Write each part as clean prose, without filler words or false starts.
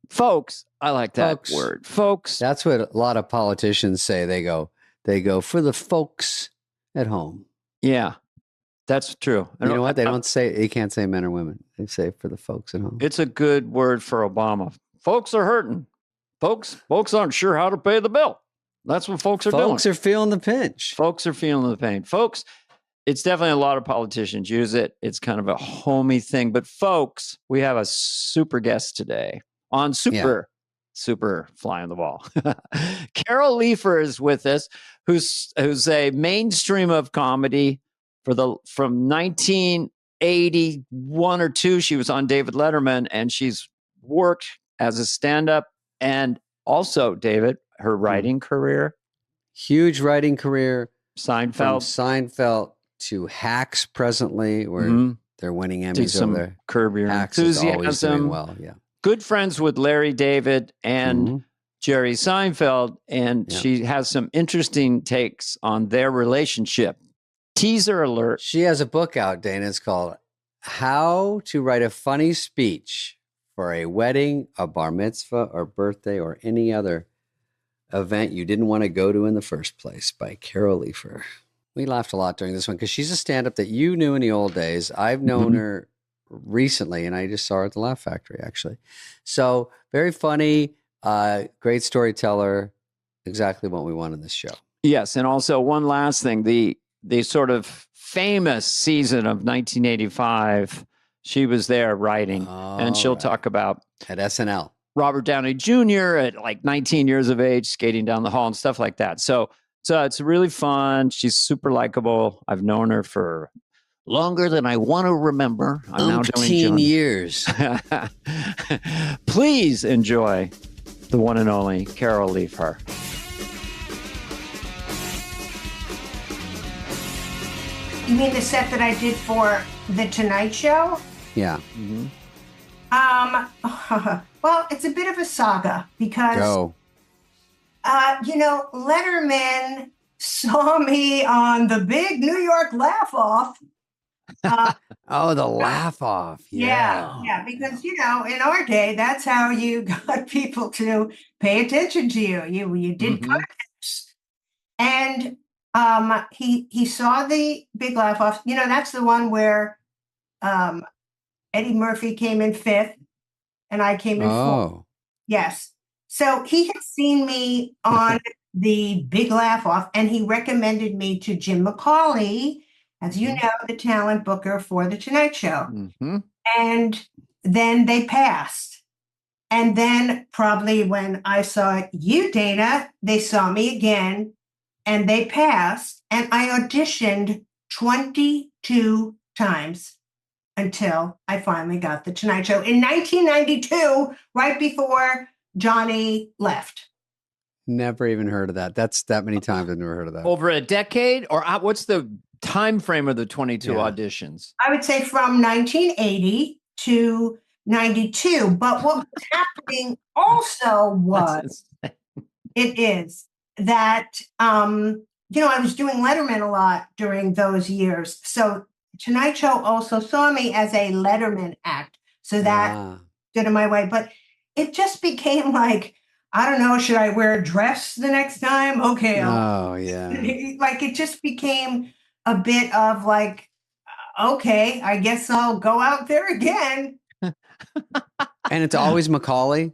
Folks, I like that Folks. word. Folks. That's what a lot of politicians say. They go for the folks at home. Yeah, that's true. You know what? They don't say, you can't say men or women. They say for the folks at home. It's a good word for Obama. Folks are hurting. Folks aren't sure how to pay the bill. That's what folks are doing. Folks are feeling the pinch. Folks are feeling the pain. Folks, it's definitely a lot of politicians use it. It's kind of a homey thing. But folks, we have a super guest today on Super Fly on the Wall. Carol Leifer is with us, who's a mainstream of comedy from 1981 or 2. She was on David Letterman, and she's worked as a stand-up and also, David, her writing career. Huge writing career. Seinfeld. From Seinfeld to Hacks presently, where they're winning Emmys over there. Curb Your Hacks is always Enthusiasm. doing well, yeah. Good friends with Larry David and Jerry Seinfeld, and she has some interesting takes on their relationship. Teaser alert. She has a book out, Dana. It's called How to Write a Funny Speech for a Wedding, a Bar Mitzvah, or Birthday, or any other event you didn't want to go to in the first place, by Carol Leifer. We laughed a lot during this one because she's a stand-up that you knew in the old days. I've known her recently, and I just saw her at the Laugh Factory, actually. So very funny, great storyteller, exactly what we want in this show. Yes, and also one last thing, the sort of famous season of 1985, she was there writing, and she'll talk about at SNL. Robert Downey Jr. at like 19 years of age, skating down the hall and stuff like that. So it's really fun. She's super likable. I've known her for longer than I want to remember. I'm now doing years. Please enjoy the one and only Carol Leifer. You mean the set that I did for The Tonight Show? Yeah. Well, it's a bit of a saga because, Letterman saw me on the big New York Laugh Off. The Laugh Off. Yeah. Because, in our day, that's how you got people to pay attention to you. You did contests. And he saw the big Laugh Off. That's the one where Eddie Murphy came in 5th and I came in 4th. Yes. So he had seen me on the big Laugh Off, and he recommended me to Jim McCawley, as you know, the talent booker for The Tonight Show. And then they passed. And then probably when I saw you, Dana, they saw me again and they passed. And I auditioned 22 times until I finally got The Tonight Show in 1992, right before Johnny left. Never even heard of that. That's that many times I've never heard of that. Over a decade? Or what's the time frame of the 22 auditions? I would say from 1980 to 92. But what was happening also was, it is that, I was doing Letterman a lot during those years. So Tonight Show also saw me as a Letterman act. So that stood in my way. But it just became like, I don't know, should I wear a dress the next time? Okay. Like it just became a bit of like, okay, I guess I'll go out there again. And it's always McCawley?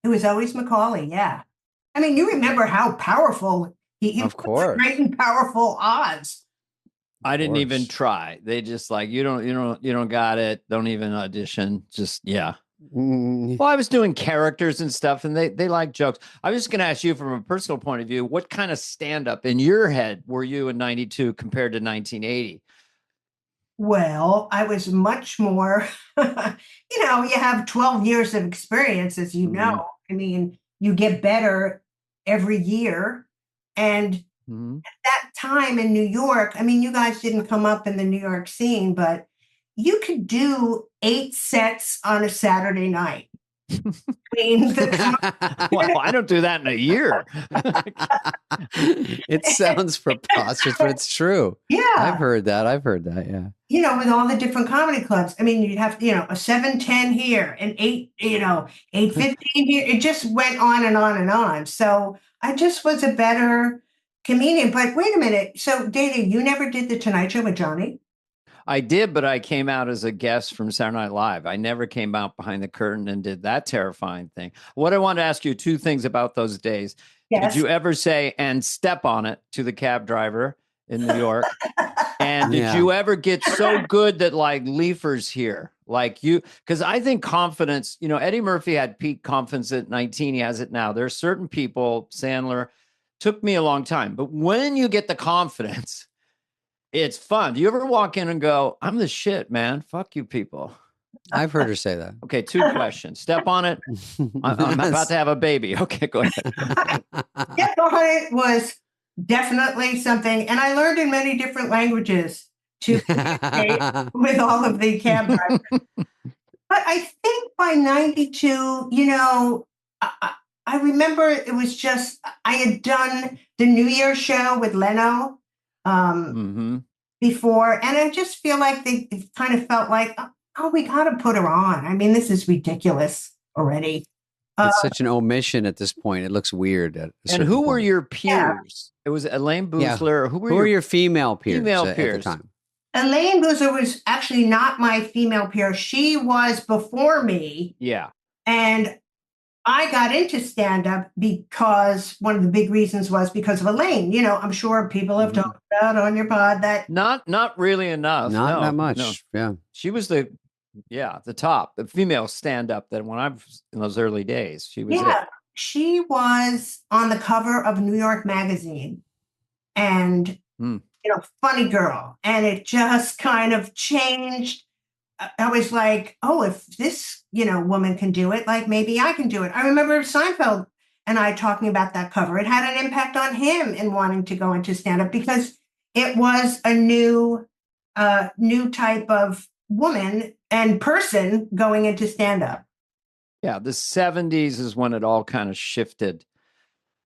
It was always McCawley, yeah. I mean, you remember how powerful he of course. Great and powerful odds. I didn't even try. They just like, you don't got it. Don't even audition. Just, Well, I was doing characters and stuff, and they like jokes. I was just going to ask you from a personal point of view, what kind of stand-up in your head were you in 92 compared to 1980? Well, I was much more, you have 12 years of experience, as you know. I mean, you get better every year. And at that time in New York, I mean, you guys didn't come up in the New York scene, but you could do 8 sets on a Saturday night, between Well, I don't do that in a year. It sounds preposterous, but it's true. Yeah. I've heard that. Yeah. You know, with all the different comedy clubs. I mean, you'd have, a 7:10 here and 8:15 here. It just went on and on and on. So I just was a better comedian. But wait a minute. So Dana, you never did the Tonight Show with Johnny? I did, but I came out as a guest from Saturday Night Live. I never came out behind the curtain and did that terrifying thing. What I want to ask you, two things about those days. Yes. Did you ever say, and step on it to the cab driver in New York? And did you ever get so good that like Leifer's here? Like you, because I think confidence, Eddie Murphy had peak confidence at 19. He has it now. There are certain people, Sandler, took me a long time. But when you get the confidence, it's fun. Do you ever walk in and go, I'm the shit, man. Fuck you people. I've heard her say that. Okay, two questions. Step on it. I'm about to have a baby. Okay, go ahead. Step on it was definitely something. And I learned in many different languages to communicate with all of the cab drivers. But I think by 92, I remember it was just, I had done the New Year's show with Leno before. And I just feel like they kind of felt like, oh, we got to put her on. I mean, this is ridiculous already. It's such an omission at this point. It looks weird. And who were your peers? Yeah. It was Elaine Boosler. Yeah. Who were your female peers? Female at peers. the time? Elaine Boosler was actually not my female peer. She was before me. Yeah. And I got into stand-up because one of the big reasons was because of Elaine. I'm sure people have talked about on your pod that. Not really enough. Not that much. No. Yeah. She was the top, the female stand-up that when I was in those early days, she was it. She was on the cover of New York Magazine and, funny girl. And it just kind of changed. I was like, oh, if this, woman can do it, like maybe I can do it. I remember Seinfeld and I talking about that cover. It had an impact on him in wanting to go into stand-up because it was a new type of woman and person going into stand-up. Yeah, the 70s is when it all kind of shifted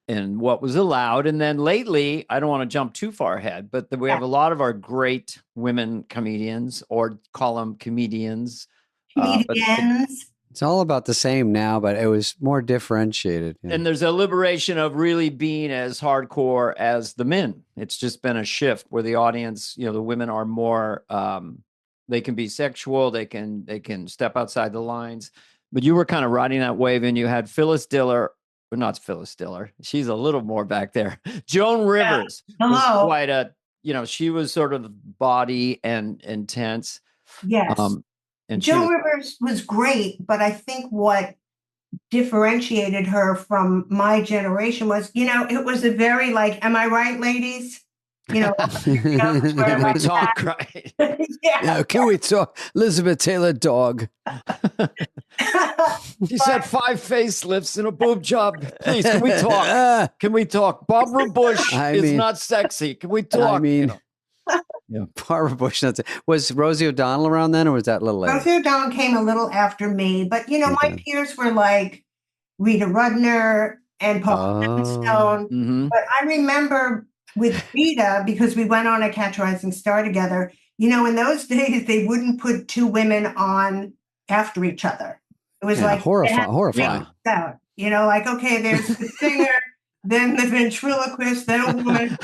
in what was allowed. And then lately, I don't want to jump too far ahead, but we have a lot of our great women comedians, or call them comedians. It's all about the same now, but it was more differentiated. Yeah. And there's a liberation of really being as hardcore as the men. It's just been a shift where the audience, the women are more, they can be sexual, they can step outside the lines. But you were kind of riding that wave, and you had Phyllis Diller. But not Phyllis Diller. She's a little more back there. Joan Rivers was quite a, she was sort of body and intense. Yes. And Joan Rivers was great, but I think what differentiated her from my generation was, it was a very like, am I right, ladies? Can we talk, right? Yeah, can we talk? Elizabeth Taylor dog. She said 5 facelifts and a boob job. Please, can we talk? Can we talk? Barbara Bush is not sexy. Can we talk? Barbara Bush. Was Rosie O'Donnell around then, or was that a little later? Rosie O'Donnell came a little after me, but my peers were like Rita Rudner and Paul Stone. Mm-hmm. But I remember with Rita, because we went on a Catch a Rising Star together, in those days, they wouldn't put two women on after each other. It was like horrifying. Out, like, okay, there's the singer, then the ventriloquist, then a woman,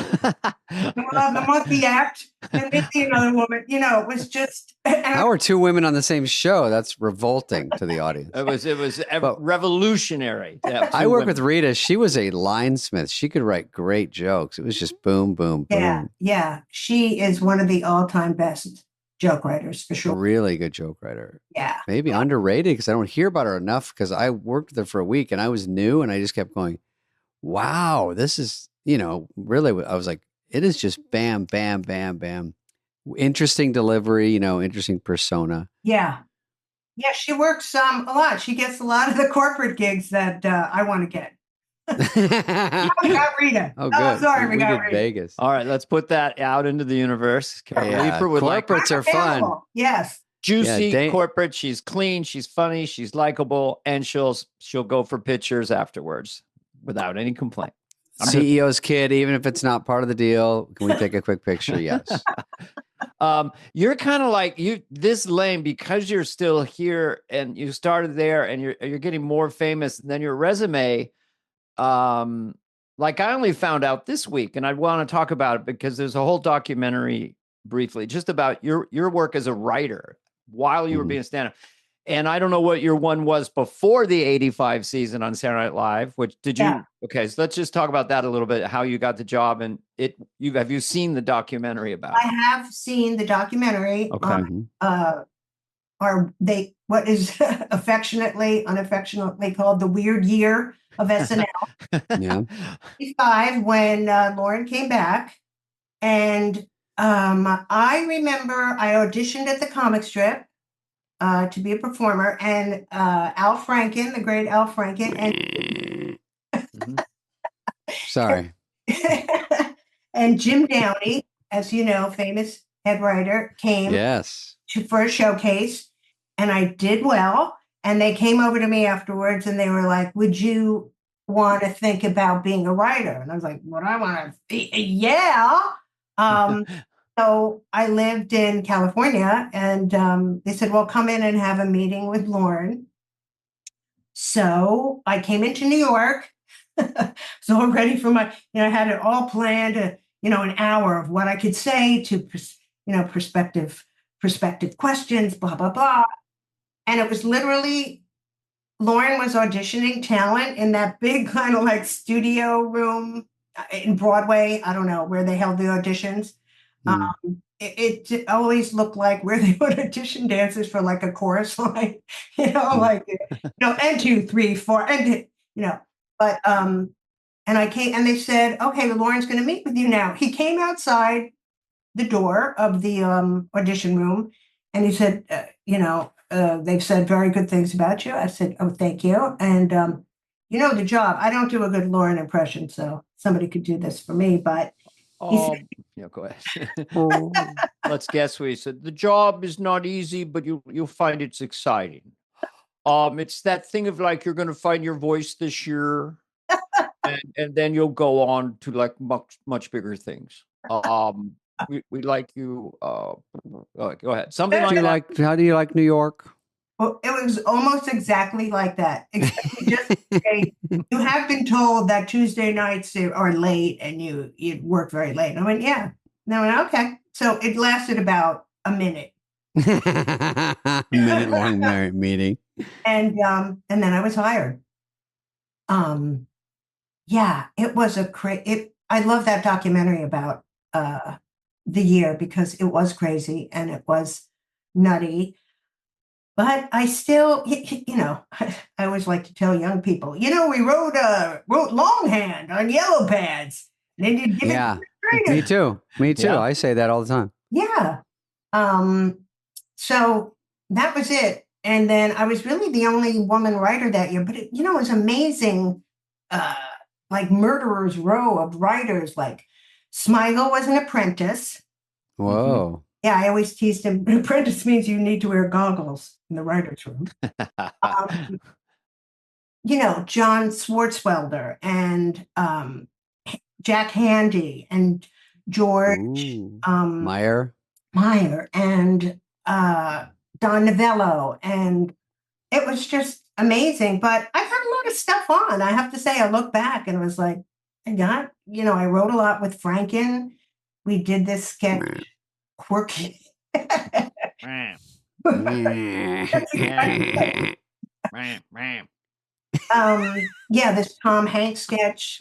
the monkey act, and then another woman. It was just. How are two women on the same show? That's revolting to the audience. It was revolutionary. I worked with Rita. She was a linesmith. She could write great jokes. It was just boom, boom, boom. Yeah. She is one of the all-time best joke writers for sure. A really good joke writer. Yeah. Maybe underrated because I don't hear about her enough because I worked with her for a week and I was new and I just kept going, wow, this is, really, I was like, it is just bam, bam, bam, bam. Interesting delivery, interesting persona. Yeah. Yeah, she works a lot. She gets a lot of the corporate gigs that I want to get. We got Rita. Oh, good. Sorry, we got did Rita. Vegas. All right, let's put that out into the universe. Corporates are fun. Yes. juicy, corporate. She's clean. She's funny. She's likable, and she'll go for pictures afterwards without any complaint. CEO's kid, even if it's not part of the deal, can we take a quick picture? Yes. You're kind of like this lane because you're still here and you started there and you're getting more famous than your resume. Like I only found out this week, and I want to talk about it because there's a whole documentary briefly just about your work as a writer while you were being a stand-up. And I don't know what your one was before the 85 season on Saturday Night Live, which did you? Yeah. Okay. So let's just talk about that a little bit, how you got the job and have you seen the documentary about it? I have seen the documentary. Okay. What is unaffectionately called the weird year of SNL. Yeah. 85 when Lauren came back. And I remember I auditioned at the comic strip to be a performer, and Al Franken, the great Al Franken, and sorry, and Jim Downey, as you know, famous head writer, came for a showcase, and I did well. And they came over to me afterwards, and they were like, "Would you want to think about being a writer?" And I was like, "What I want to be? Yeah." So I lived in California, and they said, "Well, come in and have a meeting with Lauren." So I came into New York. So I'm ready for I had it all planned, an hour of what I could say to, prospective questions, blah, blah, blah. And it was literally, Lauren was auditioning talent in that big kind of like studio room in Broadway. I don't know where they held the auditions. It always looked like where they would audition dancers for like a chorus line, and 2, 3, 4, and but and I came and they said, "Okay, Lauren's going to meet with you now." He came outside the door of the audition room, and he said, "They've said very good things about you." I said, "Oh, thank you." And the job. I don't do a good Lauren impression, so somebody could do this for me, but. Go ahead. Let's guess what he said. The job is not easy, but you'll find it's exciting. It's that thing of like you're going to find your voice this year, and then you'll go on to like much bigger things. We like you. Go ahead. Something like that. How do you like New York? Well, it was almost exactly like that. You have been told that Tuesday nights are late and you'd work very late. And I went, yeah. No, okay. So it lasted about a minute. Minute-long meeting. And then I was hired. It was I love that documentary about the year because it was crazy and it was nutty. But I still, I always like to tell young people, we wrote longhand on yellow pads. And then you'd give it to me too. Yeah. I say that all the time. Yeah. So that was it. And then I was really the only woman writer that year. But, it was amazing, like Murderer's Row of writers. Like Smigel was an apprentice. Whoa. Yeah, I always teased him. An apprentice means you need to wear goggles in the writer's room. John Swartzwelder and Jack Handy and George Meyer and Don Novello. And it was just amazing. But I had a lot of stuff on. I have to say, I look back and it was like, I wrote a lot with Franken. We did this sketch. Quirky. This Tom Hanks sketch,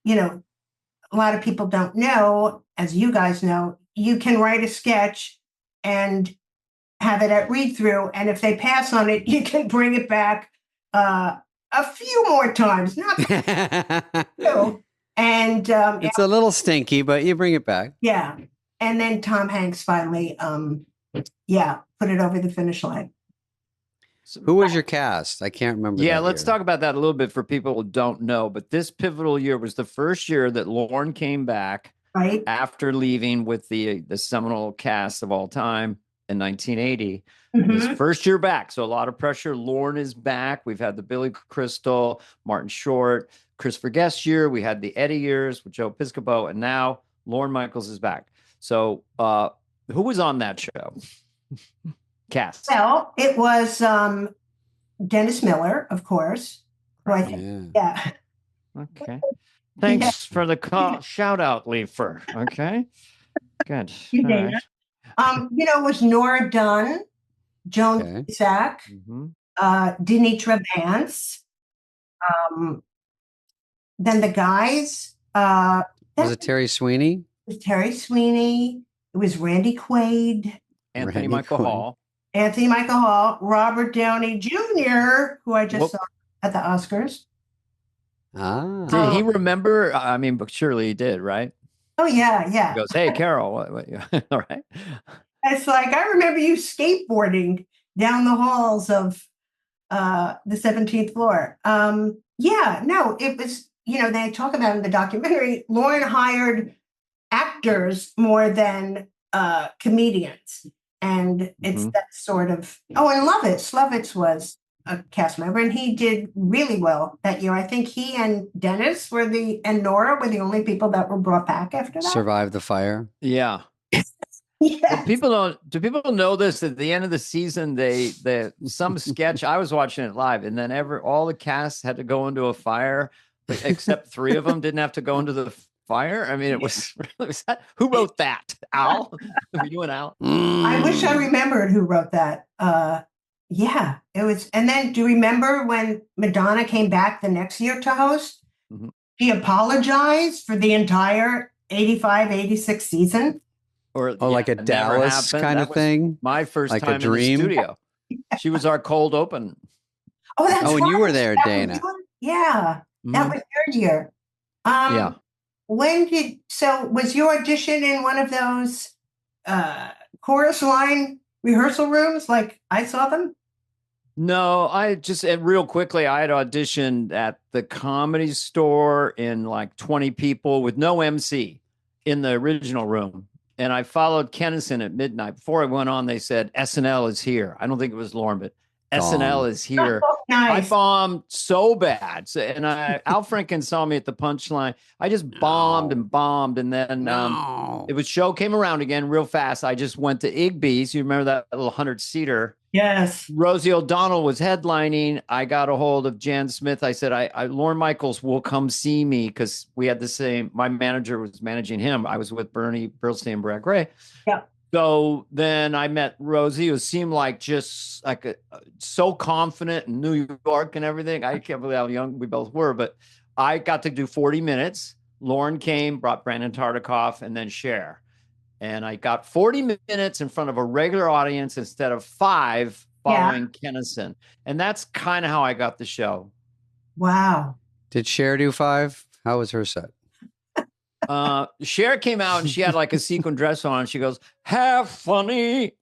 a lot of people don't know, as you guys know, you can write a sketch and have it at read through. And if they pass on it, you can bring it back a few more times. Not and it's a little stinky, but you bring it back. Yeah. And then Tom Hanks finally, put it over the finish line. Who was your cast? I can't remember. Yeah, let's talk about that a little bit for people who don't know. But this pivotal year was the first year that Lauren came back right after leaving with the seminal cast of all time. in 1980. His first year back. So a lot of pressure. Lorne is back. We've had the Billy Crystal, Martin Short, Christopher Guest year. We had the Eddie years with Joe Piscopo. And now Lorne Michaels is back. So who was on that show? Cast. Well, it was Dennis Miller, of course. Right. Yeah. Okay. Thanks for the call. Shout out, Leifer. Okay. Good. You know, it was Nora Dunn, Joan Cusack, Denitra Vance. Then the guys. Was it Terry Sweeney? It was Terry Sweeney. It was Randy Quaid. Anthony Michael Hall. Anthony Michael Hall. Robert Downey Jr., who I just saw at the Oscars. Did he remember? I mean, but surely he did, right? Oh, yeah. He goes, hey, Carol. What, all right. It's like, I remember you skateboarding down the halls of the 17th floor. It was, they talk about in the documentary, Lorne hired actors more than comedians. And it's that sort of, and Lovitz was a cast member, and he did really well that year. I think he and Dennis and Nora were the only people that were brought back after that. Survived the fire. Yeah. Yes. Do people know this? At the end of the season, some sketch, I was watching it live, and then all the cast had to go into a fire, except 3 of them didn't have to go into the fire. I mean, it was who wrote that? Al? Were you and Al? I wish I remembered who wrote that. Yeah, it was. And then do you remember when Madonna came back the next year to host? She apologized for the entire 85, 86 season. Like a Dallas kind of thing? My first like time a dream? in the studio. She was our cold open. Oh, that's right. And you were there, Dana. That was your year. Yeah. Was your audition in one of those chorus line rehearsal rooms like I saw them? No, I just real quickly, I had auditioned at the Comedy Store in like 20 people with no MC in the original room. And I followed Kennison at midnight. Before I went on, they said, SNL is here. I don't think it was Lorne, but SNL is here. Oh, nice. I bombed so bad. And Al Franken saw me at the Punchline. I just bombed and bombed. And then show came around again real fast. I just went to Igby's. You remember that little 100-seater? Yes. Rosie O'Donnell was headlining. I got a hold of Jan Smith. I said, Lorne Michaels will come see me because we had the same. My manager was managing him. I was with Bernie Burlstein and Brad Gray. Yeah. So then I met Rosie, who seemed like just like so confident in New York and everything. I can't believe how young we both were, but I got to do 40 minutes. Lorne came, brought Brandon Tartikoff, and then Cher. And I got 40 minutes in front of a regular audience instead of 5 following Kennison. And that's kind of how I got the show. Wow. Did Cher do 5? How was her set? Cher came out and she had like a sequin dress on. She goes, half funny.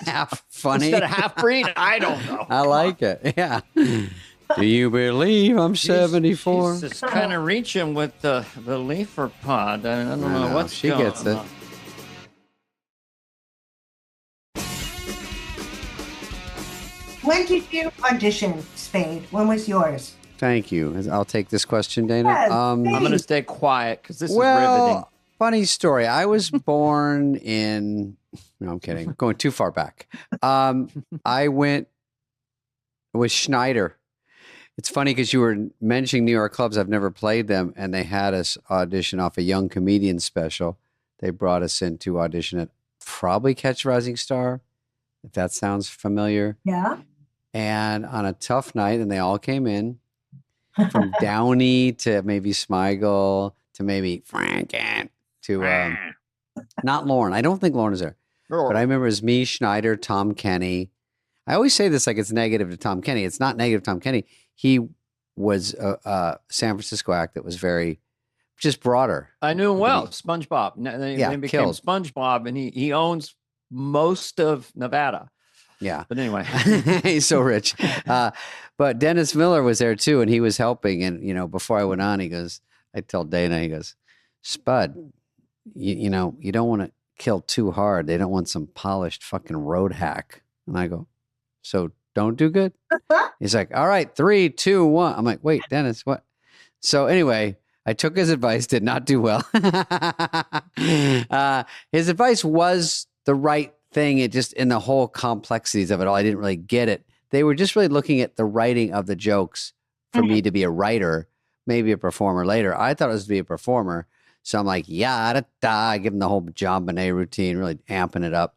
Half funny? Instead of half breed? I don't know. I like it. Yeah. Do you believe I'm 74? She's just kind of reaching with the Leifer pod. I don't know what's she going gets it. on. When did you audition, Spade? When was yours? Thank you. I'll take this question, Dana. Yes, I'm going to stay quiet because this is riveting. Funny story. I was born in... No, I'm kidding. Going too far back. I went with Schneider. It's funny because you were mentioning New York clubs. I've never played them, and they had us audition off a young comedian special. They brought us in to audition at probably Catch a Rising Star, if that sounds familiar. Yeah. And on a tough night, and they all came in from Downey to maybe Smigel to maybe Franken to not Lorne. I don't think Lorne is there. But I remember it was me, Schneider, Tom Kenny. I always say this like it's negative to Tom Kenny. It's not negative to Tom Kenny. He was a San Francisco act that was very just broader. I knew him well, SpongeBob. Then he became SpongeBob, and he owns most of Nevada. Yeah. But anyway. He's so rich. But Dennis Miller was there too, and he was helping. And, before I went on, I told Dana, he goes, Spud, you don't want to, kill too hard. They don't want some polished fucking road hack. And I go, so don't do good? He's like, all right, 3, 2, 1. I'm like, wait, Dennis, what? So anyway, I took his advice, did not do well. His advice was the right thing. It just, in the whole complexities of it all, I didn't really get it. They were just really looking at the writing of the jokes for me to be a writer, maybe a performer later. I thought it was to be a performer. So I'm like, yeah, I give him the whole John Bonet routine, really amping it up.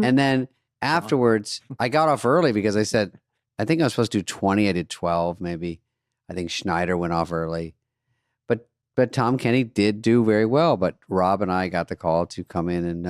And then afterwards, I got off early because I said, I think I was supposed to do 20. I did 12, maybe. I think Schneider went off early. But Tom Kenny did do very well. But Rob and I got the call to come in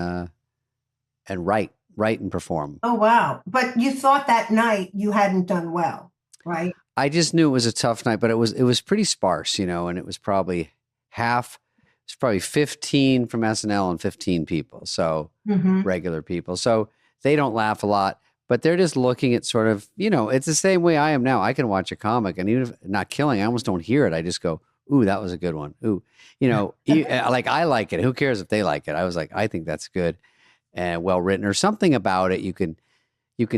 and write and perform. Oh, wow. But you thought that night you hadn't done well, right? I just knew it was a tough night, but it was pretty sparse, and it was probably half. It's probably 15 from SNL and 15 people, so regular people. So they don't laugh a lot, but they're just looking at sort of, it's the same way I am now. I can watch a comic, and even if not killing, I almost don't hear it. I just go, ooh, that was a good one. Ooh, like I like it. Who cares if they like it? I was like, I think that's good and well written, or something about it. You can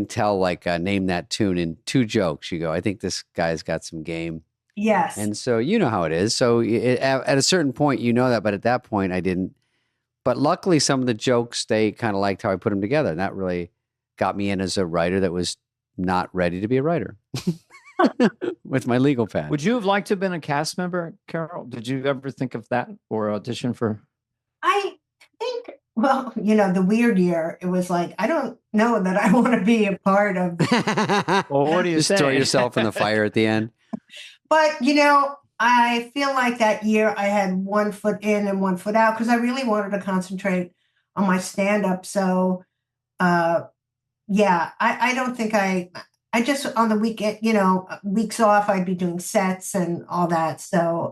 tell, like, name that tune in 2 jokes. You go, I think this guy's got some game. Yes. And so you know how it is. So at a certain point, that, but at that point I didn't. But luckily some of the jokes, they kind of liked how I put them together. And that really got me in as a writer that was not ready to be a writer with my legal pad. Would you have liked to have been a cast member, Carol? Did you ever think of that or audition for? I think, well, the weird year, it was like, I don't know that I want to be a part of. Well, what do you say? Throw yourself in the fire at the end. But, I feel like that year I had one foot in and one foot out because I really wanted to concentrate on my stand-up. So, yeah, I don't think I just, on the weekend, weeks off, I'd be doing sets and all that. So,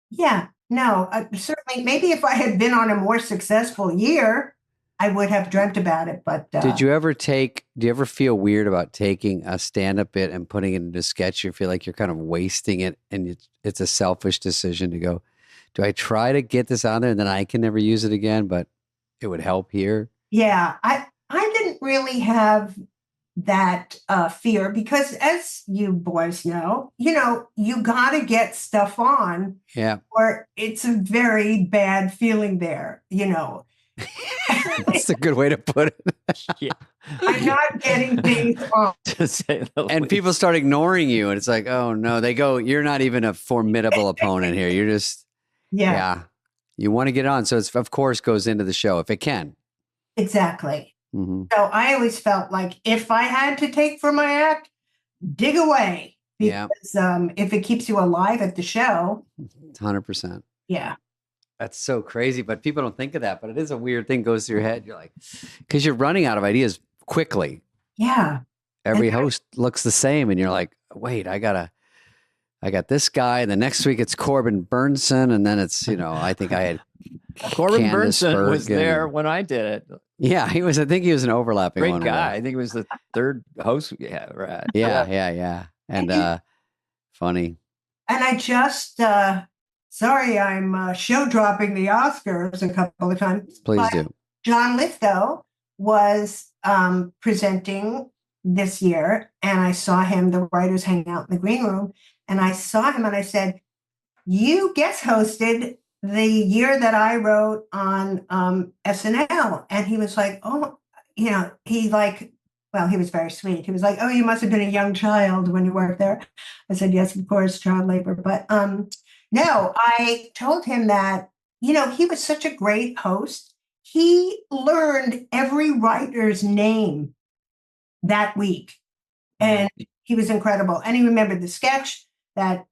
yeah, no, certainly, maybe if I had been on a more successful year, I would have dreamt about it. But do you ever feel weird about taking a stand-up bit and putting it into a sketch? You feel like you're kind of wasting it, and it's a selfish decision to go, do I try to get this on there and then I can never use it again, but it would help here? Yeah, I didn't really have that fear because, as you boys know, you got to get stuff on, or it's a very bad feeling there, That's a good way to put it. Yeah. I'm not getting things on. To say the And least. people start ignoring you, and it's like, oh no, they go, you're not even a formidable opponent here. You're just, you want to get on. So it's, of course, goes into the show if it can. Exactly. So I always felt like if I had to take for my act, dig away. Because if it keeps you alive at the show. 100%. Yeah. That's so crazy, but people don't think of that. But it is a weird thing goes through your head. You're like, because you're running out of ideas quickly. Yeah. Every host looks the same, and you're like, wait, I got this guy, and the next week it's Corbin Burnson, and then it's, I think I had Corbin Candace Burnson was Bergen. there when I did it. Yeah, he was. I think he was an overlapping Great one. guy. I think he was the 3rd host. Yeah, right. Yeah. And funny. And I just, sorry, I'm show dropping the Oscars a couple of times. Please do. John Lithgow was presenting this year, and I saw him, the writers hanging out in the green room, and I saw him and I said, you guest hosted the year that I wrote on SNL. And he was like, oh, he was very sweet. He was like, oh, you must have been a young child when you worked there. I said, yes, of course, child labor. But no, I told him that, he was such a great host. He learned every writer's name that week. And he was incredible. And he remembered the sketch that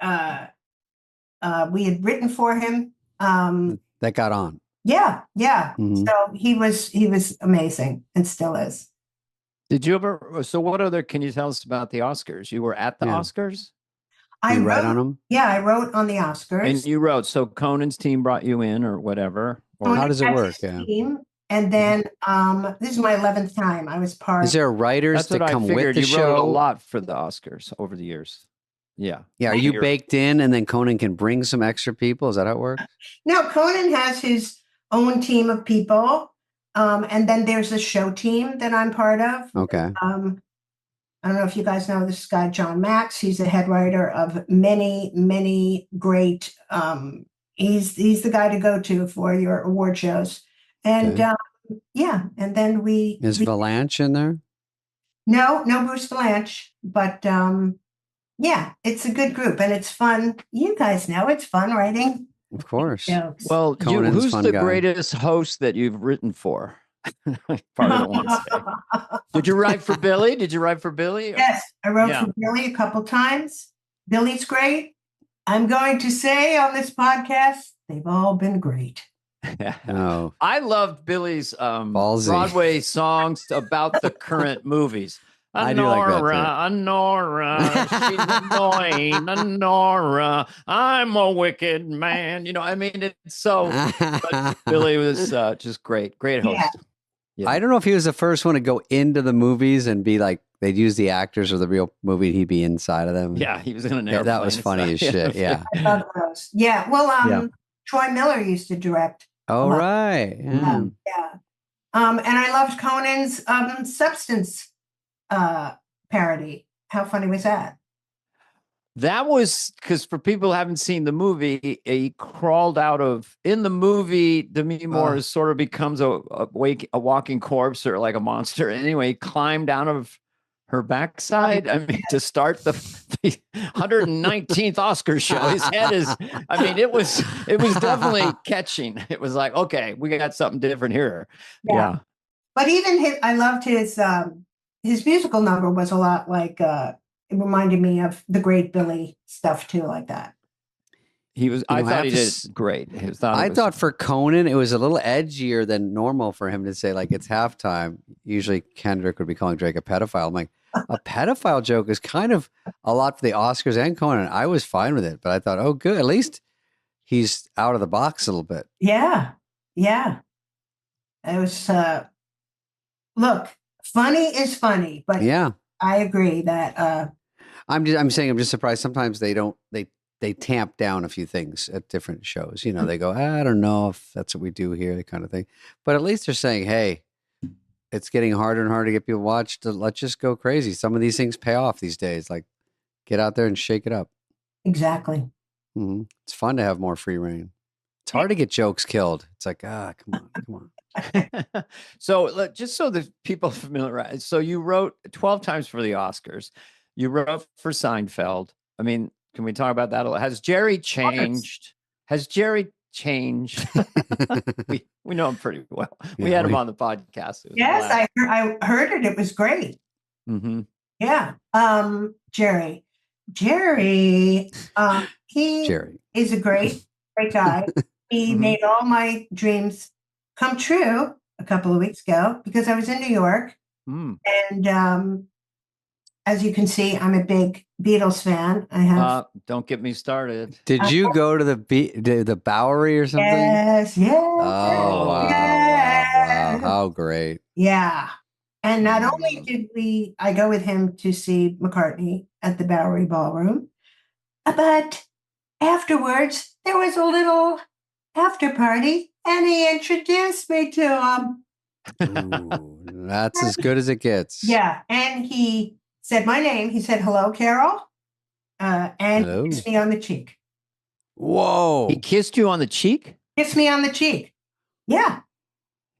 we had written for him. That got on. Yeah. So he was amazing and still is. Did you ever? So what other? Can you tell us about the Oscars? You were at the Oscars. You write on them? Yeah, I wrote on the Oscars. And you wrote. So Conan's team brought you in, or whatever. Or how does it work? Yeah. Team, and then this is my 11th time. I was part. Is there writers that come with the you show? Wrote a lot for the Oscars over the years. Yeah. Yeah. Are you baked in, and then Conan can bring some extra people? Is that how it works? No, Conan has his own team of people. And then there's a show team that I'm part of. Okay. I don't know if you guys know this guy, John Max. He's the head writer of many, many great. He's the guy to go to for your award shows. And Okay. yeah, and then Is Valanche in there? no Bruce Valanche, but yeah, it's a good group and it's fun. You guys know it's fun writing. Of course. Jokes. Well, Conan's who's fun the guy. greatest host that you've written for? Probably don't want to say. Did you write for Billy? Did you write for Billy? Yes, I wrote Yeah. for Billy a couple times. Billy's great. I'm going to say on this podcast, they've all been great. No. I loved Billy's Ballsy. Broadway songs about the current movies. I do like that, too. Nora, she's annoying, Nora, I'm a wicked man. You know, I mean, it's so. But Billy was just great host. Yeah. Yeah. I don't know if he was the first one to go into the movies and be like, they'd use the actors of the real movie and he'd be inside of them. Yeah, he was in an Yeah, that airplane. was funny as shit. Yeah. I love those. Yeah. Well, Yeah. Troy Miller used to direct. Oh, lot. right. Yeah. Yeah. And I loved Conan's Substance parody. How funny was that? That was because for people who haven't seen the movie, he crawled out of in the movie. Demi Moore sort of becomes a walking corpse or like a monster. Anyway, he climbed out of her backside. I mean, to start the 119th Oscar show, his head is. I mean, it was definitely catching. It was like, okay, we got something different here. Yeah. But even I loved his musical number was a lot like. It reminded me of the great Billy stuff too, like that. He was. I thought he did great. I thought for Conan, it was a little edgier than normal for him to say like it's halftime. Usually Kendrick would be calling Drake a pedophile. I'm like, a pedophile joke is kind of a lot for the Oscars and Conan. I was fine with it, but I thought, oh, good. At least he's out of the box a little bit. Yeah, yeah. It was. Look, funny is funny, but yeah, I agree that. I'm saying I'm just surprised. Sometimes they tamp down a few things at different shows. You know, they go, I don't know if that's what we do here, that kind of thing. But at least they're saying, hey, it's getting harder and harder to get people watched. Let's just go crazy. Some of these things pay off these days. Like, get out there and shake it up. Exactly. Mm-hmm. It's fun to have more free reign. It's hard to get jokes killed. It's like, come on. So just so that people are familiar, so you wrote 12 times for the Oscars. You wrote for Seinfeld. I mean, can we talk about that a little? Has Jerry changed? Has Jerry changed? we know him pretty well. We had him on the podcast. Yes, I heard it. It was great. Mm-hmm. Yeah. Jerry, he is a great guy. He made all my dreams come true a couple of weeks ago because I was in New York. And as you can see, I'm a big Beatles fan. I have. Don't get me started. Did you go to the Bowery or something? Yes. Oh, wow. Wow. How great. Yeah. And not only did I go with him to see McCartney at the Bowery Ballroom, but afterwards, there was a little after party and he introduced me to him. Ooh, that's as good as it gets. Yeah. And he said my name. He said, hello, Carol. And hello. Kissed me on the cheek. Whoa. He kissed you on the cheek? Kissed me on the cheek. Yeah.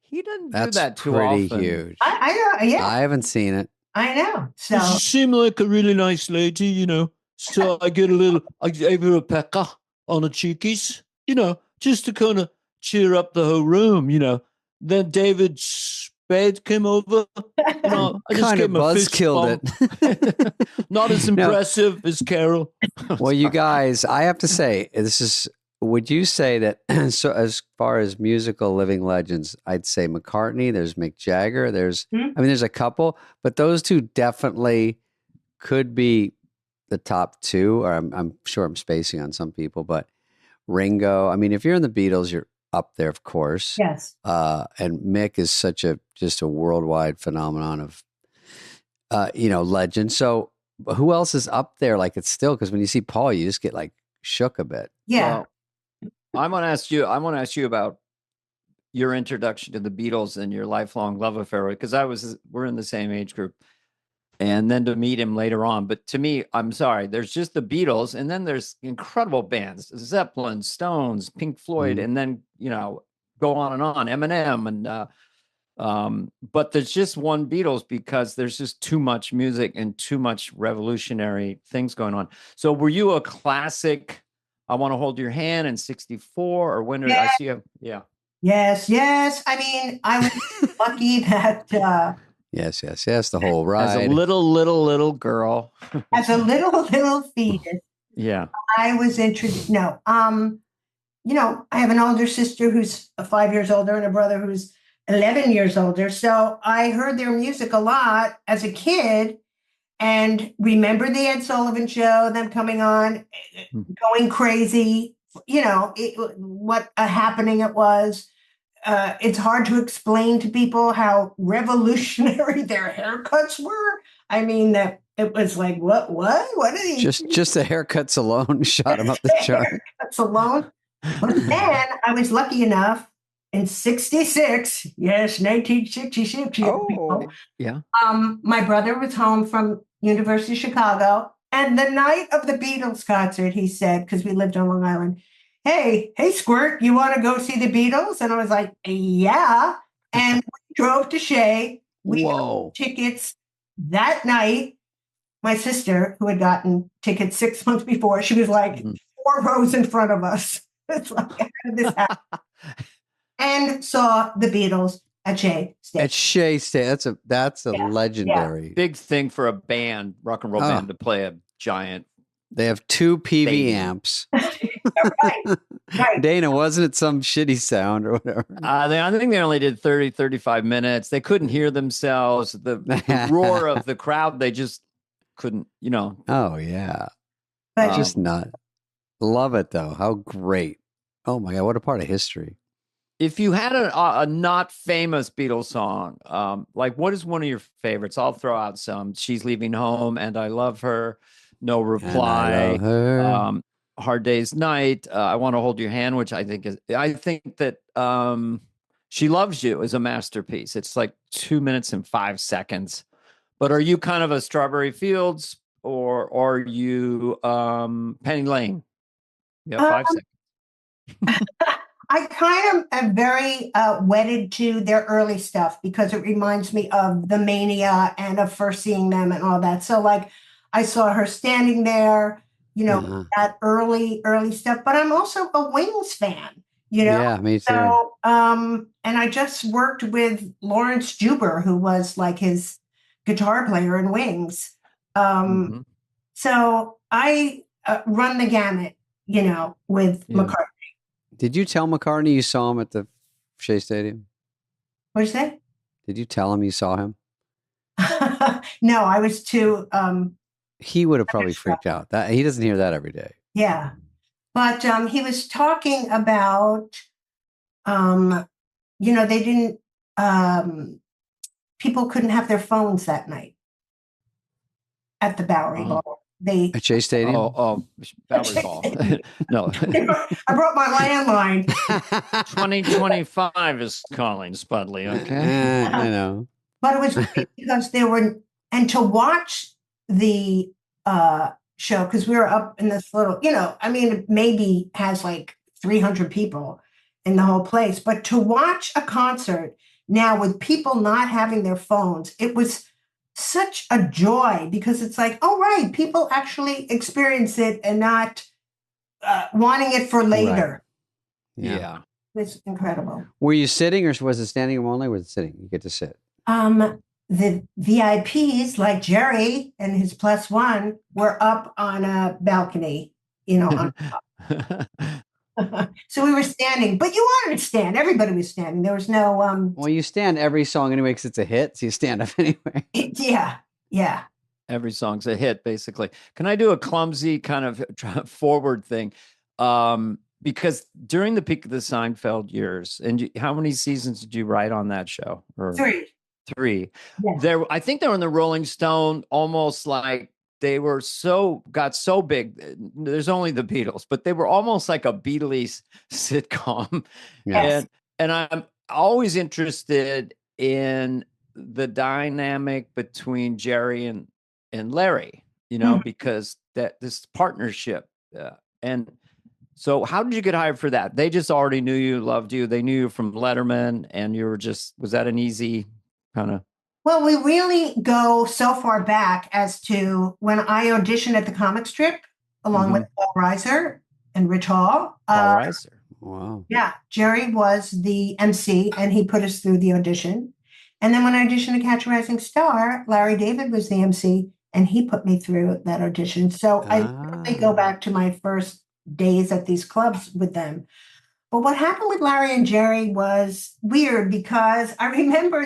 He doesn't do that too often. That's pretty huge. I know. Yeah. I haven't seen it. I know. So you seem like a really nice lady, you know. So I gave her a pecker on the cheekies, you know, just to kind of cheer up the whole room, you know. Then David Spade came over. You know, I just kind gave of him a buzz fist killed bump. it. Not as impressive as Carol. Well, you guys, I have to say, would you say that so as far as musical living legends, I'd say McCartney, there's Mick Jagger, there's a couple, but those two definitely could be the top two, or I'm sure I'm spacing on some people, but Ringo, I mean, if you're in the Beatles, you're up there, of course. Yes. And Mick is just a worldwide phenomenon of, legend. So who else is up there? Like it's still, because when you see Paul, you just get like shook a bit. Yeah. Well, I want to ask you about your introduction to the Beatles and your lifelong love affair, because we're in the same age group, and then to meet him later on. But to me, I'm sorry, there's just the Beatles, and then there's incredible bands, Zeppelin, Stones, Pink Floyd, and then, go on, Eminem, and but there's just one Beatles because there's just too much music and too much revolutionary things going on. So were you a classic I Want to Hold Your Hand in 64, or when did I see you? Yeah. Yes. I mean, I was lucky that Yes. The whole ride. As a little girl. as a little fetus. Yeah. I was introduced. No. I have an older sister who's 5 years older and a brother who's 11 years older. So I heard their music a lot as a kid and remember the Ed Sullivan Show, them coming on, going crazy, what a happening it was. It's hard to explain to people how revolutionary their haircuts were. I mean, it was like, what are these? Just the haircuts alone shot him up the chart. Haircuts alone. But then I was lucky enough in 66, yes, 1966. Yeah. My brother was home from University of Chicago, and the night of the Beatles concert, he said, because we lived on Long Island, hey, Squirt, you want to go see the Beatles? And I was like, yeah. And we drove to Shea. We got tickets that night. My sister, who had gotten tickets 6 months before, she was like 4 rows in front of us. It's like, how did this happen? And saw the Beatles at Shea State. At Shea State. That's a legendary. Big thing for a band, rock and roll band, to play a giant. They have 2 PV amps. Right. Dana, wasn't it some shitty sound or whatever? I think they only did 30, 35 minutes. They couldn't hear themselves. The roar of the crowd, they just couldn't, Oh, yeah. But just not. Love it, though. How great. Oh, my God. What a part of history. If you had a not famous Beatles song, like what is one of your favorites? I'll throw out some. She's Leaving Home, and I Love Her. No Reply. And I love her. Hard Day's Night. I Want to Hold Your Hand, which I think that She Loves You is a masterpiece. It's like 2 minutes and 5 seconds. But are you kind of a Strawberry Fields or are you Penny Lane? Yeah, 5 seconds. I kind of am very wedded to their early stuff because it reminds me of the Mania and of first seeing them and all that. So like I saw her standing there, that early stuff, but I'm also a Wings fan, Yeah, me too. So, and I just worked with Lawrence Juber, who was like his guitar player in Wings. So I run the gamut, with McCartney. Did you tell McCartney you saw him at the Shea Stadium? What'd you say? Did you tell him you saw him? No, I was too. He would have probably freaked out. That he doesn't hear that every day. Yeah, but he was talking about, they didn't. People couldn't have their phones that night at the Bowery Ball. At Shea Stadium? Bowery Ball. No. I brought my landline. 2025 is calling, Spudley. Okay. I know. But it was great because and to watch the show, because we were up in this little, it maybe has like 300 people in the whole place. But to watch a concert now with people not having their phones, it was such a joy because it's like, oh, right, people actually experience it and not wanting it for later. Right. Yeah. It's incredible. Were you sitting or was it standing room only? Was it sitting? You get to sit. The VIPs like Jerry and his +1 were up on a balcony, on top. So we were standing, but you wanted to stand. Everybody was standing. There was no. Well, you stand every song anyway because it's a hit, so you stand up anyway. Yeah. Every song's a hit, basically. Can I do a clumsy kind of forward thing? Because during the peak of the Seinfeld years, and how many seasons did you write on that show? Or 3. Yeah. I think they were in the Rolling Stone, almost like. They got so big. There's only the Beatles, but they were almost like a Beatles sitcom. Yes. And always interested in the dynamic between Jerry and Larry, because this partnership. And so how did you get hired for that? They just already knew you, loved you. They knew you from Letterman, and you were was that an easy kind of? Well, we really go so far back as to when I auditioned at the comic strip along with Paul Reiser and Rich Hall. Paul Reiser. Wow. Yeah, Jerry was the MC, and he put us through the audition. And then when I auditioned to Catch a Rising Star, Larry David was the MC, and he put me through that audition. So I really go back to my first days at these clubs with them. But what happened with Larry and Jerry was weird, because I remember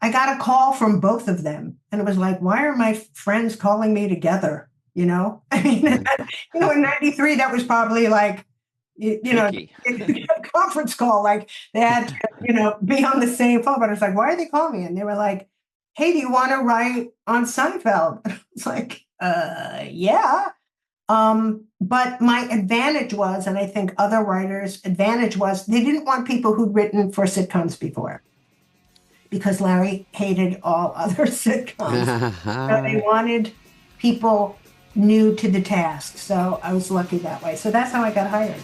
I got a call from both of them, and it was like, why are my friends calling me together? I mean, in 93, that was probably like, a conference call, like they had to, be on the same phone. But it's like, why are they calling me? And they were like, hey, do you want to write on Seinfeld? It's like, yeah. But my advantage was, and I think other writers' advantage was, they didn't want people who'd written for sitcoms before, because Larry hated all other sitcoms. So they wanted people new to the task. So I was lucky that way. So that's how I got hired.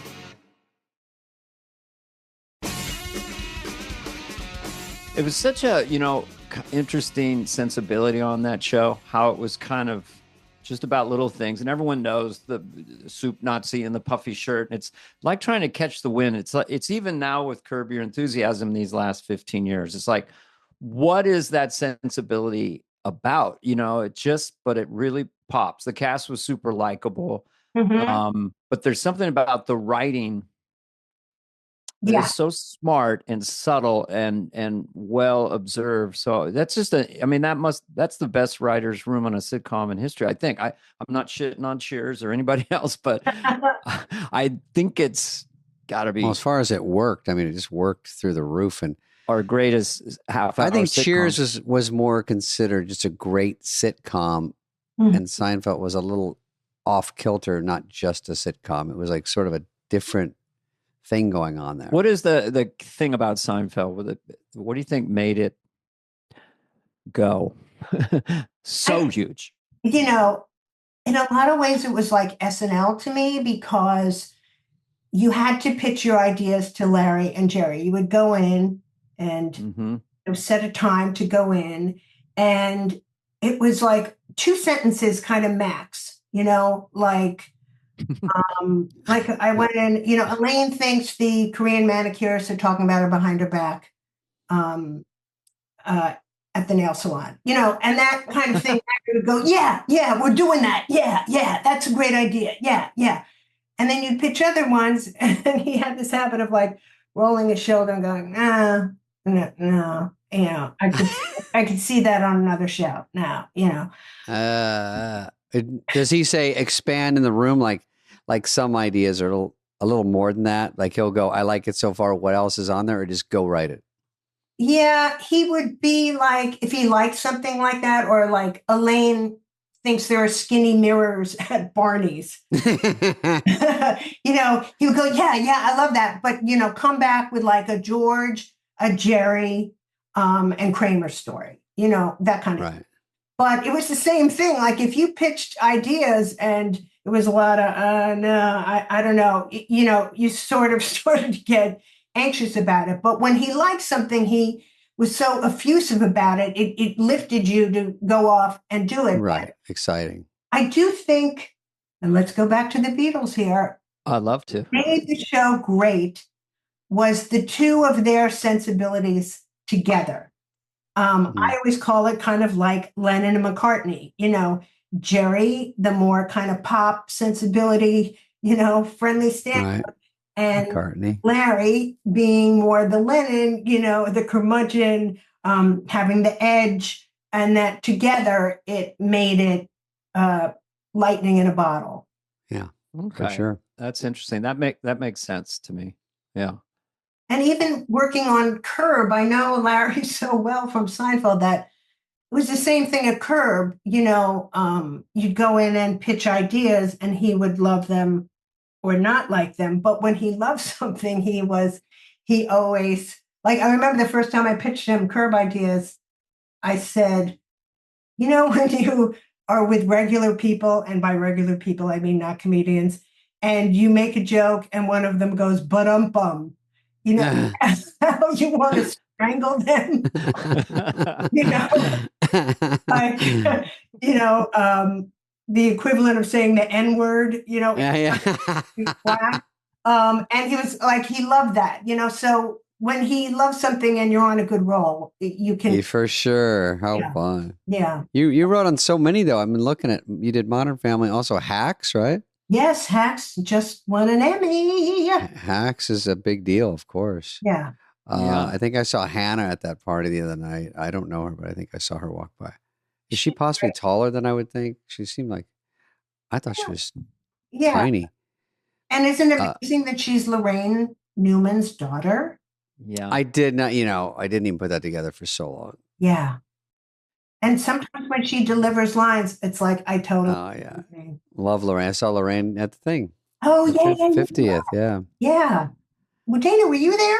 It was such a, interesting sensibility on that show, how it was kind of just about little things. And everyone knows the soup Nazi and the puffy shirt. It's like trying to catch the wind. It's even now with Curb Your Enthusiasm these last 15 years. It's like, what is that sensibility about? But it really pops. The cast was super likable. But there's something about the writing that is so smart and subtle and well observed. So that's just that's the best writer's room on a sitcom in history. I think I'm not shitting on Cheers or anybody else, but I think it's gotta be. Well, as far as it worked, it just worked through the roof. And our greatest half hour. I think sitcom. Cheers was more considered just a great sitcom, and Seinfeld was a little off kilter, not just a sitcom. It was like sort of a different thing going on there. What is the thing about Seinfeld with it? What do you think made it go so huge? In a lot of ways, it was like SNL to me, because you had to pitch your ideas to Larry and Jerry. You would go in and set a time to go in, and it was like 2 sentences kind of max, like I went in, Elaine thinks the Korean manicurists are talking about her behind her back at the nail salon, and that kind of thing. I would go, yeah, we're doing that. Yeah, that's a great idea. Yeah. And then you'd pitch other ones, and he had this habit of like rolling his shoulder and going, no. I could see that on another show now, Does he say expand in the room? Like some ideas are a little more than that. Like he'll go, I like it so far. What else is on there? Or just go write it. Yeah, he would be like, if he liked something like that, or like Elaine thinks there are skinny mirrors at Barney's. He would go, yeah, I love that. But, come back with like a George, a Jerry, and Kramer story, that kind of right. thing. But it was the same thing. Like if you pitched ideas and it was a lot of, no, I don't know, you sort of started to get anxious about it. But when he liked something, he was so effusive about it, it lifted you to go off and do it. Right. Exciting. I do think, and let's go back to the Beatles here. I'd love to. What made the show great was the two of their sensibilities together. I always call it kind of like Lennon and McCartney, Jerry, the more kind of pop sensibility, friendly stand-up. Right. And McCartney. Larry being more the Lennon, the curmudgeon, having the edge, and that together it made it lightning in a bottle. Yeah, okay. For sure. That's interesting. That makes sense to me. Yeah. And even working on Curb, I know Larry so well from Seinfeld that it was the same thing at Curb. You'd go in and pitch ideas, and he would love them or not like them. But when he loved something, he always Like, I remember the first time I pitched him Curb Ideas, I said, when you are with regular people, and by regular people, I mean not comedians, and you make a joke and one of them goes, but-bum, that's how you want to strangle them. Like, the equivalent of saying the N-word, Yeah. and he was like, he loved that, so when he loves something and you're on a good roll, you can. Yeah, for sure. How fun. Yeah. You wrote on so many, though. I've been looking at, you did Modern Family, also Hacks, right? Yes, Hacks just won an Emmy. Hacks is a big deal, of course. Yeah. I think I saw Hannah at that party the other night. I don't know her, but I think I saw her walk by. Is she possibly taller than I would think? She seemed like, I thought she was tiny. And isn't it amazing that she's Lorraine Newman's daughter? Yeah. I did not, I didn't even put that together for so long. Yeah. And sometimes when she delivers lines, it's like, I totally. Oh, yeah. Love Lorraine. I saw Lorraine at the thing. Oh, the yeah. 50th, yeah. Yeah. Well, Dana, were you there?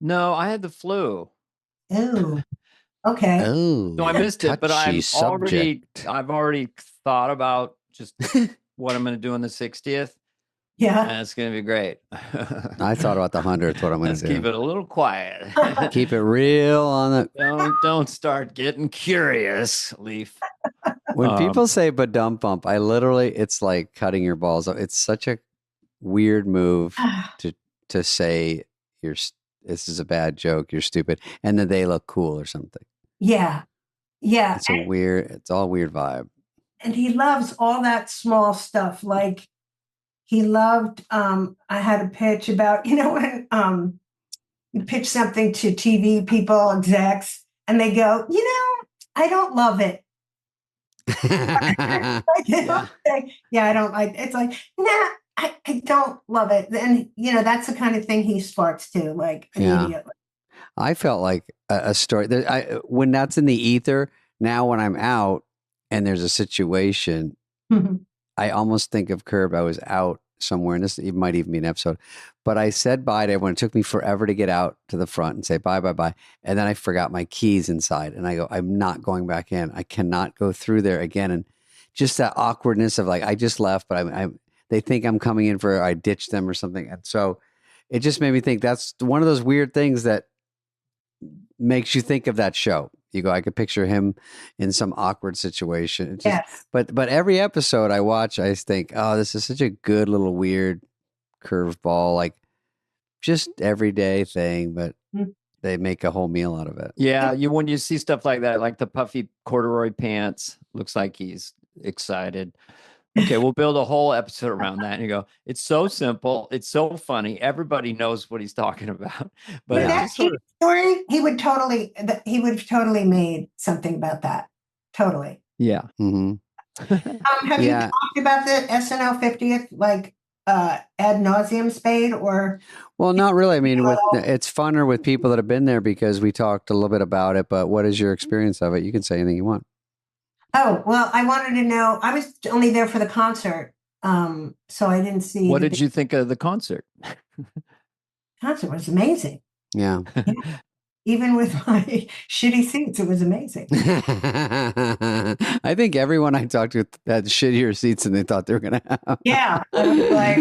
No, I had the flu. Oh, okay. Oh, so I missed it, but I've already thought about just what I'm going to do on the 60th. Yeah. And it's going to be great. I thought about the 100th, what I'm going to do. Keep it a little quiet. Keep it real on the. Don't start getting curious, Leif. When people say "ba-dum-bump," I literally, it's like cutting your balls off. It's such a weird move to say this is a bad joke, you're stupid, and then they look cool or something. Yeah. Yeah. It's all weird vibe. And he loves all that small stuff. Like, he loved, I had a pitch about, when you pitch something to TV people, execs, and they go, I don't love it. I don't like it. It's like, nah, I don't love it. And, that's the kind of thing he sparks to, like, immediately. Yeah. I felt like a story. When that's in the ether, now when I'm out and there's a situation, I almost think of Curb. I was out somewhere, and this might even be an episode, but I said bye to everyone. It took me forever to get out to the front and say bye. And then I forgot my keys inside, and I go, I'm not going back in. I cannot go through there again. And just that awkwardness of like, I just left, but they think I'm coming in I ditched them or something. And so it just made me think that's one of those weird things that makes you think of that show. You go, I could picture him in some awkward situation. But every episode I watch, I think, oh, this is such a good little weird curveball, like just everyday thing, but they make a whole meal out of it. Yeah, when you see stuff like that, like the puffy corduroy pants, looks like he's excited. Okay, we'll build a whole episode around that. And you go, it's so simple. It's so funny. Everybody knows what he's talking about. But that story, he would have totally made something about that. Totally. Yeah. Mm-hmm. Have you talked about the SNL 50th, like ad nauseum, Spade, or? Well, not really. I mean, it's funner with people that have been there because we talked a little bit about it, but what is your experience of it? You can say anything you want. Oh, well, I wanted to know, I was only there for the concert, so I didn't see. What did you think of the concert? Concert was amazing. Yeah. Even with my shitty seats, it was amazing. I think everyone I talked to had shittier seats than they thought they were going to have. Yeah. I was like,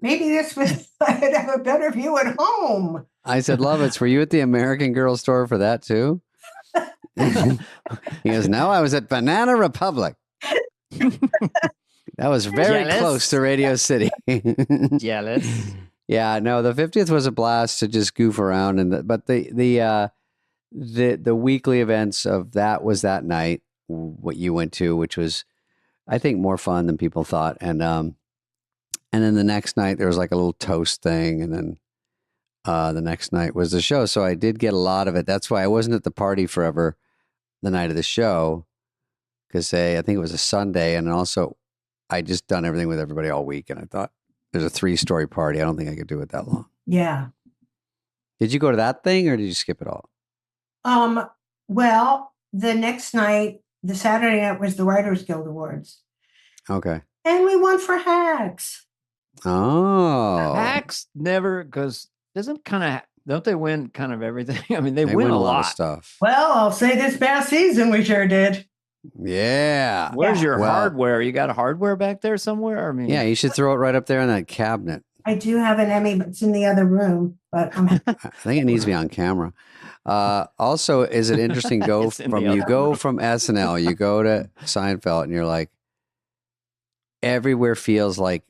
maybe I'd have a better view at home. I said, Lovitz, were you at the American Girl store for that too? He goes, no, I was at Banana Republic. That was very close to Radio City. Jealous. Yeah, no, the 50th was a blast to just goof around, but the weekly events of that was that night, what you went to, which was, I think, more fun than people thought, and then the next night there was like a little toast thing, and then the next night was the show. So I did get a lot of it. That's why I wasn't at the party forever the night of the show, because I think it was a Sunday, and also I just done everything with everybody all week, and I thought there's a 3-story party. I don't think I could do it that long. Yeah. Did you go to that thing, or did you skip it all? Well, the next night, the Saturday night, was the Writers Guild Awards. Okay. And we won for Hacks. Oh. Hacks never, because doesn't kind of Don't they win kind of everything? I mean, they win win a lot of lot. stuff. Well, I'll say this past season we sure did. Yeah. Where's your Well- hardware? You got hardware back there somewhere? I mean, Yeah, you should throw it right up there in that cabinet. I do have an Emmy, but it's in the other room. But I'm I think it needs to be on camera. Also, is it interesting? It's in the You other go room. from SNL, you go to Seinfeld, and you're like, everywhere feels like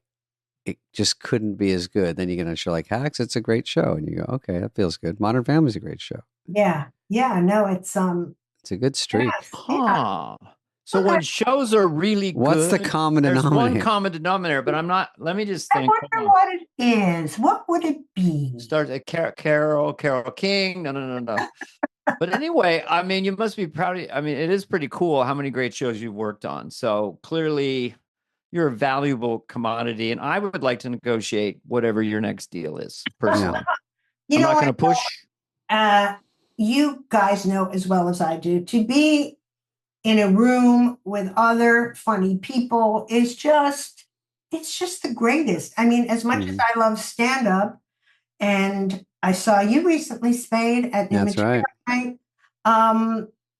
it just couldn't be as good. Then you get on a show like Hacks, it's a great show, and you go, okay, that feels good. Modern Family's a great show. yeah. No, it's It's a good streak. yes, yeah. huh. So when shows are really good, What's the common there's denominator? one common denominator, but I'm not. Let me just I think. wonder what it is. What would it be? Start at Carol King. No. But anyway, I mean, you must be proud of. I mean, it is pretty cool how many great shows you've worked on. So clearly, you're a valuable commodity, and I would like to negotiate whatever your next deal is. Personally, You I'm know not going to what? push. You guys know as well as I do, to be in a room with other funny people is just, it's just the greatest. I mean, as much as I love stand-up, and I saw you recently, Spade, at New That's right. Night.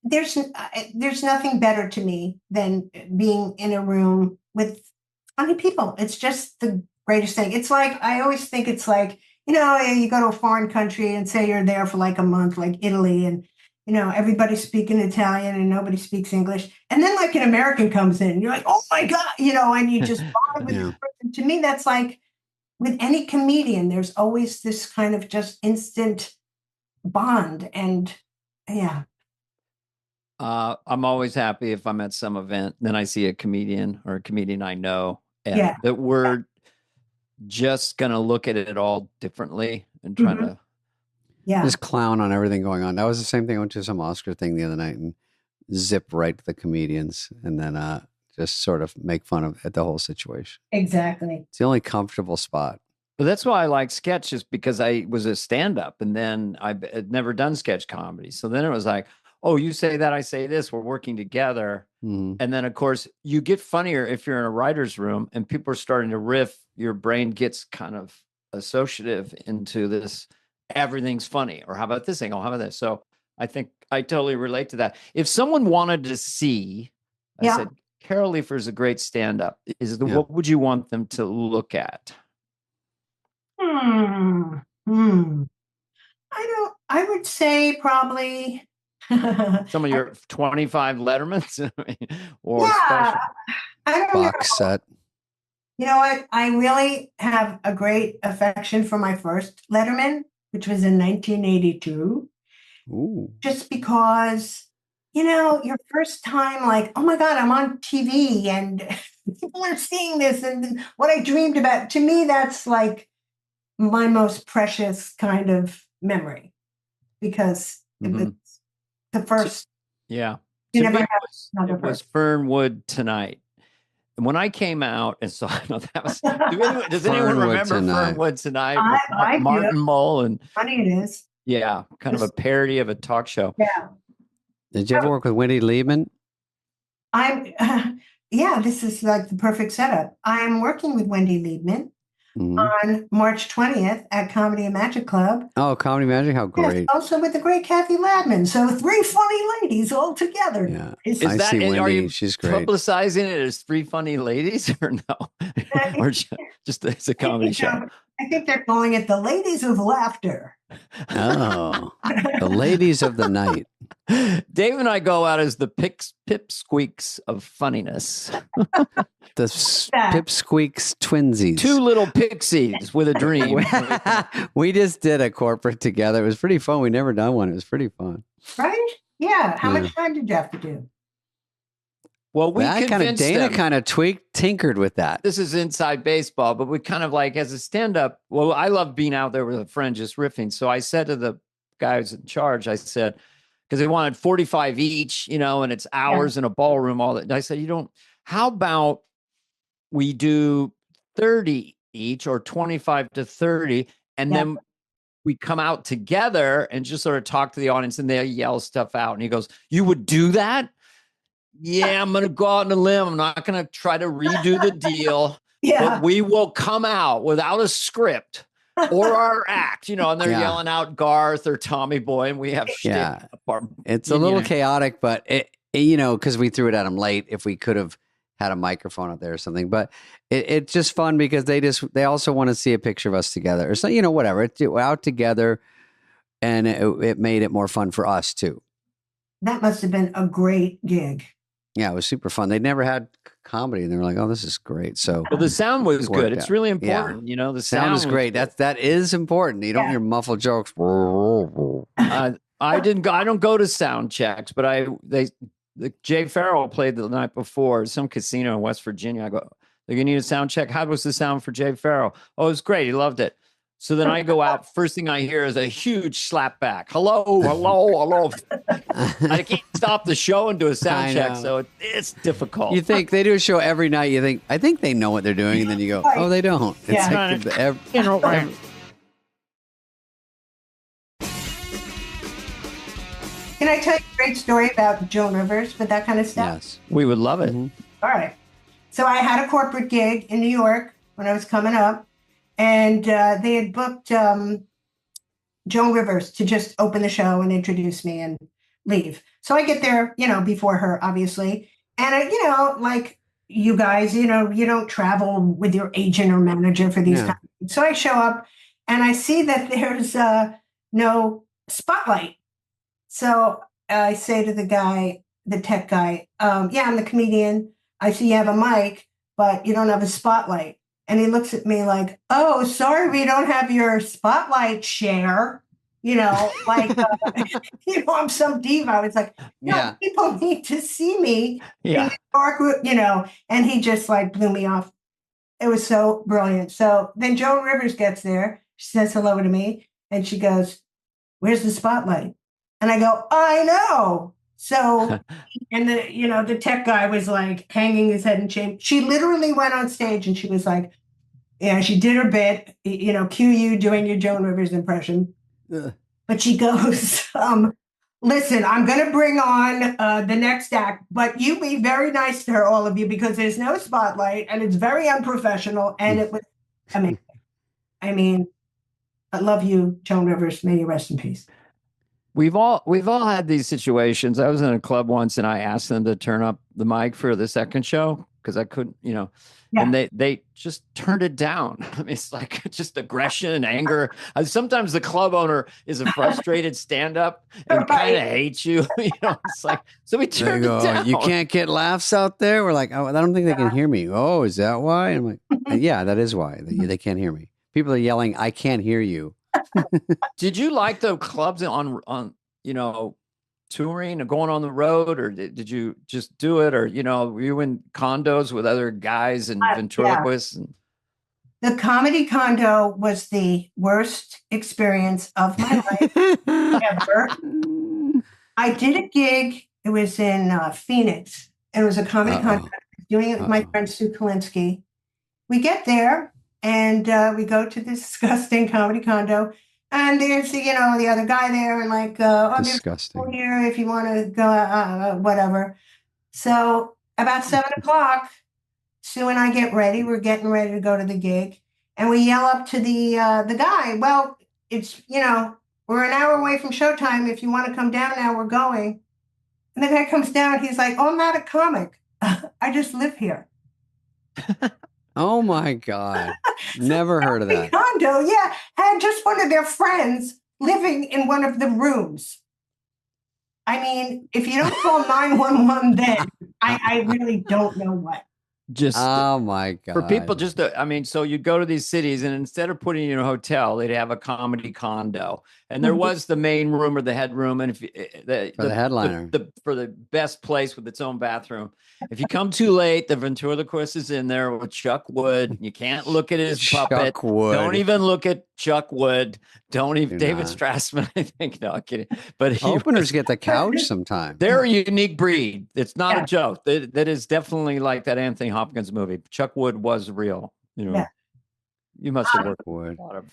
There's nothing better to me than being in a room with funny people. It's just the greatest thing. It's like, I always think it's like, you know, you go to a foreign country and say you're there for like a month, like Italy, and you know, everybody's speaking Italian and nobody speaks English. And then like an American comes in and you're like, oh my God, you know, and you just bond with the person. To me, that's like with any comedian, there's always this kind of just instant bond. And yeah. I'm always happy if I'm at some event, then I see a comedian or a comedian I know, and that we're just going to look at it all differently and try to just clown on everything going on. That was the same thing. I went to some Oscar thing the other night and zip right to the comedians and then just sort of make fun of the whole situation. Exactly. It's the only comfortable spot. But that's why I like sketch, just because I was a stand-up and then I had never done sketch comedy. So then it was like, oh, you say that, I say this, we're working together. And then of course you get funnier if you're in a writer's room and people are starting to riff, your brain gets kind of associative into this, everything's funny, or how about this thing? Oh, how about this? So I think I totally relate to that. If someone wanted to see, I said, Carol Leifer's a great stand-up. What would you want them to look at? I would say probably some of your 25 Lettermans or special I don't box set. You know what? I really have a great affection for my first Letterman, which was in 1982. Ooh. Just because, you know, your first time, like, oh my God, I'm on TV and people are seeing this and what I dreamed about. To me, that's like my most precious kind of memory because it was the first. Yeah. You To never me, have it was Fernwood Tonight. And when I came out and saw, no, that was, does anyone remember Fernwood Tonight? I Martin do. Mull and funny it is. Yeah, kind of a parody of a talk show. Yeah. Did you ever work with Wendy Liebman? This is like the perfect setup. I'm working with Wendy Liebman on March 20th at Comedy and Magic Club. Oh, Comedy Magic, how great. Yes, also with the great Kathy Ladman. So 3 funny ladies all together. Yeah. I see Wendy. Are you She's great. Publicizing it as 3 funny ladies or no? Or just it's a comedy show? I think they're calling it the Ladies of Laughter. Oh, the ladies of the night. Dave and I go out as the pipsqueaks of funniness. The pipsqueaks twinsies. 2 little pixies with a dream. We just did a corporate together. It was pretty fun. We never done one. It was pretty fun. Right? Yeah. How much time did you have to do? Well, Dana kind of tinkered with that. This is inside baseball, but we kind of like, as a stand-up, well, I love being out there with a friend just riffing. So I said to the guy who's in charge, I said, because they wanted 45 each, you know, and it's hours in a ballroom, all that. And I said, how about we do 30 each or 25 to 30, and then we come out together and just sort of talk to the audience and they yell stuff out. And he goes, you would do that? Yeah, I'm going to go out on a limb. I'm not going to try to redo the deal. But we will come out without a script or our act, and they're Yeah. yelling out Garth or Tommy Boy, and we have shtick. Yeah. It's a little chaotic, but because we threw it at them late, if we could have had a microphone up there or something, but it's just fun because they also want to see a picture of us together or so, whatever. We're out together, and it made it more fun for us too. That must have been a great gig. Yeah, it was super fun. They'd never had comedy, and they were like, "Oh, this is great." So, well, the sound was good. It's really important. Yeah. The sound is great. That is important. You don't hear muffled jokes. I don't go to sound checks, but Jay Farrell played the night before some casino in West Virginia. I go, you need a sound check. How was the sound for Jay Farrell? Oh, it was great. He loved it. So then I go out. First thing I hear is a huge slap back. Hello. I can't stop the show and do a sound check, so it's difficult. You think they do a show every night? You think I think they know what they're doing, and then you go, oh, they don't. It's like Can I tell you a great story about Joan Rivers with that kind of stuff? Yes, we would love it. Mm-hmm. All right. So I had a corporate gig in New York when I was coming up. And they had booked Joan Rivers to just open the show and introduce me and leave. So I get there, before her, obviously. And, like you guys, you don't travel with your agent or manager for these kinds of things. So I show up and I see that there's no spotlight. So I say to the guy, the tech guy, I'm the comedian. I see you have a mic, but you don't have a spotlight. And he looks at me like, oh, sorry, we don't have your spotlight share. I'm some diva. It's like, people need to see me. Yeah. And he just blew me off. It was so brilliant. So then Joan Rivers gets there. She says hello to me. And she goes, where's the spotlight? And I go, I know. So, and the tech guy was hanging his head in shame. She literally went on stage and she was like, she did her bit, cue you doing your Joan Rivers impression. But she goes, listen, I'm going to bring on the next act, but you be very nice to her, all of you, because there's no spotlight and it's very unprofessional. And it was amazing. I mean, I love you, Joan Rivers. May you rest in peace. We've all had these situations. I was in a club once and I asked them to turn up the mic for the second show because I couldn't, and they just turned it down. I mean, it's just aggression and anger. Sometimes the club owner is a frustrated stand-up and kind of hates you. It's so we turned it down. You can't get laughs out there. We're like, oh, I don't think they can hear me. Oh, is that why? I'm like, yeah, that is why they can't hear me. People are yelling, I can't hear you. Did you like the clubs on touring or going on the road, or did you just do it, or were you in condos with other guys and ventriloquists? The comedy condo was the worst experience of my life ever. I did a gig. It was in Phoenix. It was a comedy condo. I was doing it with my friend Sue Kalinsky. We get there and we go to this disgusting comedy condo. And there's, the other guy there and disgusting. Here if you want to go, whatever. So about 7:00, Sue and I get ready. We're getting ready to go to the gig. And we yell up to the guy, well, it's, we're an hour away from showtime. If you want to come down now, we're going. And the guy comes down. He's like, oh, I'm not a comic. I just live here. Oh my God. Never heard of that. Condo, had just one of their friends living in one of the rooms. I mean, if you don't call 911 then, I really don't know what. Oh my God. For people so you go to these cities and instead of putting you in a hotel, they'd have a comedy condo. And there was the main room or the headroom. And if the headliner, for the best place with its own bathroom. If you come too late, the ventriloquist is in there with Chuck Wood. You can't look at his puppet. Chuck Wood. Don't even look at Chuck Wood. Don't even David Strassman, I think. No, I'm kidding. But openers get the couch sometimes. They're a unique breed. It's not a joke. That is definitely like that Anthony Hopkins movie. Chuck Wood was real. You must have worked with a lot of.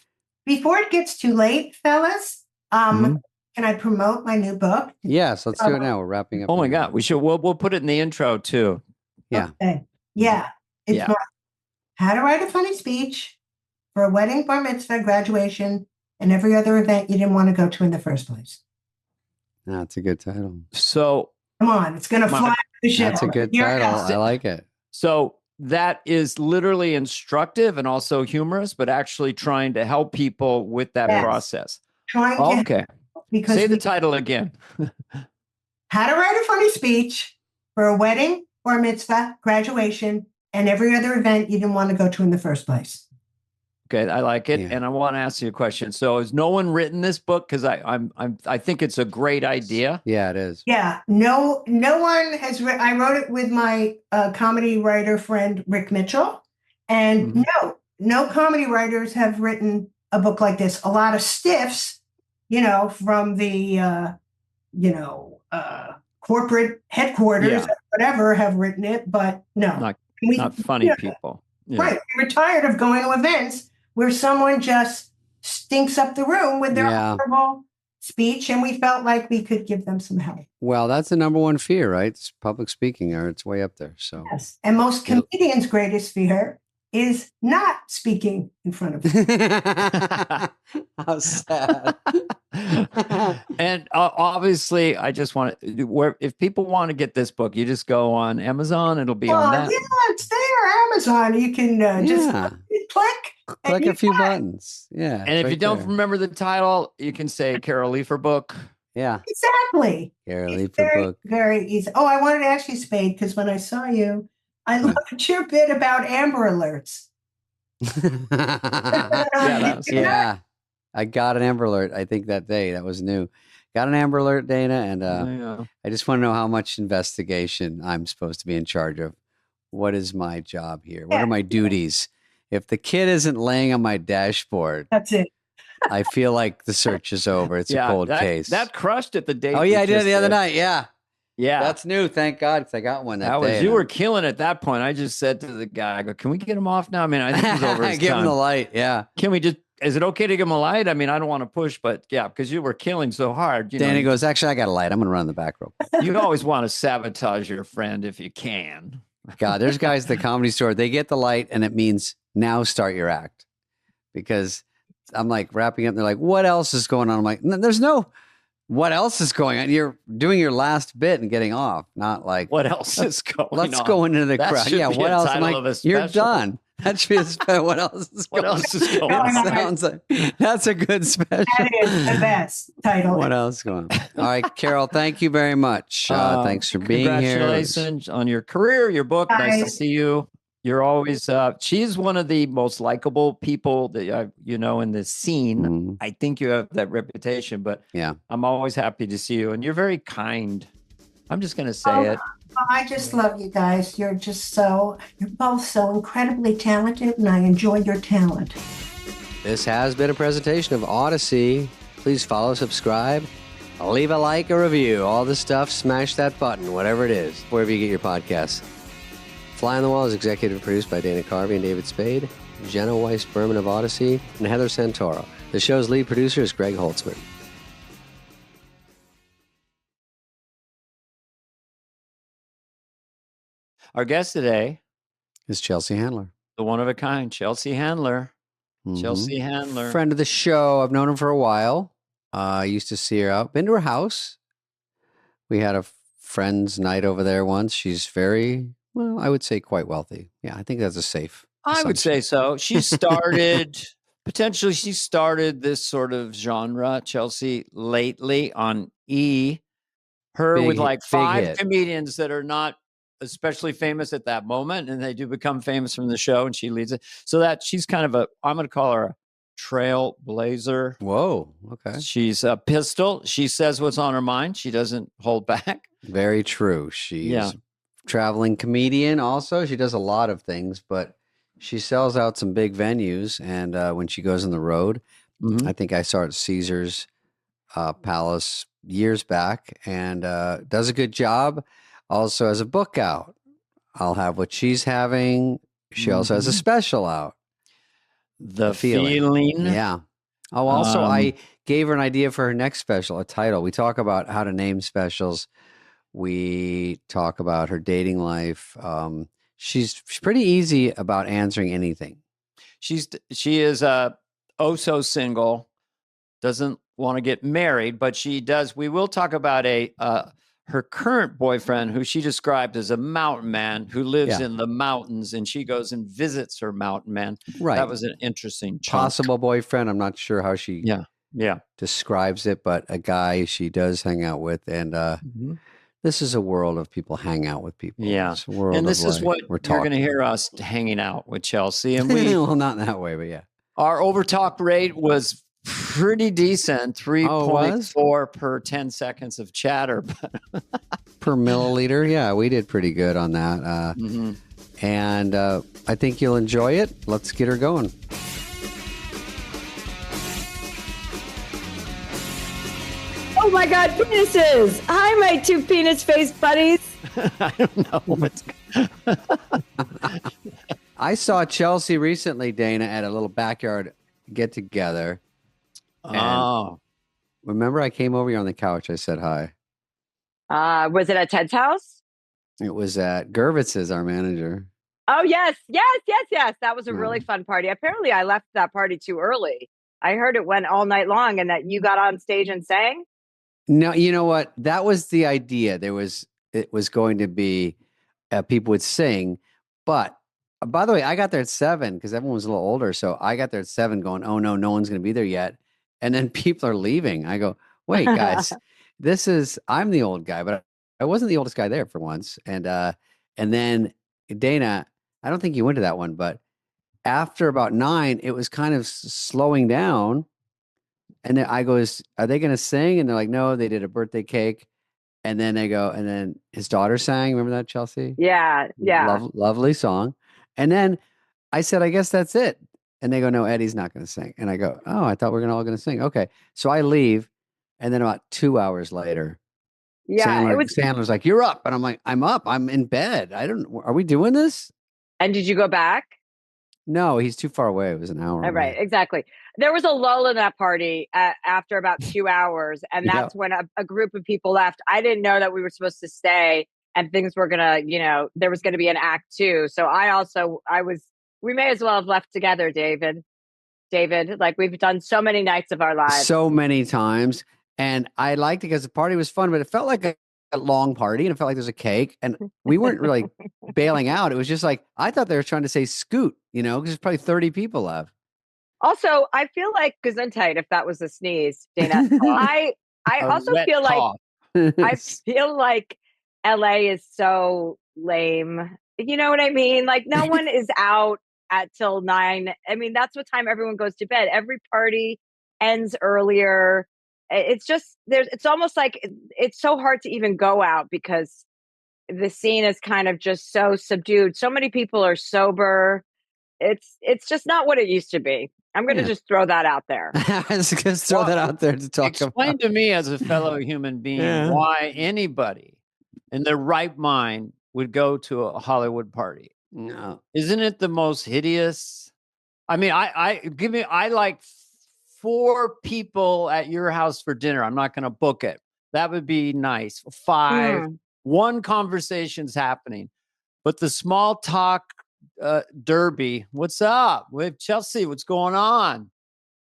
Before it gets too late, fellas, can I promote my new book? Yes, let's do it now. We're wrapping up. Oh my God, we should. We'll put it in the intro too. Yeah. Okay. Yeah. It's How to Write a Funny Speech for a wedding, bar mitzvah, graduation, and every other event you didn't want to go to in the first place. That's a good title. So come on, it's going to fly the show. That's a good title. I like it. So that is literally instructive and also humorous, but actually trying to help people with that process. Trying to because say the title again. How to write a funny speech for a wedding or mitzvah, graduation, and every other event you didn't want to go to in the first place. Okay, I like it, and I want to ask you a question. So, has no one written this book? Because I think it's a great idea. Yeah, it is. Yeah, no one has. I wrote it with my comedy writer friend Rick Mitchell, and no comedy writers have written a book like this. A lot of stiffs, from the corporate headquarters, whatever, have written it, but no, not funny people. Right, we're tired of going to events where someone just stinks up the room with their horrible speech, and we felt like we could give them some help. Well, that's the number one fear, right? It's public speaking, or it's way up there. So yes, and most comedians' greatest fear is not speaking in front of them. How sad. And obviously, I just want to, if people want to get this book, you just go on Amazon. It'll be on that. Yeah, it's there, Amazon. You can just click a few buttons. Yeah. And if you don't remember the title, you can say Carol Leifer book. Yeah. Exactly. Carol Leifer book. Very easy. Oh, I wanted to ask you, Spade, because when I saw you, I loved your bit about Amber Alerts. Yeah. I got an Amber Alert, I think, that day. That was new. Got an Amber Alert, Dana, and I just want to know how much investigation I'm supposed to be in charge of. What is my job here? What are my duties? If the kid isn't laying on my dashboard, that's it. I feel like the search is over. It's a cold case. That crushed it the day. Oh, yeah, I did it the other night. Yeah. Yeah. That's new. Thank God, because I got one that day. You were killing at that point. I just said to the guy, I go, can we get him off now? I mean, I think he's over his Give time. him the light. Yeah. Can we just, is it okay to give him a light? I mean, I don't want to push, but yeah, because you were killing so hard. Danny goes, actually, I got a light. I'm going to run the back rope. You always want to sabotage your friend if you can. God, there's guys at the Comedy Store. They get the light and it means now start your act. Because I'm like wrapping up. And they're like, what else is going on? I'm like, there's no... What else is going on? You're doing your last bit and getting off, not like what else is going on? Let's go into the crowd. Yeah, what else? I'm like, you're done. That should be a special. What else is going on? Sounds like that's a good special. That is the best title. What else is going on? All right, Carol, thank you very much. Thanks for being here. Congratulations on your career, your book. Nice to see you. You're always, she's one of the most likable people that, in the scene. Mm-hmm. I think you have that reputation, but yeah, I'm always happy to see you. And you're very kind. I'm just going to say it. I just love you guys. You're both so incredibly talented, and I enjoy your talent. This has been a presentation of Odyssey. Please follow, subscribe, leave a like, a review, all the stuff. Smash that button, whatever it is, wherever you get your podcasts. Fly on the Wall is executive produced by Dana Carvey and David Spade, Jenna Weiss-Berman of Odyssey, and Heather Santoro. The show's lead producer is Greg Holtzman. Our guest today is Chelsea Handler. The one of a kind, Chelsea Handler. Mm-hmm. Chelsea Handler. Friend of the show. I've known her for a while. I used to see her out. Been to her house. We had a friend's night over there once. She's very... Well, I would say quite wealthy. Yeah, I think that's a safe assumption. I would say so. She started this sort of genre, Chelsea, lately on E. With like 5 comedians that are not especially famous at that moment, and they do become famous from the show, and she leads it. So that she's kind of I'm going to call her a trailblazer. Whoa, okay. She's a pistol. She says what's on her mind. She doesn't hold back. Very true. She's traveling comedian also. She does a lot of things, but she sells out some big venues. And when she goes on the road, I think I saw her at Caesar's Palace years back, and does a good job. Also has a book out. I'll Have What She's Having. She also has a special out. The feeling. Yeah. Oh, also I gave her an idea for her next special, a title. We talk about how to name specials. We talk about her dating life. She's pretty easy about answering anything. She is oh so single, doesn't want to get married, but she does. We will talk about her current boyfriend, who she described as a mountain man who lives in the mountains, and she goes and visits her mountain man. Right. That was an interesting possible boyfriend. I'm not sure how she describes it, but a guy she does hang out with, and this is a world of people hang out with people. Yeah, and this is what you're going to hear us hanging out with Chelsea, and we well, not in that way, but yeah, our overtalk rate was pretty decent, 3.4 per 10 seconds of chatter per milliliter. Yeah, we did pretty good on that. And I think you'll enjoy it. Let's get her going. Oh my God, penises! Hi, my two penis-faced buddies. I don't know what's. I saw Chelsea recently, Dana, at a little backyard get-together. Oh, remember I came over here on the couch. I said hi. Was it at Ted's house? It was at Gervitz's, our manager. Oh, yes. That was a really fun party. Apparently, I left that party too early. I heard it went all night long and that you got on stage and sang. No, you know what? That was the idea. It was going to be people would sing. But by the way, I got there at 7 because everyone was a little older. So I got there at 7 going, oh, no one's going to be there yet. And then people are leaving. I go, wait, guys, I'm the old guy, but I wasn't the oldest guy there for once. And then Dana, I don't think you went to that one, but after about 9, it was kind of slowing down. And then I goes, are they going to sing? And they're like, no, they did a birthday cake. And then they go, and then his daughter sang. Remember that, Chelsea? Yeah. Lovely song. And then I said, I guess that's it. And they go, no, Eddie's not going to sing. And I go, oh, I thought we were all going to sing. Okay. So I leave. And then about 2 hours later, Sandler's like, you're up. And I'm like, I'm up. I'm in bed. Are we doing this? And did you go back? No, he's too far away. It was an hour. Right. Exactly. There was a lull in that party after about 2 hours. And that's when a group of people left. I didn't know that we were supposed to stay and things were going to, there was going to be an act 2. So we may as well have left together, David, like we've done so many nights of our lives. So many times. And I liked it because the party was fun, but it felt like a long party and it felt like there's a cake and we weren't really bailing out. It was just like, I thought they were trying to say scoot, because there's probably 30 people left. Also, I feel like Gesundheit, if that was a sneeze, Dana, I also feel cough. like LA is so lame. You know what I mean? Like no one is out till 9. I mean, that's what time everyone goes to bed. Every party ends earlier. It's just it's almost like it's so hard to even go out because the scene is kind of just so subdued. So many people are sober. It's just not what it used to be. I'm going to just throw that out there. I was going to throw that out there to talk about. Explain to me as a fellow human being why anybody in their right mind would go to a Hollywood party. No. Isn't it the most hideous? I mean, I like 4 people at your house for dinner. I'm not going to book it. That would be nice. 5, one conversation's happening. But the small talk derby, what's up with Chelsea? What's going on?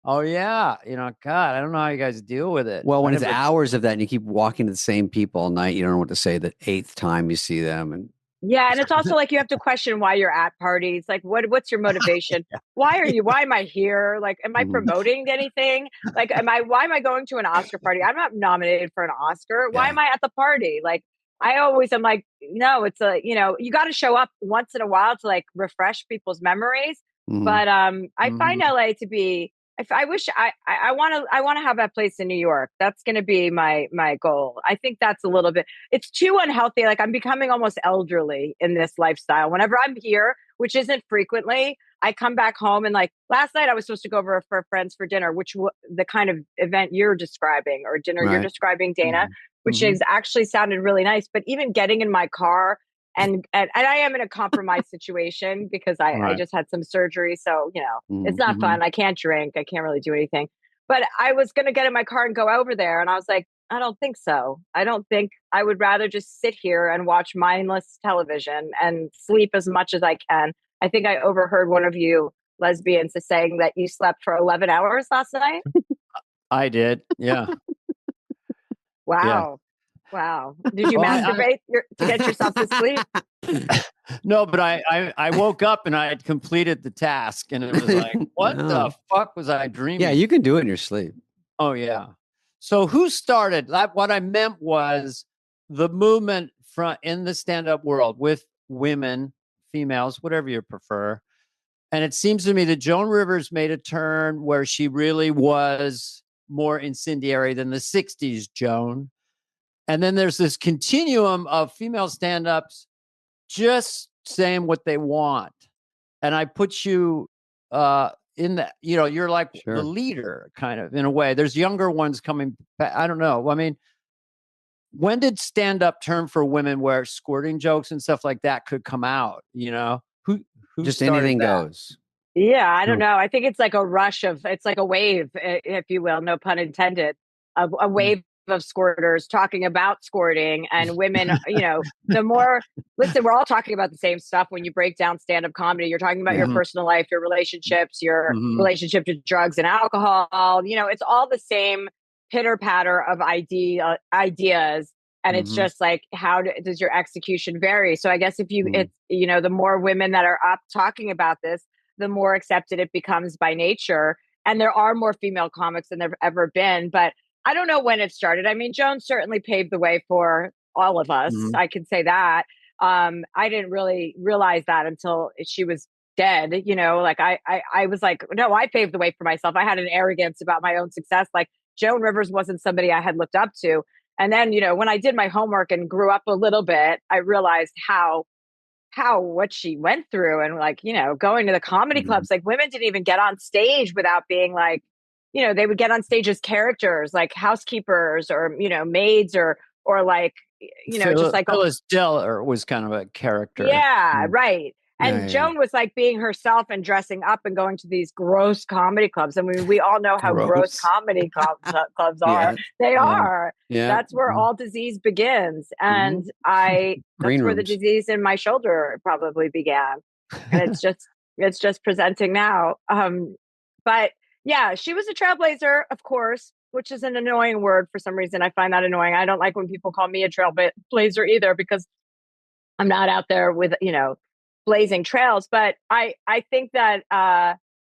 Oh yeah. God, I don't know how you guys deal with it. Well, when it's hours of that and you keep walking to the same people all night, you don't know what to say the 8th time you see them. And it's also like you have to question why you're at parties. Like, what's your motivation? Why am I here? Like, am I promoting anything? Like, why am I going to an Oscar party? I'm not nominated for an Oscar. Why am I at the party? Like, I'm like, no, it's you got to show up once in a while to like refresh people's memories. But I find LA to be, I wish I want to have that place in New York. That's going to be my goal. I think that's a little bit, it's too unhealthy. Like I'm becoming almost elderly in this lifestyle. Whenever I'm here, which isn't frequently, I come back home and like last night I was supposed to go over for friends for dinner, which the kind of event you're describing or dinner you're describing, Dana, which is actually sounded really nice. But even getting in my car and I am in a compromised situation because I just had some surgery. So, it's not fun. I can't drink. I can't really do anything. But I was going to get in my car and go over there. And I was like, I don't think so. I would rather just sit here and watch mindless television and sleep as much as I can. I think I overheard one of you lesbians is saying that you slept for 11 hours last night. I did. Yeah. Wow. Wow. Did you Oh, masturbate to get yourself to sleep? No, but I woke up and I had completed the task, and it was like, what the fuck was I dreaming? Yeah, you can do it in your sleep. Oh, yeah. So who started that? What I meant was the movement in the stand-up world with women, females, whatever you prefer. And it seems to me that Joan Rivers made a turn where she really was more incendiary than the 60s Joan. And then there's this continuum of female stand-ups just saying what they want. And I put you in that, you're like the leader kind of in a way. There's younger ones coming back. I don't know. I mean, when did stand-up turn for women where squirting jokes and stuff like that could come out? Who just anything that? goes. Yeah, I don't know. I think it's like a rush it's like a wave, if you will, no pun intended, a wave of squirters talking about squirting, and women, the more, listen, we're all talking about the same stuff. When you break down stand-up comedy, you're talking about your personal life, your relationships, your relationship to drugs and alcohol. It's all the same pitter patter of ideas. And it's just like, how does your execution vary? So I guess if it's, the more women that are up talking about this, the more accepted it becomes by nature. And there are more female comics than there've ever been. But I don't know when it started. I mean, Joan certainly paved the way for all of us. I can say that. I didn't really realize that until she was dead. Like I was like, no, I paved the way for myself. I had an arrogance about my own success. Like Joan Rivers wasn't somebody I had looked up to. And then, when I did my homework and grew up a little bit, I realized what she went through, and like, going to the comedy clubs, like women didn't even get on stage without being like, they would get on stage as characters, like housekeepers or, maids or like, just like Phyllis Diller was kind of a character. Yeah, right. And Joan was like being herself and dressing up and going to these gross comedy clubs. I mean, we all know how gross comedy clubs are. They are. Yeah. That's where all disease begins. And that's where the disease in my shoulder probably began. And it's just presenting now. But yeah, she was a trailblazer, of course, which is an annoying word for some reason. I find that annoying. I don't like when people call me a trailblazer either, because I'm not out there with, blazing trails. But I think that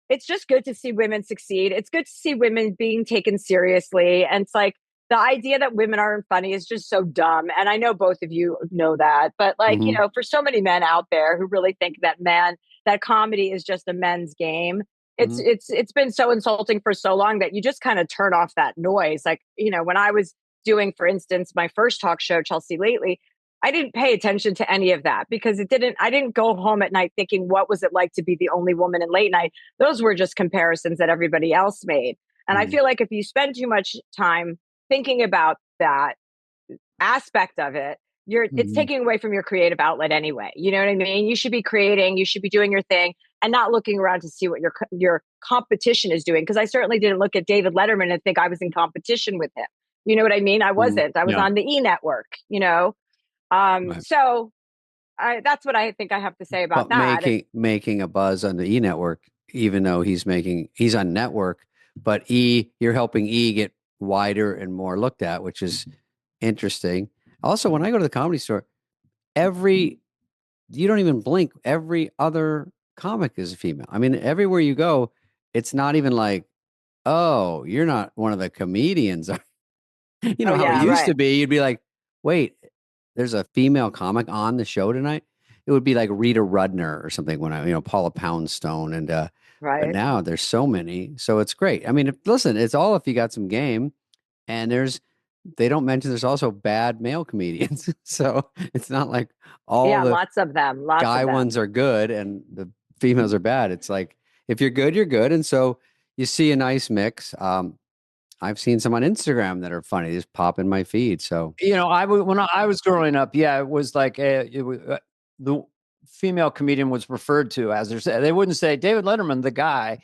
it's just good to see women succeed. It's good to see women being taken seriously. And it's like the idea that women aren't funny is just so dumb. And I know both of you know that. But like, for so many men out there who really think that comedy is just a men's game. It's been so insulting for so long that you just kind of turn off that noise. Like, when I was doing, for instance, my first talk show, Chelsea Lately, I didn't pay attention to any of that because I didn't go home at night thinking, what was it like to be the only woman in late night? Those were just comparisons that everybody else made. And I feel like if you spend too much time thinking about that aspect of it, it's taking away from your creative outlet anyway. You know what I mean? You should be creating, you should be doing your thing and not looking around to see what your competition is doing. Because I certainly didn't look at David Letterman and think I was in competition with him. You know what I mean? I wasn't. I was on the E! Network, So that's what I think I have to say about that. Making a buzz on the E! Network, even though he's on network, but you're helping E! get wider and more looked at, which is interesting. Also, when I go to the Comedy Store, you don't even blink. Every other comic is a female. I mean, everywhere you go, it's not even like, oh, you're not one of the comedians. How it used to be. You'd be like, wait, there's a female comic on the show tonight. It would be like Rita Rudner or something when Paula Poundstone. And but now there's so many. So it's great. I mean, listen, it's all if you got some game. And they don't mention there's also bad male comedians. So it's not like lots of them. Guy ones are good and the females are bad. It's like, if you're good, you're good. And so you see a nice mix. I've seen some on Instagram that are funny. They just pop in my feed. So, when I was growing up, it was like the female comedian was referred to as they wouldn't say David Letterman, the guy.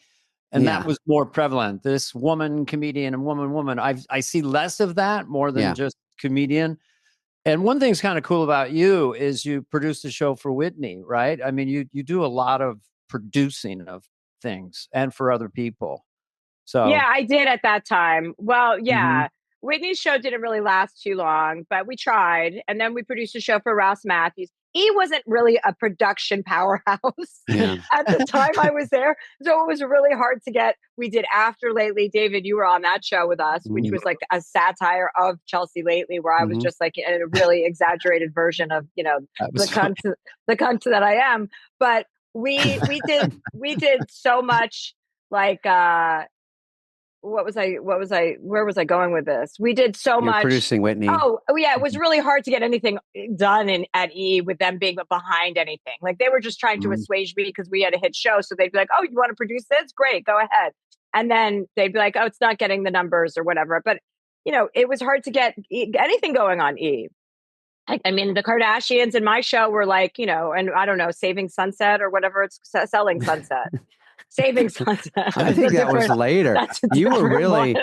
And that was more prevalent. This woman comedian and woman. I see less of that more than just comedian. And one thing's kind of cool about you is you produced a show for Whitney, right? I mean, you do a lot of producing of things and for other people. So yeah, I did at that time. Well, yeah. Whitney's show didn't really last too long, but we tried. And then we produced a show for Ross Matthews. He wasn't really a production powerhouse at the time I was there. So it was really hard to get. We did After Lately. David, you were on that show with us, which was like a satire of Chelsea Lately, where I was just like a really exaggerated version of, you know, the cunt that I am. But we did so much like where was I going with this? We did so much producing Whitney. Oh yeah, it was really hard to get anything done at E with them being behind anything. Like they were just trying to assuage me because we had a hit show. So they'd be like, "Oh, you want to produce this? Great, go ahead." And then they'd be like, "Oh, it's not getting the numbers or whatever." But you know, it was hard to get anything going on E. I mean, the Kardashians in my show were like, you know, and I don't know, Saving Sunset or whatever it's Selling Sunset. Saving Sunset. I think that was later. You were really,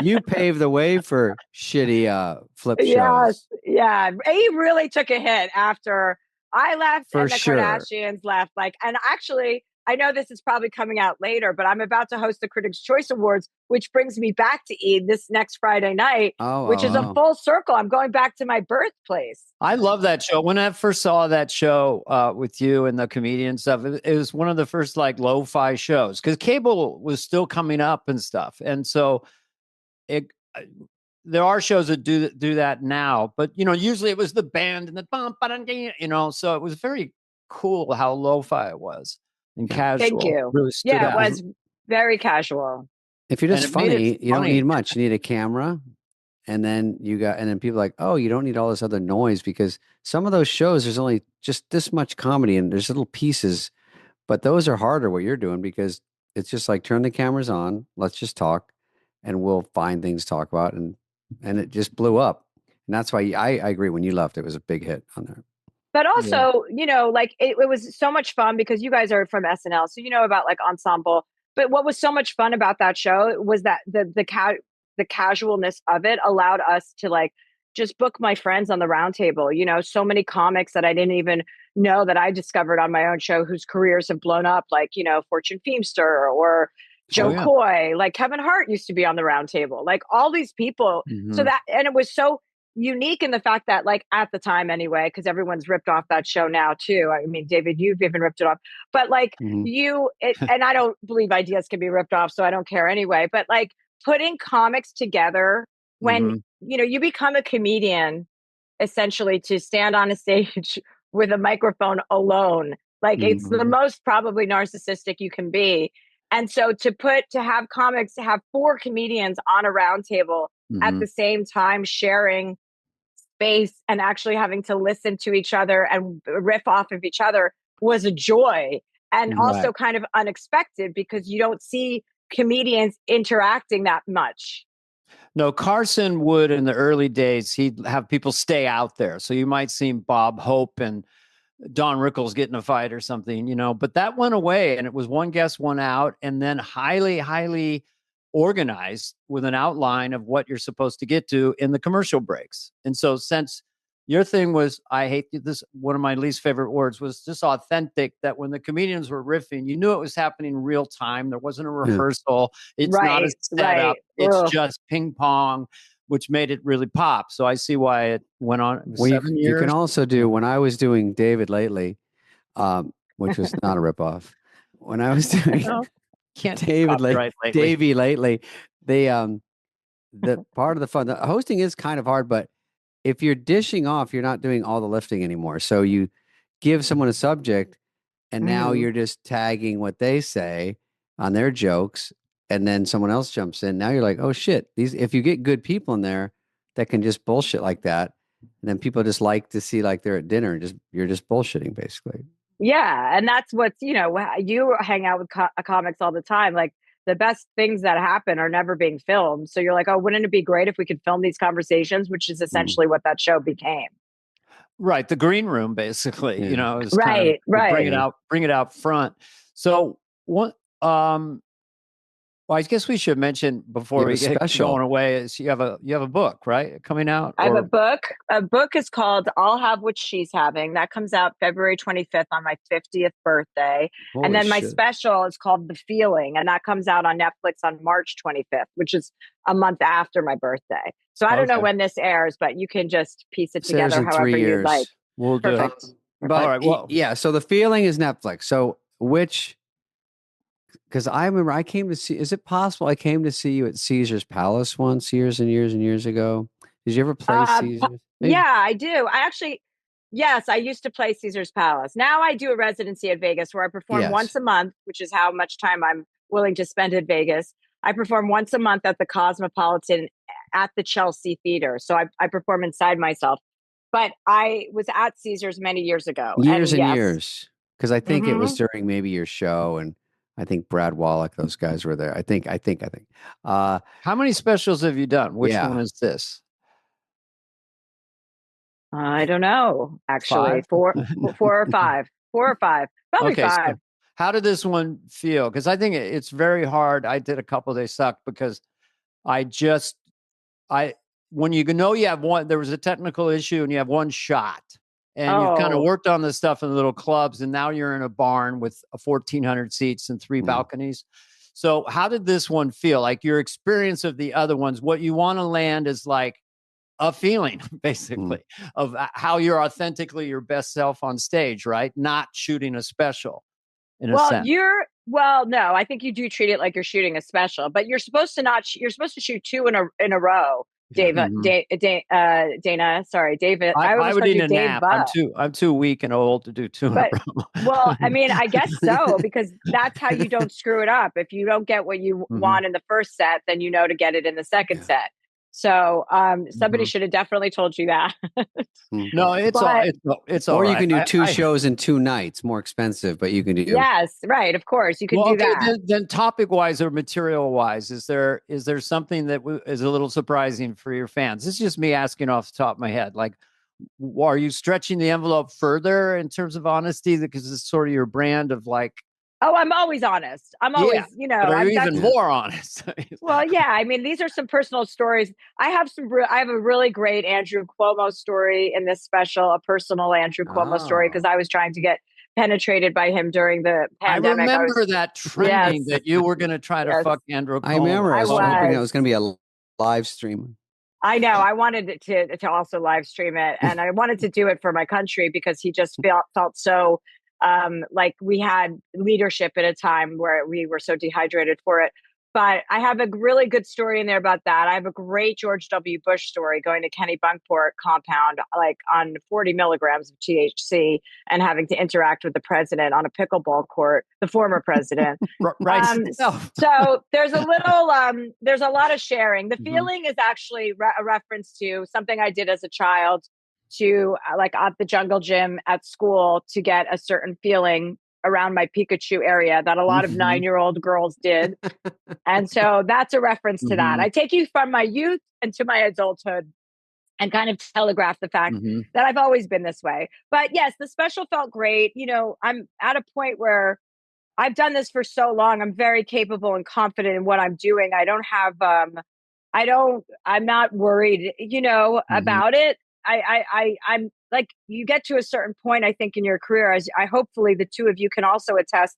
you paved the way for shitty flip shows. Yeah. He really took a hit after I left and the sure. Kardashians left. Like, and actually, I know this is probably coming out later, but I'm about to host the Critics' Choice Awards, which brings me back to E! This next Friday night, which is a full circle. I'm going back to my birthplace. I love that show. When I first saw that show with you and the comedian stuff, it was one of the first like lo-fi shows because cable was still coming up and stuff. And so there are shows that do that now, but you know, usually it was the band and the bump, you know, so it was very cool how lo-fi it was. And casual. Thank you. Really stood out. It was very casual. If you're just funny, you don't need much. You need a camera, and then people are like, oh, you don't need all this other noise because some of those shows there's only just this much comedy and there's little pieces, but those are harder what you're doing because it's just like turn the cameras on, let's just talk, and we'll find things to talk about, and it just blew up, and that's why I agree. When you left, it was a big hit on there. But also, you know, like it was so much fun because you guys are from SNL, so you know about like ensemble. But what was so much fun about that show was that the casualness of it allowed us to like just book my friends on the round table. You know, so many comics that I didn't even know that I discovered on my own show whose careers have blown up, like, you know, Fortune Feimster or Joe Coy, like Kevin Hart used to be on the round table, like all these people. So that, and it was so unique in the fact that like at the time anyway, because everyone's ripped off that show now too. I mean, David, you've even ripped it off, but like and I don't believe ideas can be ripped off, so I don't care anyway. But like putting comics together when, you know, you become a comedian essentially to stand on a stage with a microphone alone, like it's the most probably narcissistic you can be. And so to have comics, have 4 comedians on a round table at the same time sharing space and actually having to listen to each other and riff off of each other was a joy, and also kind of unexpected because you don't see comedians interacting that much. No, Carson would in the early days, he'd have people stay out there. So you might see Bob Hope and Don Rickles get in a fight or something, you know, but that went away and it was one guest, one out, and then highly organized with an outline of what you're supposed to get to in the commercial breaks. And so since your thing was, I hate this, one of my least favorite words was just authentic, that when the comedians were riffing, you knew it was happening real time. There wasn't a rehearsal. It's not a setup. It's just ping pong, which made it really pop. So I see why it went on 7 years. You can also do, when I was doing David Lately, which was not a ripoff. When I was doing Davey Lately, the part of the fun, the hosting is kind of hard, but if you're dishing off, you're not doing all the lifting anymore. So you give someone a subject and now you're just tagging what they say on their jokes, and then someone else jumps in. Now you're like, oh shit, if you get good people in there that can just bullshit like that, and then people just like to see like they're at dinner and you're just bullshitting basically. Yeah. And that's what's, you know, you hang out with comics all the time. Like the best things that happen are never being filmed. So you're like, oh, wouldn't it be great if we could film these conversations, which is essentially what that show became. Right. The green room, basically, you know, is right. Bring it out front. So what, Well, I guess we should mention before we get going away is you have a book, right? Coming out? I have a book. A book is called I'll Have What She's Having. That comes out February 25th on my 50th birthday. And then my special is called The Feeling, and that comes out on Netflix on March 25th, which is a month after my birthday. So I don't know when this airs, but you can just piece it together however you'd like. We'll do it. But all right, yeah, so The Feeling is Netflix. So because I remember I came to see, is it possible I came to see you at Caesar's Palace once years and years and years ago? Did you ever play Caesar's? Maybe? Yeah, I do. Yes, I used to play Caesar's Palace. Now I do a residency at Vegas where I perform once a month, which is how much time I'm willing to spend at Vegas. I perform once a month at the Cosmopolitan at the Chelsea Theater. So I perform inside myself. But I was at Caesar's many years ago. Years and years. Because I think it was during maybe your show, and I think Brad Wallach, those guys were there. I think. How many specials have you done? Which one is this? I don't know. Actually, 4 or 5. 4 or 5. Probably 5. So how did this one feel? Because I think it's very hard. I did a couple. They sucked because when you know you have one, there was a technical issue and you have one shot. And you've kind of worked on this stuff in little clubs, and now you're in a barn with 1,400 seats and 3 balconies. So how did this one feel? Like your experience of the other ones, what you want to land is like a feeling, basically, of how you're authentically your best self on stage, right? Not shooting a special, in a sense. No, I think you do treat it like you're shooting a special, but you're supposed to you're supposed to shoot 2 in a row. David. I would need a nap. I'm too weak and old to do 2 in a row. Well, I mean, I guess so, because that's how you don't screw it up. If you don't get what you want in the first set, then you know to get it in the second set. So somebody should have definitely told you that. No, it's all or right. You can do 2 shows in 2 nights, more expensive, but you can do. Yes, right. Of course, you can do that. Then topic wise or material wise, is there something that is a little surprising for your fans? This is just me asking off the top of my head. Like, are you stretching the envelope further in terms of honesty? Because it's sort of your brand of like. Oh, I'm always honest. I'm always, but are you even more honest? Well, yeah. I mean, these are some personal stories. I have a really great Andrew Cuomo story in this special, a personal Andrew Cuomo story, because I was trying to get penetrated by him during the pandemic. I remember that trending that you were going to try to fuck Andrew Cuomo. I remember. I was hoping it was going to be a live stream. I know. I wanted to also live stream it, and I wanted to do it for my country because he just felt so. Like we had leadership at a time where we were so dehydrated for it. But I have a really good story in there about that. I have a great George W. Bush story going to Kenny Bunkport compound, like on 40 milligrams of THC and having to interact with the president on a pickleball court, the former president. Right. So there's a lot of sharing. The feeling is actually a reference to something I did as a child, to like at the jungle gym at school, to get a certain feeling around my Pikachu area that a lot of 9-year-old girls did. And so that's a reference to that. I take you from my youth into my adulthood and kind of telegraph the fact that I've always been this way. But yes, the special felt great. You know, I'm at a point where I've done this for so long. I'm very capable and confident in what I'm doing. I don't have, I'm not worried, about it. I'm like, you get to a certain point, I think, in your career, as hopefully the two of you can also attest,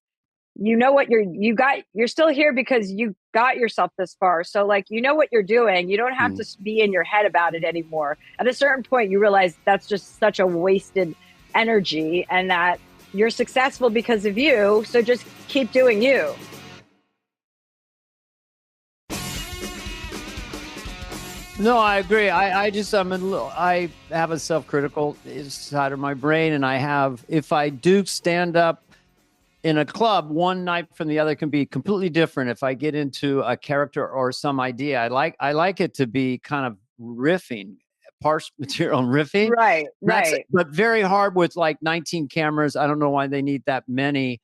what you're still here because you got yourself this far. So like, what you're doing, you don't have to be in your head about it anymore. At a certain point, you realize that's just such a wasted energy and that you're successful because of you. So just keep doing you. No, I agree. I have a self-critical side of my brain, and if I do stand up in a club, one night from the other can be completely different. If I get into a character or some idea, I like it to be kind of riffing, parse material and riffing. Right. But very hard with like 19 cameras. I don't know why they need that many.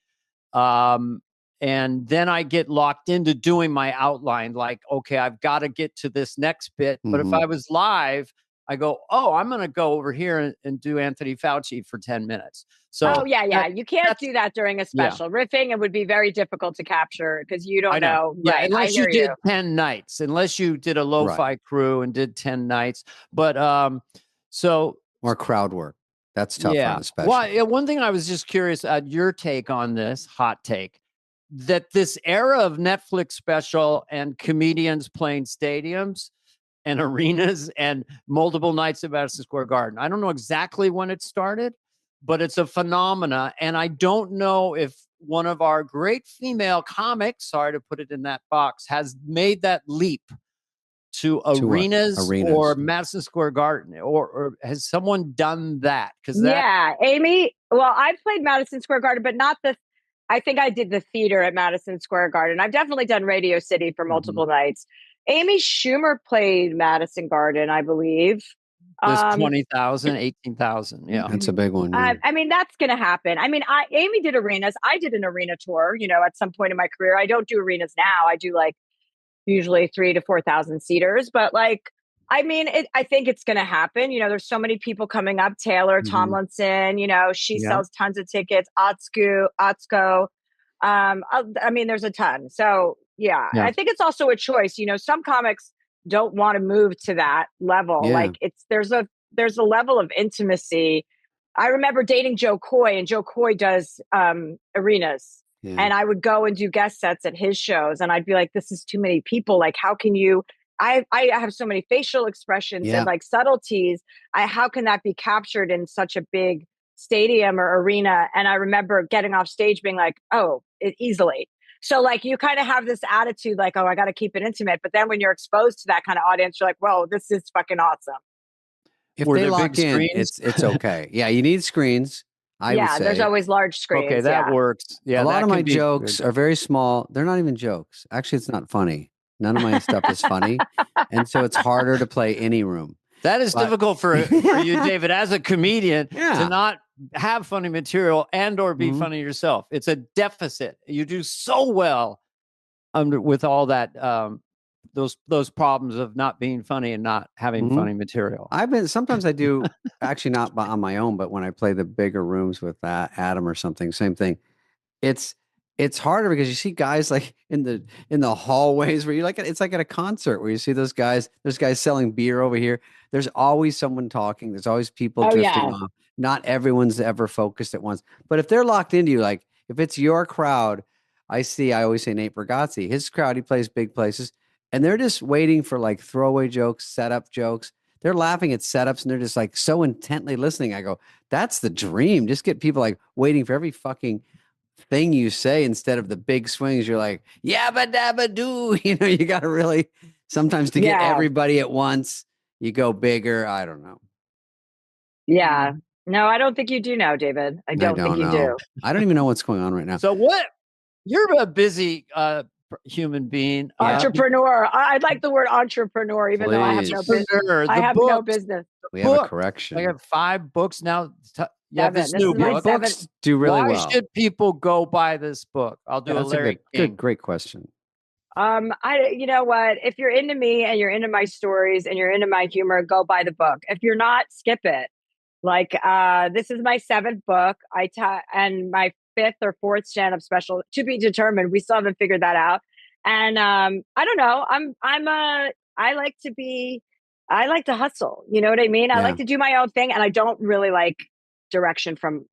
And then I get locked into doing my outline, like, okay, I've got to get to this next bit. But if I was live, I go, oh, I'm going to go over here and do Anthony Fauci for 10 minutes. So you can't do that during a special. Riffing, it would be very difficult to capture because you don't know. Yeah, right. unless you did 10 nights, unless you did a lo-fi crew and did 10 nights. But or crowd work. That's tough on a special. Well, one thing I was just curious at your take on this, hot take, that this era of Netflix special and comedians playing stadiums and arenas and multiple nights at Madison Square Garden. I don't know exactly when it started, but it's a phenomena. And I don't know if one of our great female comics, sorry to put it in that box, has made that leap to arenas or Madison Square Garden, or has someone done that? Amy. Well, I've played Madison Square Garden, but not I think I did the theater at Madison Square Garden. I've definitely done Radio City for multiple nights. Amy Schumer played Madison Garden, I believe. There's 20,000, 18,000. Yeah. That's a big one. Yeah. I mean, that's going to happen. I mean, Amy did arenas. I did an arena tour, at some point in my career. I don't do arenas now. I do usually 3,000 to 4,000 seaters, but I mean, I think it's going to happen. There's so many people coming up. Taylor Tomlinson, she sells tons of tickets. Otsko. I mean, there's a ton. So I think it's also a choice. Some comics don't want to move to that level. Yeah. There's a level of intimacy. I remember dating Joe Coy, and Joe Coy does arenas. Yeah. And I would go and do guest sets at his shows, and I'd be like, this is too many people. How can you, I have so many facial expressions and subtleties. How can that be captured in such a big stadium or arena? And I remember getting off stage being like, easily. So you kind of have this attitude I got to keep it intimate. But then when you're exposed to that kind of audience, you're like, whoa, this is fucking awesome. If they lock in, it's okay. Yeah, you need screens. I would say. There's always large screens. Okay, that works. Yeah, a lot of my jokes are very small. They're not even jokes. Actually, it's not funny. None of my stuff is funny. And so it's harder to play any room. That is difficult for you, David, as a comedian, to not have funny material and or be funny yourself. It's a deficit. You do so well with all that, those problems of not being funny and not having funny material. Sometimes I do, actually not on my own, but when I play the bigger rooms with Adam or something, same thing. It's harder because you see guys in the hallways where it's like at a concert where you see those guys. There's guys selling beer over here. There's always someone talking. There's always people drifting off. Not everyone's ever focused at once. But if they're locked into you, if it's your crowd, I always say Nate Bargatze, his crowd, he plays big places, and they're just waiting for throwaway jokes, setup jokes. They're laughing at setups and they're just so intently listening. I go, that's the dream. Just get people waiting for every fucking thing you say instead of the big swings. You're like, yabba dabba doo. You got to really, sometimes to get everybody at once, you go bigger. I don't know. Yeah. No, I don't think you do now, David. I don't think you do. I don't even know what's going on right now. So you're a busy human being. Entrepreneur. I like the word entrepreneur, even though I have no business. No business. We have a correction. I got 5 books now. This new book. Books do really well. Why should people go buy this book? I'll do a Larry King. Great question. You know what? If you're into me and you're into my stories and you're into my humor, go buy the book. If you're not, skip it. This is my 7th book. And my 5th or 4th stand-up special, to be determined. We still haven't figured that out. And I don't know. I like to hustle. You know what I mean? I like to do my own thing, and I don't really like direction from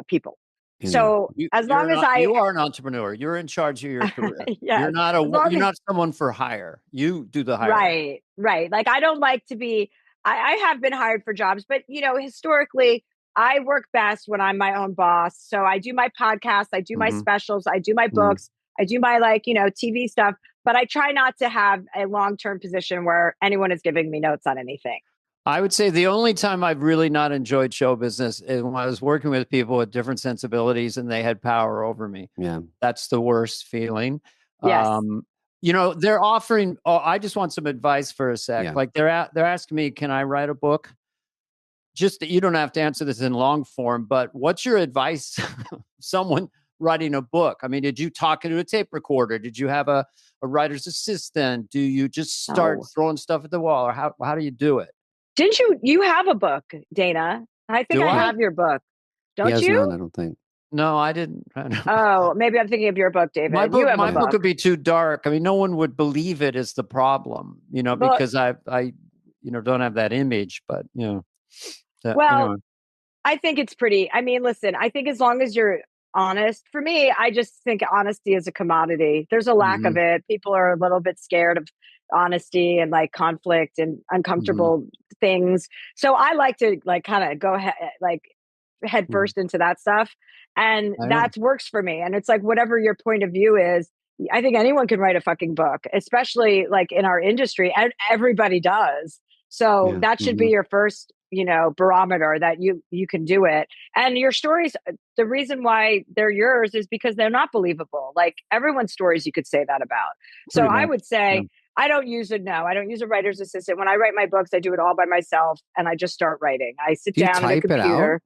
people. So you are an entrepreneur. You're in charge of your career. You're not someone for hire. You do the hiring. Right. I don't like to be. I have been hired for jobs, but historically, I work best when I'm my own boss. So I do my podcast, I do my specials, I do my books, I do my TV stuff, but I try not to have a long-term position where anyone is giving me notes on anything. I would say the only time I've really not enjoyed show business is when I was working with people with different sensibilities and they had power over me. Yeah. That's the worst feeling. Yes. They're offering, I just want some advice for a sec. Yeah. They're asking me, can I write a book? Just you don't have to answer this in long form, but what's your advice? Someone writing a book. I mean, did you talk into a tape recorder? Did you have a writer's assistant? Do you just start throwing stuff at the wall, or how do you do it? Didn't you have a book, Dana? I think I have your book. Don't he has you? none, I don't think. No, I didn't. Oh, maybe I'm thinking of your book, David. My You have book a book. would be too dark. I mean, no one would believe it is the problem, because I don't have that image, but anyway. I think it's pretty. I mean, listen, I think as long as you're honest, for me, I just think honesty is a commodity. There's a lack of it. People are a little bit scared of honesty and like conflict and uncomfortable things. So I like to like kind of go ahead, like head first into that stuff. And that works for me. And it's like, whatever your point of view is, I think anyone can write a fucking book, especially like in our industry, and everybody does. So that should be your first, barometer that you can do it. And your stories, the reason why they're yours is because they're not believable. Like everyone's stories you could say that about. So I would say, I don't use a writer's assistant. When I write my books, I do it all by myself and I just start writing. I sit down at a computer.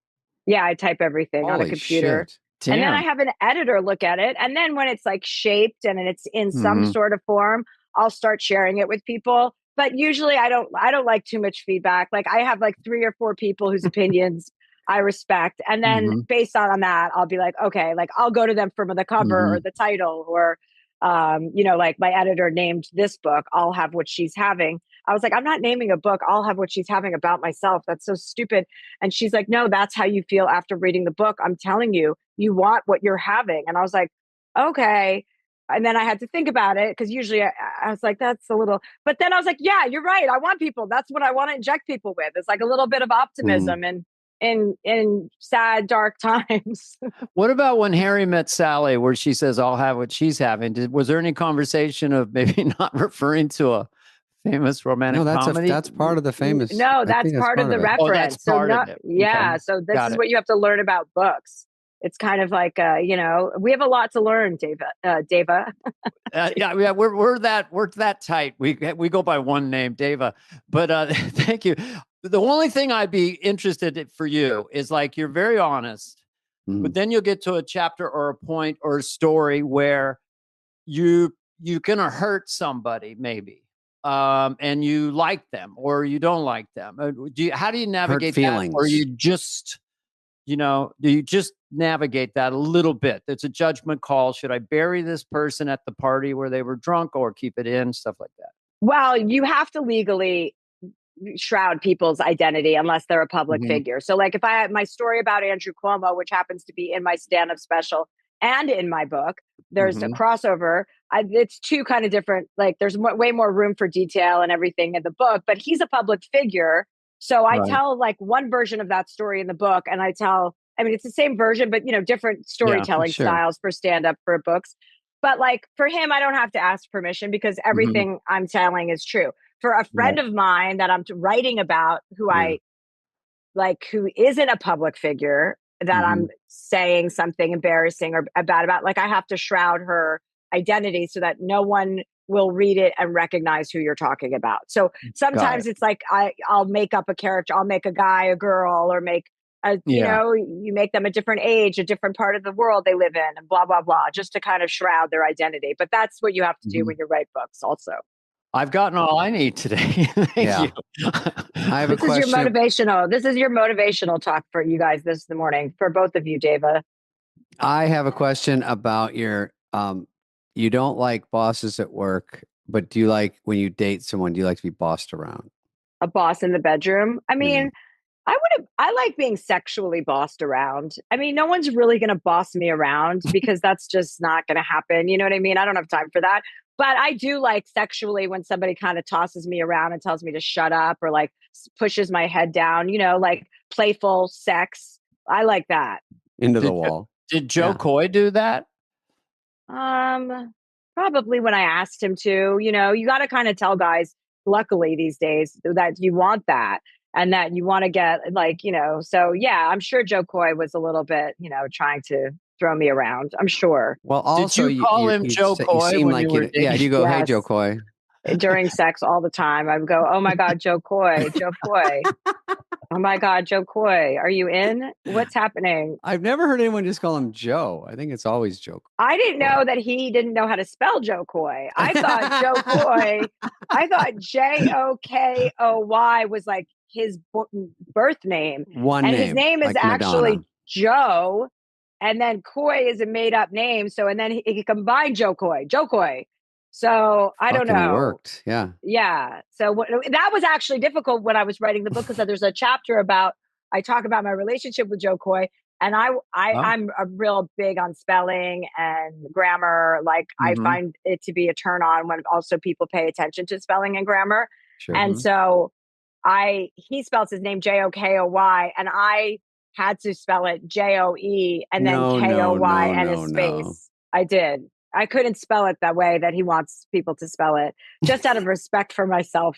Yeah, I type everything on a computer. And then I have an editor look at it. And then when it's like shaped and it's in some sort of form, I'll start sharing it with people. But usually I don't like too much feedback. Like I have like 3 or 4 people whose opinions I respect. And then based on that, I'll be like, okay, like I'll go to them for the cover or the title or, like my editor named this book, I'll have what she's having. I was like, I'm not naming a book. I'll have what she's having about myself. That's so stupid. And she's like, no, that's how you feel after reading the book. I'm telling you, you want what you're having. And I was like, okay. And then I had to think about it because usually I was like, that's a little, but then I was like, yeah, you're right. I want people. That's what I want to inject people with. It's like a little bit of optimism and in sad, dark times. What about when Harry met Sally, where she says, I'll have what she's having? Was there any conversation of maybe not referring to a famous romantic comedy? That's part of the famous. No, that's part of the reference. Oh, that's part of it. Yeah. So this is what you have to learn about books. It's kind of like, we have a lot to learn, Dava. Yeah, we're that tight. We go by one name, Dava. But thank you. The only thing I'd be interested in for you is like you're very honest, but then you'll get to a chapter or a point or a story where you're gonna hurt somebody maybe, and you like them or you don't like them. How do you navigate that? Or you just do you just navigate that a little bit? It's a judgment call. Should I bury this person at the party where they were drunk or keep it in? Stuff like that. Well, you have to legally shroud people's identity unless they're a public figure. So like if I had my story about Andrew Cuomo, which happens to be in my stand-up special and in my book, there's a crossover. It's two kind of different, like there's way more room for detail and everything in the book, but he's a public figure. So I tell like one version of that story in the book and it's the same version, but different storytelling styles for stand-up for books. But like for him, I don't have to ask permission because everything I'm telling is true. For a friend of mine that I'm writing about who I like, who isn't a public figure that I'm saying something embarrassing or bad about, like I have to shroud her identity so that no one will read it and recognize who you're talking about. So sometimes it's like I'll make up a character. I'll make a guy, a girl, or make you make them a different age, a different part of the world they live in, and blah, blah, blah, just to kind of shroud their identity. But that's what you have to do when you write books also. I've gotten all I need today. Thank you. I have a question. This is your motivational talk for you guys this morning, for both of you, Dava. I have a question about your, you don't like bosses at work, but do you like, when you date someone, do you like to be bossed around? A boss in the bedroom? I mean, I like being sexually bossed around. I mean, no one's really going to boss me around because that's just not going to happen. You know what I mean? I don't have time for that. But I do like sexually when somebody kind of tosses me around and tells me to shut up or like pushes my head down, like playful sex. I like that. Into the wall. Did Joe Coy do that? Probably when I asked him to. You got to kind of tell guys, luckily these days, that you want that. And that you want to get so yeah, I'm sure Joe Coy was a little bit, trying to throw me around. I'm sure. Well, also, did you call him Joe Coy? You seem like you go, hey, Joe Coy. During sex all the time. I would go, oh my God, Joe Coy, Joe Coy. Oh my God, Joe Coy. Are you in? What's happening? I've never heard anyone just call him Joe. I think it's always Joe. I didn't know that he didn't know how to spell Joe Coy. I thought Joe Coy, I thought Jokoy was like his birth name. One and name. his name is like actually Madonna. Joe. And then Coy is a made up name. So, and then he combined Joe Coy. So I don't know. Worked. Yeah. Yeah. So that was actually difficult when I was writing the book, because there's a chapter about, I talk about my relationship with Joe Coy. And I'm a real big on spelling and grammar. Like I find it to be a turn on when also people pay attention to spelling and grammar. Sure. And so he spells his name Jokoy, and I had to spell it Joe and then Koy and a space. I did. I couldn't spell it that way that he wants people to spell it, just out of respect for myself.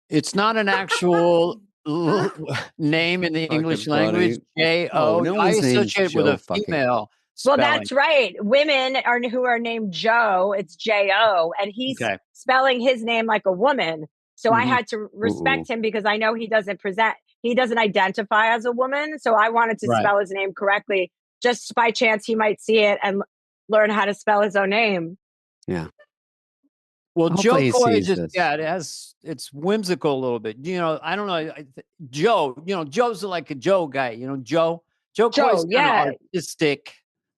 It's not an actual name in the English language. J-O. No I one's associate it with a female spelling. Well, that's right. Women who are named Joe, it's J-O, and he's spelling his name like a woman. So I had to respect him, because I know he doesn't identify as a woman. So I wanted to spell his name correctly, just by chance he might see it and learn how to spell his own name. Yeah. Well, Joe Coy it's whimsical a little bit. I don't know. Joe, Joe's like a Joe guy. Joe Coy's kind of artistic.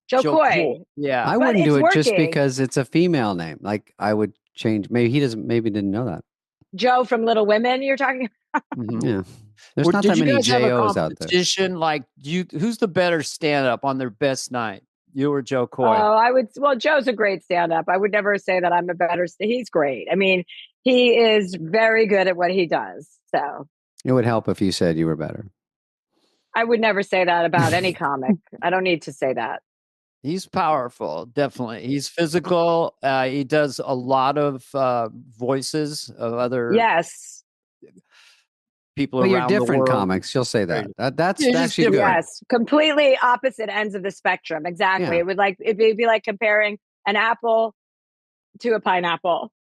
Joe Coy. Yeah. I wouldn't do it just because it's a female name. Like I would change. Maybe he didn't know that. Joe from Little Women, you're talking about? Yeah. There's not that many J-Os out there. Like who's the better stand-up on their best night? You or Joe Coy? Oh, Joe's a great stand-up. I would never say that I'm a better. He's great. I mean, he is very good at what he does. So it would help if you said you were better. I would never say that about any comic. I don't need to say that. He's powerful, definitely. He's physical. He does a lot of voices of other people around the world. You're different comics. You'll say that. That's actually good. Yes, completely opposite ends of the spectrum. Exactly. Yeah. It'd be like comparing an apple to a pineapple.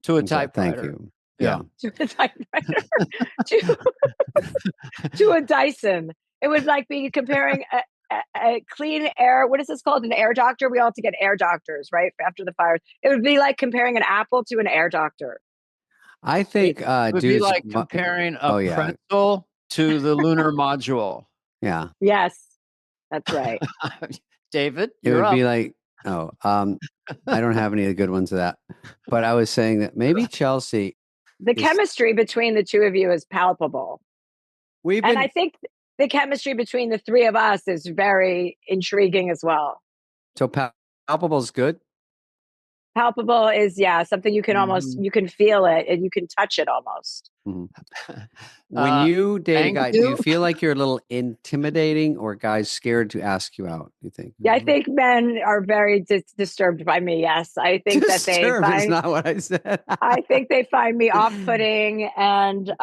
To a typewriter. Thank you. Yeah. To a typewriter. to a Dyson. It would like be comparing a clean air. What is this called? An air doctor. We all have to get air doctors, right? After the fires. It would be like comparing an apple to an air doctor. I think it would be like comparing a pretzel to the lunar module. Yeah. Yes, that's right. David, it would be like, I don't have any of the good ones of that. But I was saying that maybe Chelsea. The chemistry between the two of you is palpable. And I think the chemistry between the three of us is very intriguing as well. So palpable is good? Palpable is, something you can almost, you can feel it and you can touch it almost. When you date a guy, do you feel like you're a little intimidating, or guys scared to ask you out, do you think? Yeah, I think men are very disturbed by me. Yes. I think that they find, is not what I said. I think they find me off-putting, and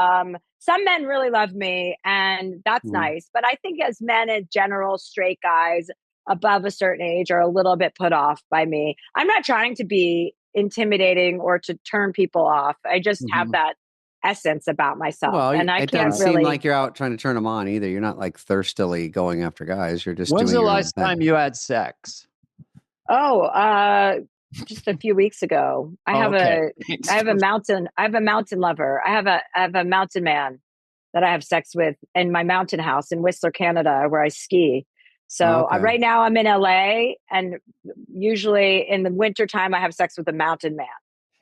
some men really love me, and that's nice. But I think as men in general, straight guys above a certain age are a little bit put off by me. I'm not trying to be intimidating or to turn people off. I just have that essence about myself. Well, and it doesn't seem like you're out trying to turn them on either. You're not like thirstily going after guys. You're just When's doing the last time you had sex? Just a few weeks ago. I have a mountain lover. I have a mountain man that I have sex with in my mountain house in Whistler, Canada, where I ski. So right now I'm in LA, and usually in the wintertime I have sex with a mountain man.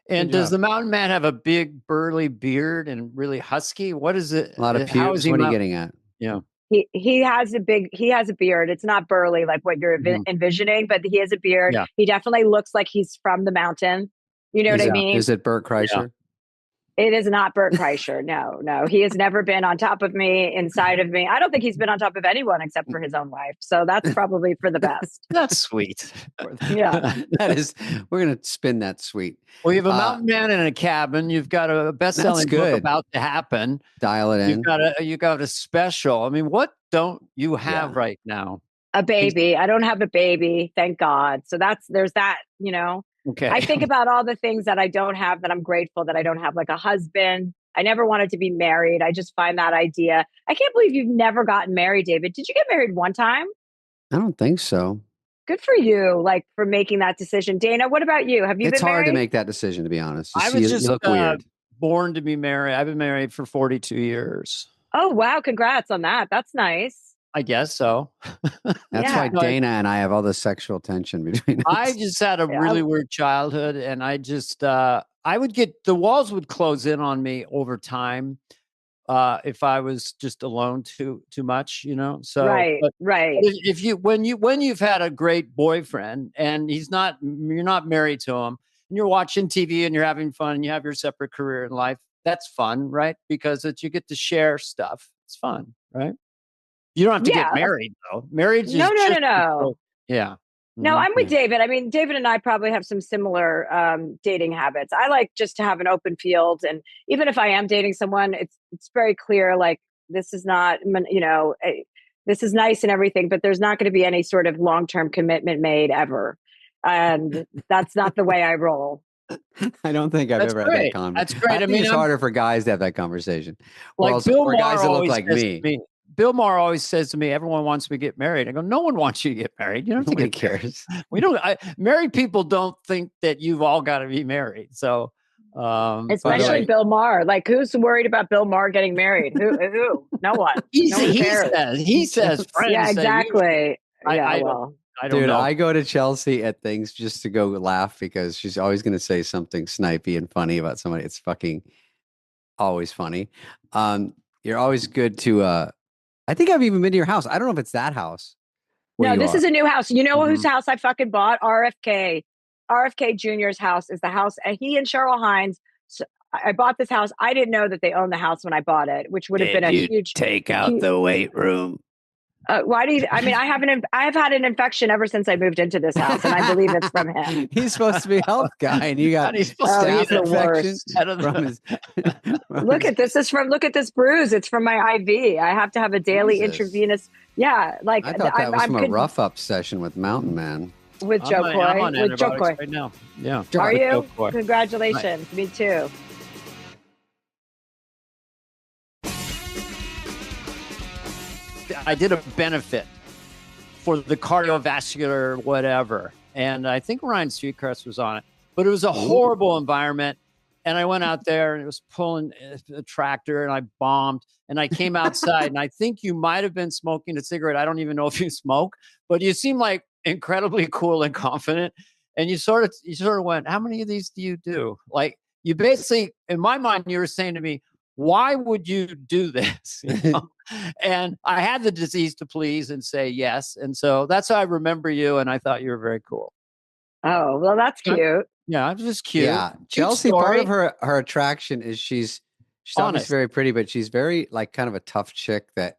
And does the mountain man have a big burly beard and really husky? What is it? A lot of pubes. What are you getting at? Yeah. He has a beard. It's not burly like what you're envisioning, but he has a beard. Yeah. He definitely looks like he's from the mountain. You know what I mean? Is it Bert Kreischer? Yeah. It is not Bert Kreischer. No. He has never been on top of me, inside of me. I don't think he's been on top of anyone except for his own wife. So that's probably for the best. That's sweet. Yeah. We're going to spin that sweet. Well, you have a mountain man in a cabin. You've got a best-selling book about to happen. Dial it in. You got a special. I mean, what don't you have right now? A baby. I don't have a baby, thank God. So there's that, Okay. I think about all the things that I don't have, that I'm grateful that I don't have, like a husband. I never wanted to be married. I just find that idea. I can't believe you've never gotten married, David. Did you get married one time? I don't think so. Good for you, like for making that decision. Dana, what about you? Have you been married? It's hard to make that decision, to be honest. You look weird. born to be married. I've been married for 42 years. Oh, wow. Congrats on that. That's nice. I guess so. That's why Dana and I have all the sexual tension between us. I just had a really weird childhood, and I just the walls would close in on me over time if I was just alone too much, you know. So right. But if when you've had a great boyfriend and you're not married to him, and you're watching TV and you're having fun and you have your separate career in life, that's fun, right? Because you get to share stuff. It's fun, right? You don't have to get married, though. Marriage is no. Yeah. No, I'm with David. I mean, David and I probably have some similar dating habits. I like just to have an open field. And even if I am dating someone, it's very clear, like, this is not, you know, this is nice and everything, but there's not going to be any sort of long-term commitment made ever. And that's not the way I roll. I don't think I've ever had that conversation. That's great. I mean, it's harder for guys to have that conversation. Like Bill or guys that look like me. Bill Maher always says to me, everyone wants me to get married. I go, no one wants you to get married. You don't have to get cares. We don't. Married people don't think that you've all got to be married. So, especially Bill Maher. Like, who's worried about Bill Maher getting married? Who? No one. He says, friends. Yeah, exactly. I don't know. I go to Chelsea at things just to go laugh because she's always going to say something snipey and funny about somebody. It's fucking always funny. You're always good to. I think I've even been to your house. I don't know if it's that house. No, this is a new house. You know whose house I fucking bought? RFK. RFK Jr.'s house is the house. And he and Cheryl Hines. So I bought this house. I didn't know that they owned the house when I bought it, which would have been a huge. Take out the weight room. Why do you? I mean, I've had an infection ever since I moved into this house, and I believe it's from him. He's supposed to be a health guy, and you got he's the worst. From his, look at this bruise. It's from my IV. I have to have a daily intravenous. Yeah, like I thought that was from a rough up session with Mountain Man. With Joe Coy. I'm on antibiotics right now. Yeah. Are you? Congratulations. Me too. I did a benefit for the cardiovascular whatever. And I think Ryan Seacrest was on it. But it was a horrible environment. And I went out there and it was pulling a tractor and I bombed. And I came outside and I think you might have been smoking a cigarette. I don't even know if you smoke, but you seem like incredibly cool and confident. And you sort of went, how many of these do you do? Like you basically, in my mind, you were saying to me, why would you do this? You know? And I had the disease to please and say yes. And so that's how I remember you. And I thought you were very cool. Oh, well, that's cute. Yeah, I'm just cute. Yeah. Cute Chelsea, story. part of her attraction is she's obviously very pretty, but she's very like kind of a tough chick that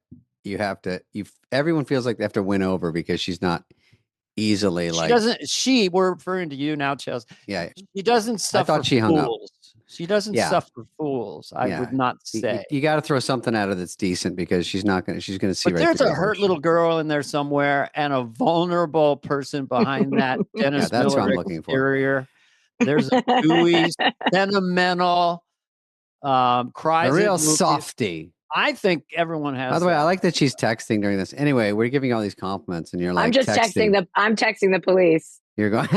everyone feels like they have to win over because she's not easily we're referring to you now, Chelsea. Yeah. She doesn't suffer I thought she hung fools. up. She doesn't suffer fools. I would not say. You got to throw something at her that's decent because she's going to see but right there's a hurt little girl in there somewhere and a vulnerable person behind that Dennis that's Miller what I'm looking exterior. There's a gooey, sentimental, cries. A real softy. I think everyone has. By the way, I like that she's texting during this. Anyway, we're giving all these compliments, and you're like, I'm just texting. I'm texting the police. You're going.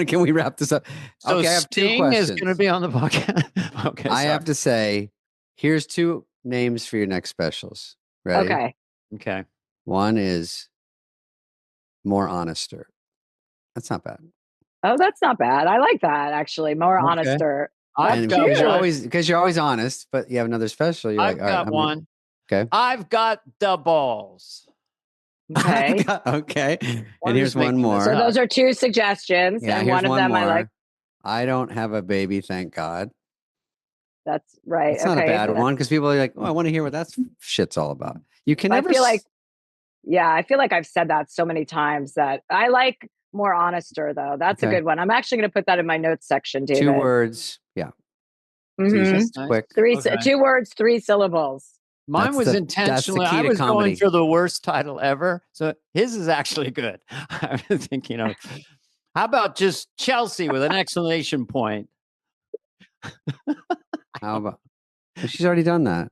Can we wrap this up? So okay, I have two Sting questions. is going to be on the podcast. Okay, I have to say, here's two names for your next specials. Ready? Okay. One is More Honester. That's not bad. Oh, that's not bad. I like that actually. More honester. Because you're always honest, but you have another special. You're I've got one. Okay. I've got the balls. Okay. Okay. And here's one more. So those are two suggestions. Yeah, and one of them I like. I don't have a baby, thank God. That's right. It's not a bad one because people are like, oh, I want to hear what that shit's all about. You can never. I feel like I've said that so many times that I like More Honester, though. That's a good one. I'm actually going to put that in my notes section, David. 2 words. Yeah. Mm-hmm. Quick. 2 words, 3 syllables. Mine was intentionally. I was going for the worst title ever. So his is actually good. I was thinking of, how about just Chelsea with an exclamation point? How about? She's already done that.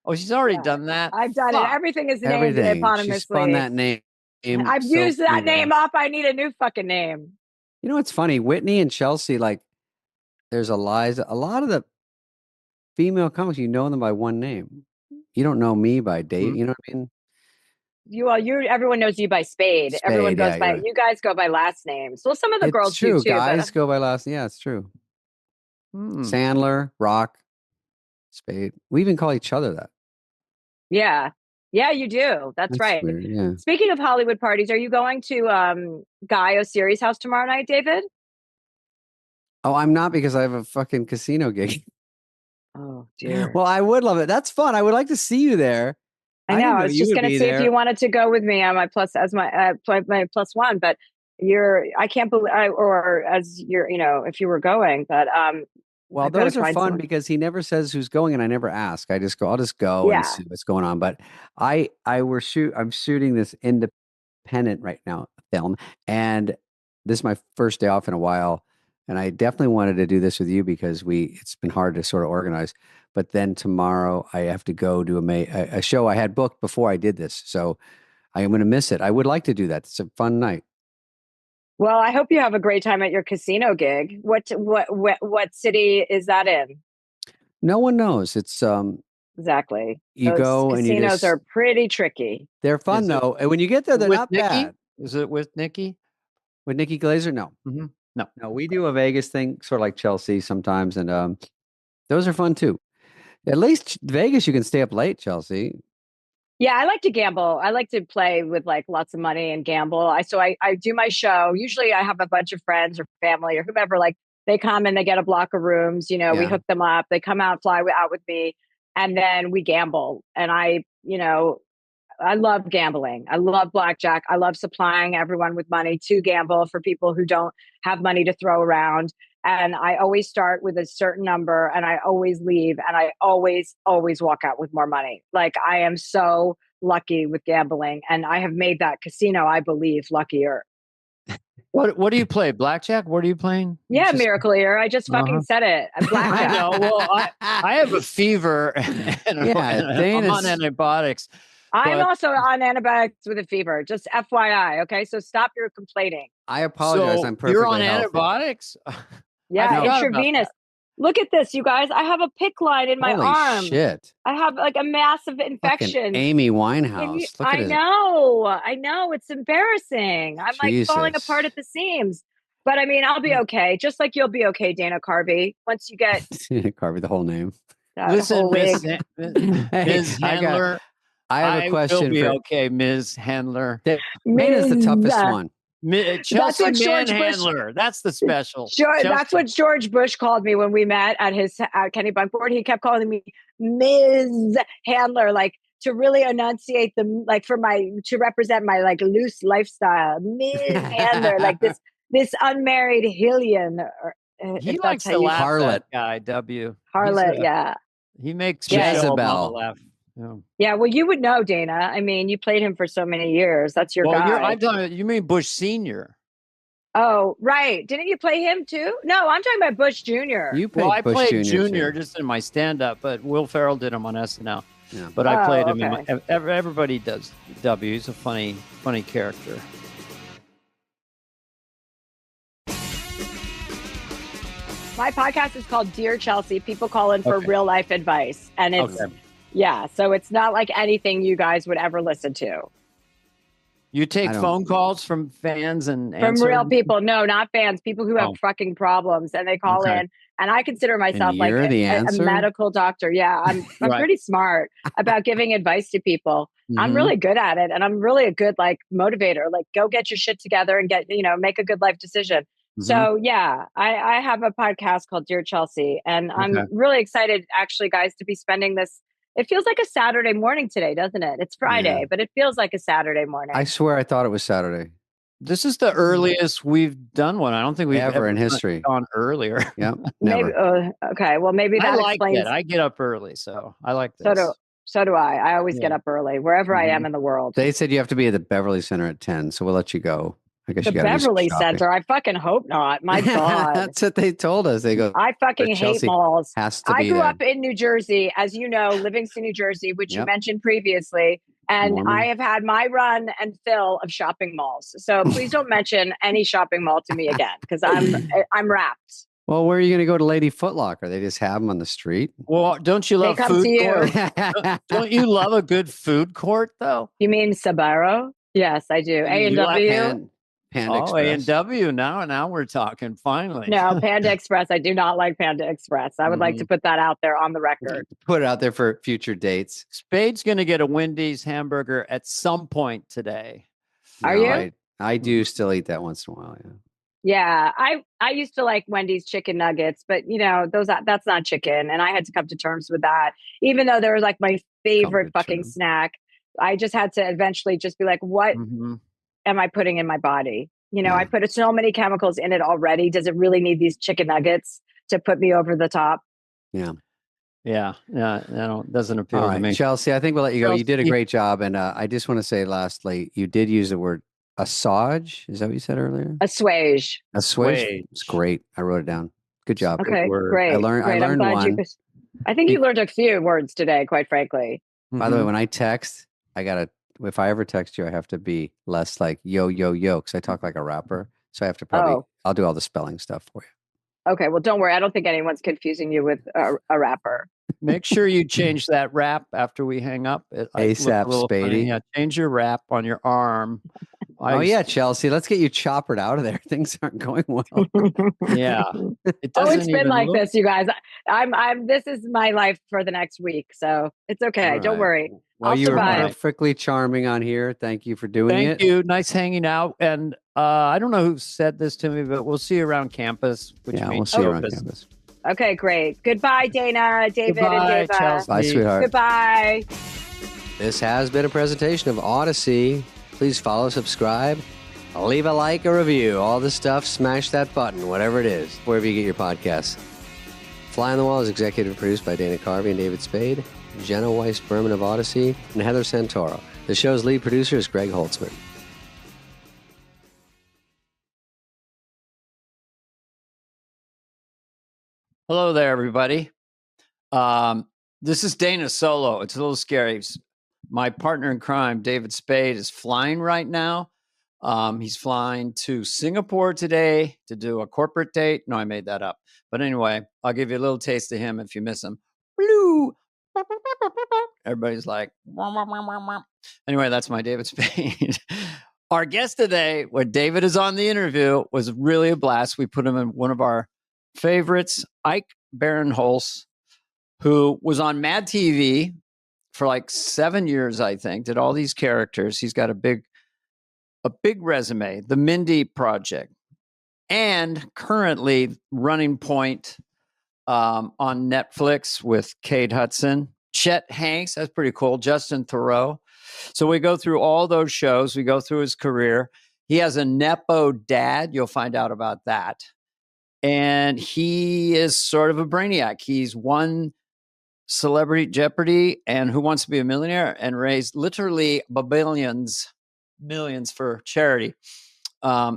Oh, she's already done that. I've done it. Everything is named eponymously. She spun that name. I've used that name up. I need a new fucking name. You know what's funny? Whitney and Chelsea, like, there's a lot of the female comics, you know them by one name. You don't know me by date. Mhm. You know what I mean? Everyone knows you by Spade. Everyone Spade, goes yeah, by, you're right. you guys go by last names. Well, some of the It's girls do true. too. Guys go by last. Yeah, it's true. Sandler, Rock, Spade. We even call each other that. Yeah. Yeah, you do. That's right. Weird. Yeah. Speaking of Hollywood parties, are you going to Guy Osiris' house tomorrow night, David? Oh, I'm not because I have a fucking casino gig. Oh dear. Well, I would love it. That's fun. I would like to see you there. I know. didn't I was you just would going to be see if there. you wanted to go with me on my my plus one, but I can't believe, or as you're, if you were going, but Well, I've got to those are find fun someone. because he never says who's going, and I never ask. I'll just go and Yeah. see what's going on. But I'm shooting this independent right now film, and this is my first day off in a while. And I definitely wanted to do this with you because it's been hard to sort of organize. But then tomorrow I have to go do a show I had booked before I did this, so I am going to miss it. I would like to do that. It's a fun night. Well, I hope you have a great time at your casino gig. What city is that in? No one knows. It's Exactly. you Those go and you casinos just are pretty tricky. they're fun Is it though. And when you get there, they're with not Nikki? bad. Is it with Nikki? With Nikki Glazer, no. Mm-hmm. No, we do a Vegas thing, sort of like Chelsea sometimes, and those are fun too. At least Vegas, you can stay up late, Chelsea. Yeah, I like to gamble. I like to play with like lots of money and gamble. I do my show. Usually I have a bunch of friends or family or whomever, like they come and they get a block of rooms, we Yeah. hook them up, they come out, fly out with me, and then we gamble. And I love gambling. I love blackjack. I love supplying everyone with money to gamble for people who don't have money to throw around. And I always start with a certain number and I always leave and I always walk out with more money. Like I am so lucky with gambling and I have made that casino, I believe, luckier. What do you play? Blackjack? What are you playing? Yeah, Miracle Ear. I just fucking said it. Blackjack. I know. Well, I have a fever and I'm on antibiotics. I'm also on antibiotics with a fever. Just FYI. Okay. So stop your complaining. I apologize. So I'm perfectly you're on healthy. antibiotics? Yeah, intravenous. Look at this, you guys. I have a PICC line in my arm. Holy shit. I have like a massive infection. Fucking Amy Winehouse. I know. It's embarrassing. I'm like falling Jesus. apart at the seams. But I mean, I'll be okay. Just like you'll be okay, Dana Carvey. Once you get Carvey, the whole name. Listen, Ms. Handler. I have a question. Will be okay, Ms. Handler. Dana's the toughest one. Chelsea Manhandler. That's the special. That's what George Bush called me when we met at his Kenny Bunk board. He kept calling me Ms. Handler, like to really enunciate to represent my like loose lifestyle. Ms. Handler, like this unmarried Hillian. He likes to laugh. Harlot guy, W. Harlot, yeah. He makes Jezebel laugh. Yeah, well, you would know, Dana. I mean, you played him for so many years. That's your guy. You mean Bush Senior? Oh, right. Didn't you play him too? No, I'm talking about Bush Jr. You played I Bush played Jr. just in my stand-up, but Will Ferrell did him on SNL. Yeah. But I played him. Everybody does W. He's a funny character. My podcast is called Dear Chelsea. People call in for real life advice, and it's. Yeah, so it's not like anything you guys would ever listen to. You take phone calls from fans and from real people. No, not fans. People who have fucking problems, and they call in. And I consider myself like a medical doctor. Yeah, I'm pretty smart about giving advice to people. Mm-hmm. I'm really good at it, and I'm really a good like motivator. Like, go get your shit together and make a good life decision. Mm-hmm. So yeah, I have a podcast called Dear Chelsea, and I'm really excited, actually, guys, to be spending this. It feels like a Saturday morning today, doesn't it? It's Friday, but it feels like a Saturday morning. I swear I thought it was Saturday. This is the earliest we've done one. I don't think we've ever in history gone earlier. Yeah, never. Maybe, okay, well, maybe that explains. It. I get up early, so I like this. So do I. I always get up early, wherever I am in the world. They said you have to be at the Beverly Center at 10, so we'll let you go. I guess the you got Beverly Center. I fucking hope not. My God. That's what they told us. They go, I fucking hate malls. I grew up in New Jersey, as you know, Livingston, New Jersey, which you mentioned previously. And I have had my run and fill of shopping malls. So please don't mention any shopping mall to me again, because I'm wrapped. Well, where are you going to go to Lady Foot Locker? They just have them on the street. Well, don't you love come food to you. court? Don't you love a good food court though? You mean Sbarro? Yes, I do. A&W? Panda Oh, Express. A&W. Now we're talking finally. No, Panda Express. I do not like Panda Express. I would like to put that out there on the record. Put it out there for future dates. Spade's going to get a Wendy's hamburger at some point today. Are you? I do still eat that once in a while. Yeah. Yeah, I used to like Wendy's chicken nuggets, but that's not chicken, and I had to come to terms with that. Even though they were like my favorite fucking snack, I just had to eventually just be like, what am I putting in my body? I put so many chemicals in it already. Does it really need these chicken nuggets to put me over the top? Yeah. Doesn't appeal to me. Chelsea, I think we'll let you go. You did a great job, and I just want to say, lastly, you did use the word assuage. Is that what you said earlier? Assuage. Assuage. It's great. I wrote it down. Good job. Okay, great. I learned one. I think you learned a few words today, quite frankly. By the way, when I text, if I ever text you, I have to be less like yo, because I talk like a rapper. So I have to I'll do all the spelling stuff for you. Okay, well, don't worry. I don't think anyone's confusing you with a rapper. Make sure you change that wrap after we hang up. ASAP, Spady. Yeah, change your wrap on your arm. Chelsea, let's get you choppered out of there. Things aren't going well. Yeah. It's been like this, you guys. This is my life for the next week. So it's okay. Right. Don't worry. Well, I'll you survive. were perfectly charming on here. Thank you for doing it. Thank you. Nice hanging out. And I don't know who said this to me, but we'll see you around campus. We'll see you around campus. Okay, great. Goodbye, Dana, David, and Dava. Chelsea. Bye, sweetheart. Goodbye. This has been a presentation of Odyssey. Please follow, subscribe, leave a like, a review, all this stuff. Smash that button, whatever it is, wherever you get your podcasts. Fly on the Wall is executive produced by Dana Carvey and David Spade, Jenna Weiss-Berman of Odyssey, and Heather Santoro. The show's lead producer is Greg Holtzman. Hello there, everybody. This is Dana solo. It's a little scary. My partner in crime, David Spade, is flying right now. He's flying to Singapore today to do a corporate date. No, I made that up. But anyway, I'll give you a little taste of him if you miss him. Blue. Everybody's like, wah, wah, wah, wah, wah. Anyway, that's my David Spade. Our guest today, when David is on the interview, was really a blast. We put him in one of our favorites, Ike Barinholtz, who was on MADtv for like 7 years, I think, did all these characters. He's got a big resume, the Mindy Project, and currently Running Point on Netflix with Kate Hudson, Chet Hanks, that's pretty cool, Justin Theroux. So we go through all those shows. We go through his career. He has a Nepo dad. You'll find out about that. And he is sort of a brainiac. He's won Celebrity Jeopardy and Who Wants to Be a Millionaire and raised literally millions for charity.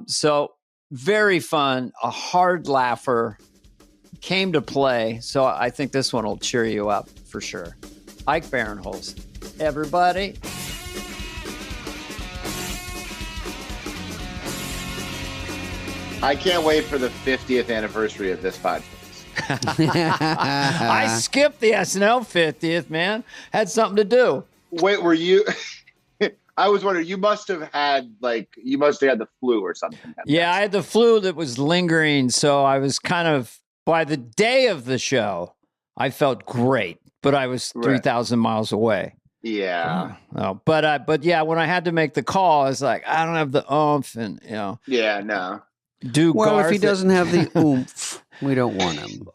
So very fun, a hard laugher, came to play. So I think this one will cheer you up for sure. Ike Barinholtz, everybody. I can't wait for the 50th anniversary of this podcast. I skipped the SNL 50th, man. Had something to do. Wait, were you? I was wondering. You must have had the flu or something. Yeah, I had the flu that was lingering, so I was kind of, by the day of the show, I felt great, but I was 3,000 miles away. Yeah. But yeah, when I had to make the call, I was like, I don't have the oomph, and Yeah, no. If he doesn't have the oomph, we don't want him.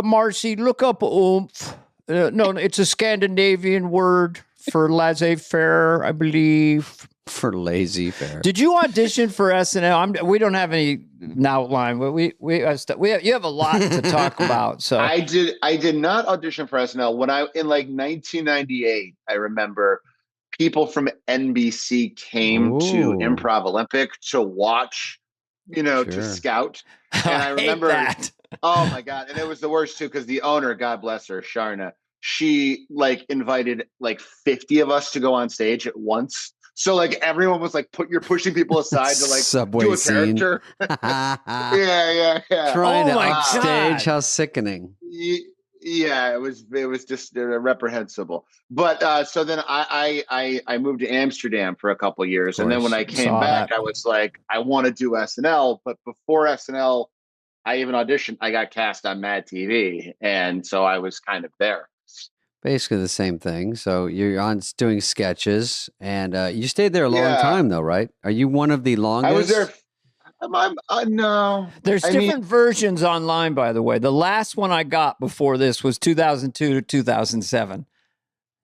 Marcy, look up oomph. No, it's a Scandinavian word for laissez-faire, I believe. For laissez-faire. Did you audition for SNL? We don't have any outline, but you have a lot to talk about. So I did not audition for SNL in 1998. I remember people from NBC came to Improv Olympic to watch. To scout. And I remember that. Oh my God. And it was the worst too, because the owner, God bless her, Sharna, she invited 50 of us to go on stage at once. So like everyone was like, you're pushing people aside to like Subway do a scene. character. Yeah. Trying to my upstage. God. How sickening. Yeah, it was just reprehensible. But so then I moved to Amsterdam for a couple of years, and then when I came back, I was like, I want to do SNL. But before SNL, I even auditioned. I got cast on MADtv, and so I was kind of there. Basically the same thing. So you're on doing sketches, and you stayed there a long time, though, right? Are you one of the longest? I was there. No. There's different versions online, by the way. The last one I got before this was 2002 to 2007.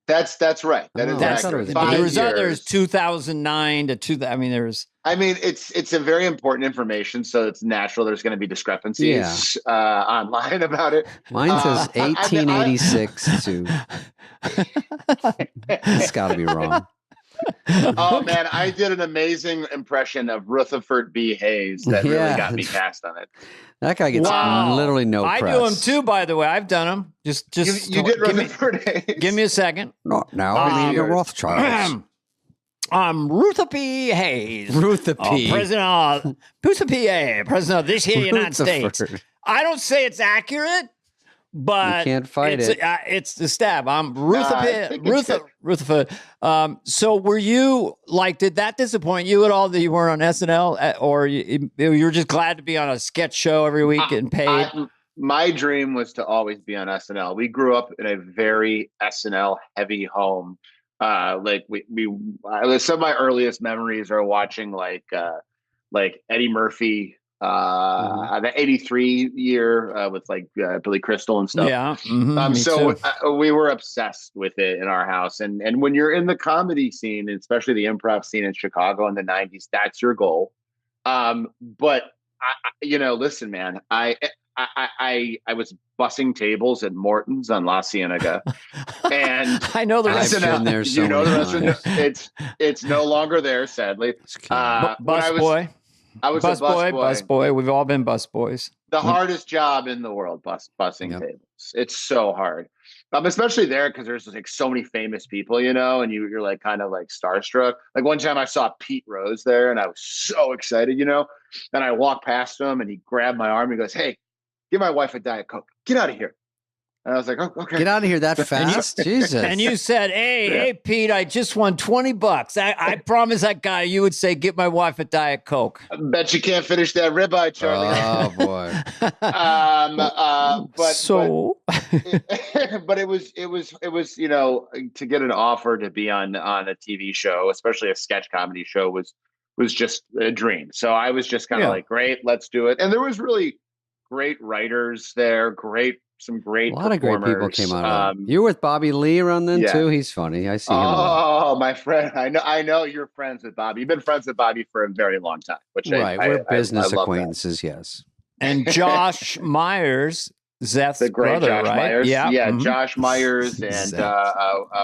That's right. That is accurate. There was others 2009 to 2000. I mean, there was. I mean, it's a very important information, so it's natural. There's going to be discrepancies online about it. Mine says 1886 to. It's got to be wrong. Oh man, I did an amazing impression of Rutherford B. Hayes that really got me cast on it. That guy gets literally no press. I do him too, by the way. I've done him. Just you did Rutherford Hayes. Give me a second. Not now. I mean, Rothschild. Ruther P. Hayes. Ruther P. President of this here United States. I don't say it's accurate, but you can't fight it. It's the stab. I'm Rutherford. So were you like, did that disappoint you at all that you weren't on SNL, or you were just glad to be on a sketch show every week getting paid? My dream was to always be on SNL. We grew up in a very SNL heavy home. Like some of my earliest memories are watching like Eddie Murphy, the 83 year with like Billy Crystal and stuff. Yeah. So we were obsessed with it in our house. And when you're in the comedy scene, especially the improv scene in Chicago in the 90s, that's your goal. But listen, man, I was bussing tables at Morton's on La Cienega, and I know the rest. I've been there. So it's no longer there, sadly. I was a busboy. We've all been busboys. The hardest job in the world, bussing tables. It's so hard, especially there because there's like so many famous people, and you're like kind of like starstruck. Like one time I saw Pete Rose there, and I was so excited, and I walked past him, and he grabbed my arm. And he goes, "Hey, give my wife a Diet Coke. Get out of here." And I was like, "Oh, okay. Get out of here that fast." Jesus. And you said, hey, Pete, I just won $20. I promise that guy you would say, "Get my wife a Diet Coke." I bet you can't finish that ribeye, Charlie. Oh boy. But it was to get an offer to be on a TV show, especially a sketch comedy show, was just a dream. So I was just kind of like, great, let's do it. And there was really great writers there, some great a lot of great people came out of it. You were with Bobby Lee around then too? He's funny. I see him. Oh, my friend. I know you're friends with Bobby. You've been friends with Bobby for a very long time. We're business acquaintances, yes. And Josh Myers, Zeth's the great brother, Josh right? Myers. Yeah, Josh Myers and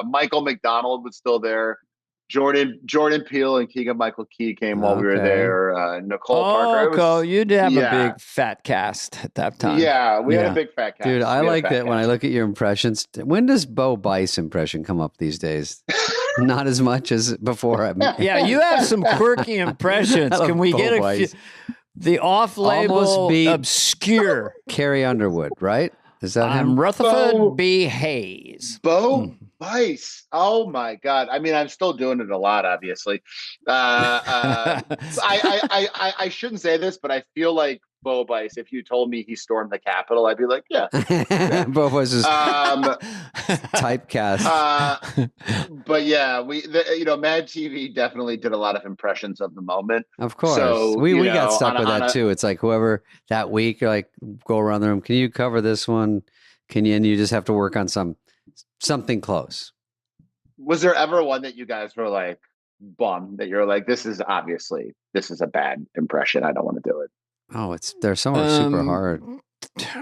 Michael McDonald was still there. Jordan Peele and Keegan-Michael Key came while we were there. Nicole Parker. You did have a big fat cast at that time. Yeah, we had a big fat cast. Dude, I like that when I look at your impressions. When does Bo Bice impression come up these days? Not as much as before. Yeah, you have some quirky impressions. Can we get a few? The off-label, obscure. Carrie Underwood, right? Is that him? I'm Rutherford B. Hayes. Bo Bice. Oh my God. I mean, I'm still doing it a lot, obviously. I shouldn't say this, but I feel like Bo Bice, if you told me he stormed the Capitol, I'd be like, yeah. Bo was just typecast. But yeah, MADtv definitely did a lot of impressions of the moment. Of course. So, we got stuck with that too. It's like whoever that week, like go around the room. Can you cover this one? And you just have to work on something close. Was there ever one that you guys were like bummed that you're like, this is a bad impression. I don't want to do it. Oh, they're so super hard.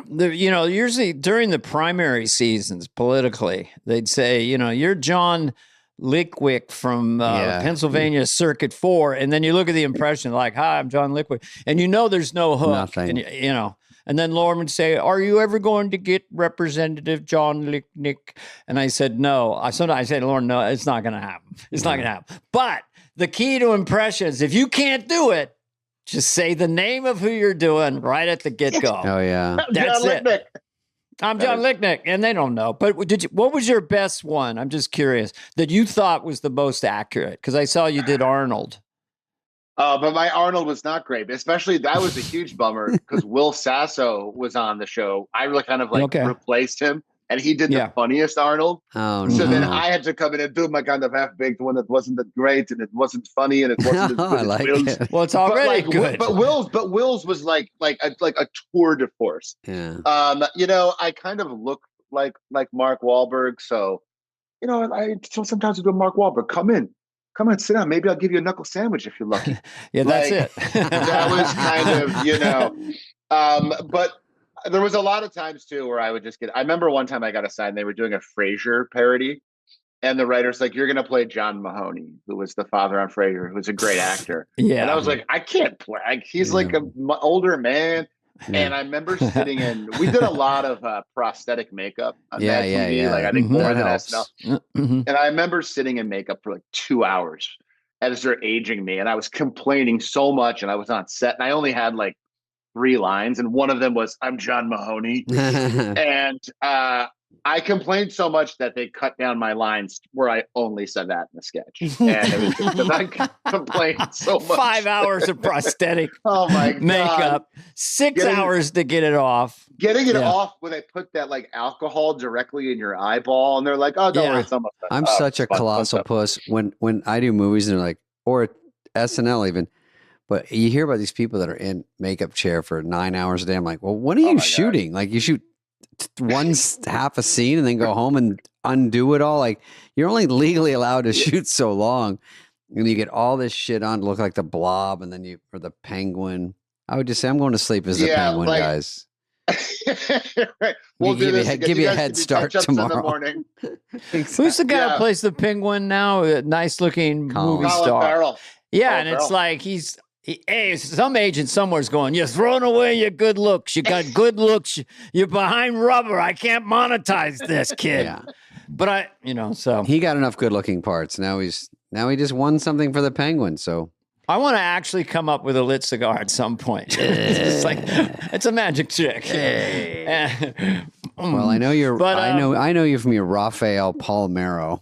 Usually during the primary seasons politically, they'd say, you're John Lickwick from Pennsylvania Circuit 4. And then you look at the impression like, hi, I'm John Lickwick. And there's no hook. Nothing. And, and then Lauren would say, are you ever going to get Representative John Licknick? And I said, no. I said, Lauren, no, it's not going to happen. It's not going to happen. But the key to impressions. If you can't do it, just say the name of who you're doing right at the get-go. Oh, yeah. That's John it. I'm John Licknick, and they don't know. But what was your best one? I'm just curious that you thought was the most accurate, because I saw you did Arnold. But my Arnold was not great, especially that was a huge bummer because Will Sasso was on the show. I really kind of replaced him, and he did the funniest Arnold. Oh, so then I had to come in and do my kind of half-baked one that wasn't that great, and it wasn't funny, and it wasn't as good as Will's. It. Well, it's already good. But Will's was like a tour de force. Yeah. I kind of look like Mark Wahlberg, so sometimes I do Mark Wahlberg. Come on, sit down. Maybe I'll give you a knuckle sandwich if you're lucky. Yeah, that's it. That was kind of, but there was a lot of times too where I would just I remember one time I got assigned, they were doing a Frasier parody, and the writer's like, you're going to play John Mahoney, who was the father on Frasier, who's a great actor. Yeah. And I was like, I can't play. He's like an older man. Yeah. And I remember sitting in, we did a lot of prosthetic makeup on MADtv, like I think more than SNL. And I remember sitting in makeup for like 2 hours as they're aging me. And I was complaining so much, and I was on set, and I only had like 3 lines. And one of them was, I'm John Mahoney. And I complained so much that they cut down my lines where I only said that in the sketch. And it was because I complained so much. 5 hours of prosthetic makeup, 6 hours to get it off. Getting it off when they put that like alcohol directly in your eyeball, and they're like, oh, don't worry, it's almost done. I'm such a colossal puss when I do movies, and they're like, or SNL even, but you hear about these people that are in makeup chair for 9 hours a day. I'm like, well, when are you shooting? God. Like you shoot half a scene and then go home and undo it all. Like you're only legally allowed to shoot so long, and you get all this shit on to look like the Blob, and then or the Penguin. I would just say I'm going to sleep as the Penguin, guys. Right. We'll give you a head start tomorrow. Morning. Exactly. Who's the guy who plays the Penguin now? A nice looking movie star. Farrell. Yeah, and it's like some agent somewhere's going, you're throwing away your good looks. You got good looks. You're behind rubber. I can't monetize this, kid. Yeah. But so he got enough good looking parts. Now he just won something for the Penguin. So I want to actually come up with a lit cigar at some point. It's like it's a magic trick. Well, I know you're. But, I know you from your Rafael Palmero.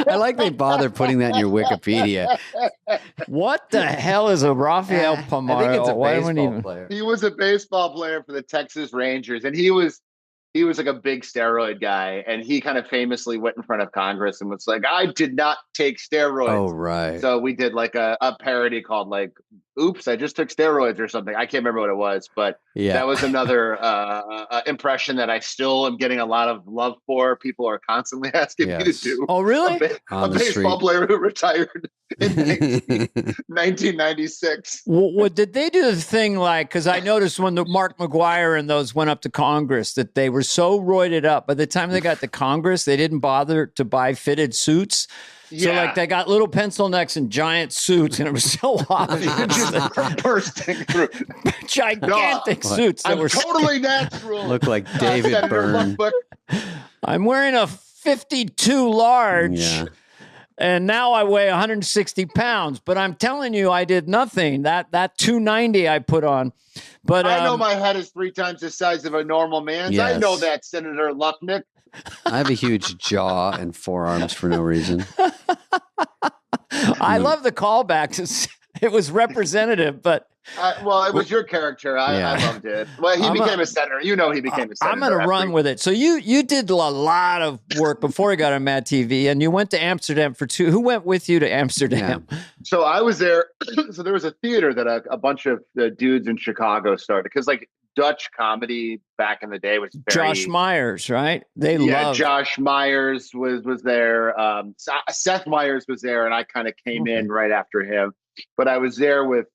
I like they bother putting that in your Wikipedia. What the hell is a Rafael Palmero? I think it's a baseball player. He was a baseball player for the Texas Rangers, and he was like a big steroid guy, and he kind of famously went in front of Congress and was like, I did not take steroids. Oh, right. So we did like a parody called like, oops, I just took steroids or something. I can't remember what it was, but that was another impression that I still am getting a lot of love for. People are constantly asking me to do. Oh, really? A baseball player who retired in 1996. Well, did they do the thing like, because I noticed when the Mark McGuire and those went up to Congress that they were so roided up. By the time they got to Congress, they didn't bother to buy fitted suits. So like they got little pencil necks and giant suits, and it was so obvious. Just bursting through. Gigantic suits that I'm were totally natural. Look like David Byrne. I'm wearing a 52 large. Yeah. And now I weigh 160 pounds, but I'm telling you, I did nothing. That 290 I put on. But I know my head is 3 times the size of a normal man's. Yes. I know that, Senator Lupnick. I have a huge jaw and forearms for no reason. I love the callbacks. It was representative, but well, it was your character. I loved it. Well, he became a senator. He became a senator. I'm going to run with it. So you did a lot of work before you got on MADtv, and you went to Amsterdam for 2. Who went with you to Amsterdam? Yeah. So I was there. So there was a theater that a bunch of the dudes in Chicago started, because like Dutch comedy back in the day was very, Josh Myers, right? Josh Myers was there. Seth Meyers was there, and I kind of came in right after him. But I was there with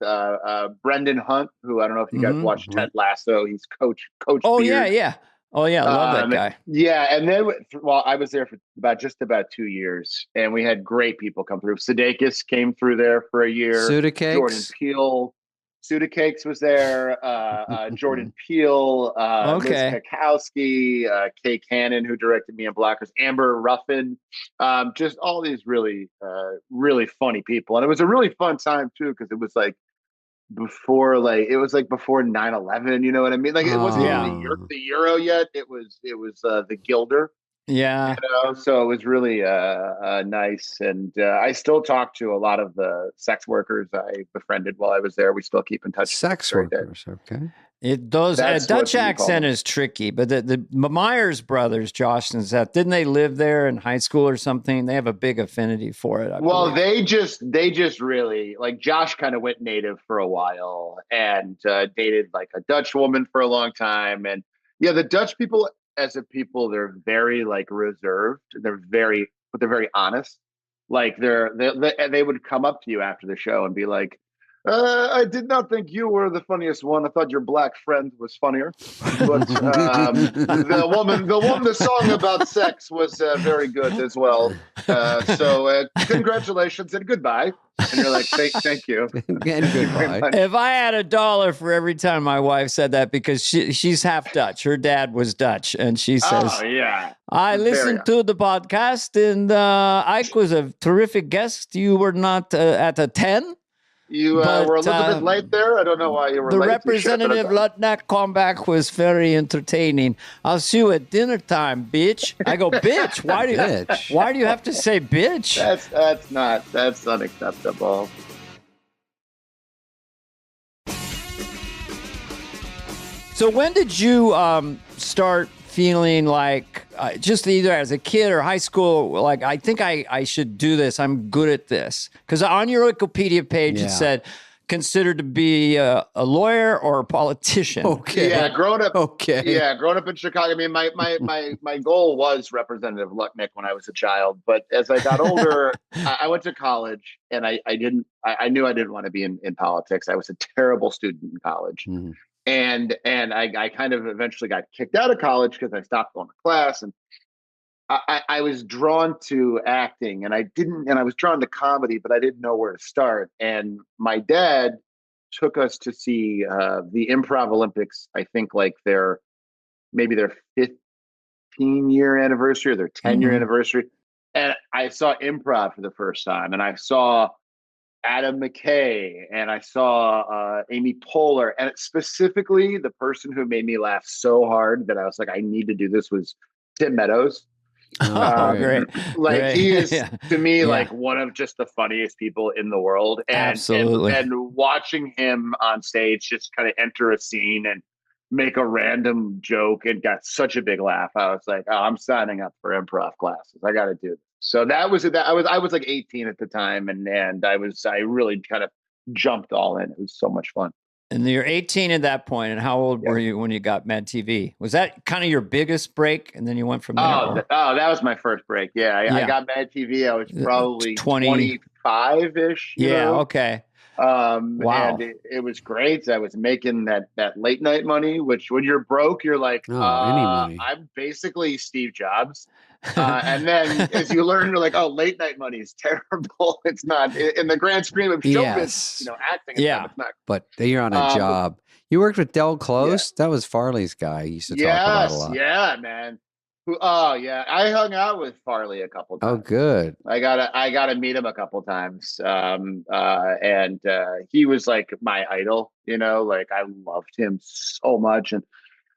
Brendan Hunt, who I don't know if you guys watched Ted Lasso. He's Coach. Oh Beard. yeah. Oh yeah, I love that guy. Yeah, and then I was there for about 2 years, and we had great people come through. Sudeikis came through there for a year. Sudeikis. Jordan Peele. Sudakakes was there, Jordan Peele, Liz Kakowski, Kay Cannon, who directed me in Blockers, Amber Ruffin, just all these really, really funny people. And it was a really fun time too, because it was like before 9/11, you know what I mean? Like it wasn't even the Euro yet. It was the Guilder. Yeah. You know, so it was really nice. And I still talk to a lot of the sex workers I befriended while I was there. We still keep in touch. Sex workers, okay. It does. Dutch accent is tricky, but the Myers brothers, Josh and Seth, didn't they live there in high school or something? They have a big affinity for it. I believe. they just really, like, Josh kind of went native for a while and dated like a Dutch woman for a long time. And yeah, the Dutch people as a people, they're very like reserved. They're very honest. Like they would come up to you after the show and be like, I did not think you were the funniest one. I thought your black friend was funnier. But the song about sex was very good as well. So congratulations and goodbye. And you're like, thank you. And goodbye. If I had $1 for every time my wife said that, because she's half Dutch. Her dad was Dutch. And she says, oh, yeah. I listened to the podcast and Ike was a terrific guest. You were not at a 10. You were a little bit late there. I don't know why you were late. The representative Lutnack comeback was very entertaining. I'll see you at dinner time, bitch. I go, bitch. Why do you have to say bitch? That's unacceptable. So when did you start feeling like just either as a kid or high school, like, I think I should do this. I'm good at this. Because on your Wikipedia page, it said, considered to be a lawyer or a politician. Okay. Yeah, growing up. Okay. Yeah, growing up in Chicago. I mean, my goal was Representative Lutnick when I was a child. But as I got older, I went to college and I knew I didn't want to be in politics. I was a terrible student in college. Mm-hmm. And I kind of eventually got kicked out of college because I stopped going to class, and I was drawn to acting, and I was drawn to comedy, but I didn't know where to start. And my dad took us to see the Improv Olympics. I think like their 15-year anniversary or their 10-year anniversary, and I saw improv for the first time, and I saw Adam McKay, and I saw Amy Poehler, and specifically the person who made me laugh so hard that I was like, I need to do this was Tim Meadows. Great. Like great. He is to me like one of just the funniest people in the world. And, absolutely. And watching him on stage just kind of enter a scene and make a random joke and got such a big laugh. I was like, oh, I'm signing up for improv classes. I got to do this. So I was like 18 at the time, and I really kind of jumped all in. It was so much fun. And you're 18 at that point, and how old were you when you got MADtv? Was that kind of your biggest break, and then you went from there? That was my first break. Yeah, I got MADtv. I was probably 25-ish. Yeah, okay. Wow. And it was great. I was making that late night money, which when you're broke, you're like, any money. I'm basically Steve Jobs. And then as you learn, you're like, oh, late night money is terrible. It's not in the grand scheme of showbiz, acting. Yeah. It's not. But you're on a job. You worked with Del Close. Yeah. That was Farley's guy. He used to talk about a lot. Yeah, man. I hung out with Farley a couple times. Oh, good. I gotta meet him a couple times. And he was like my idol, like I loved him so much. And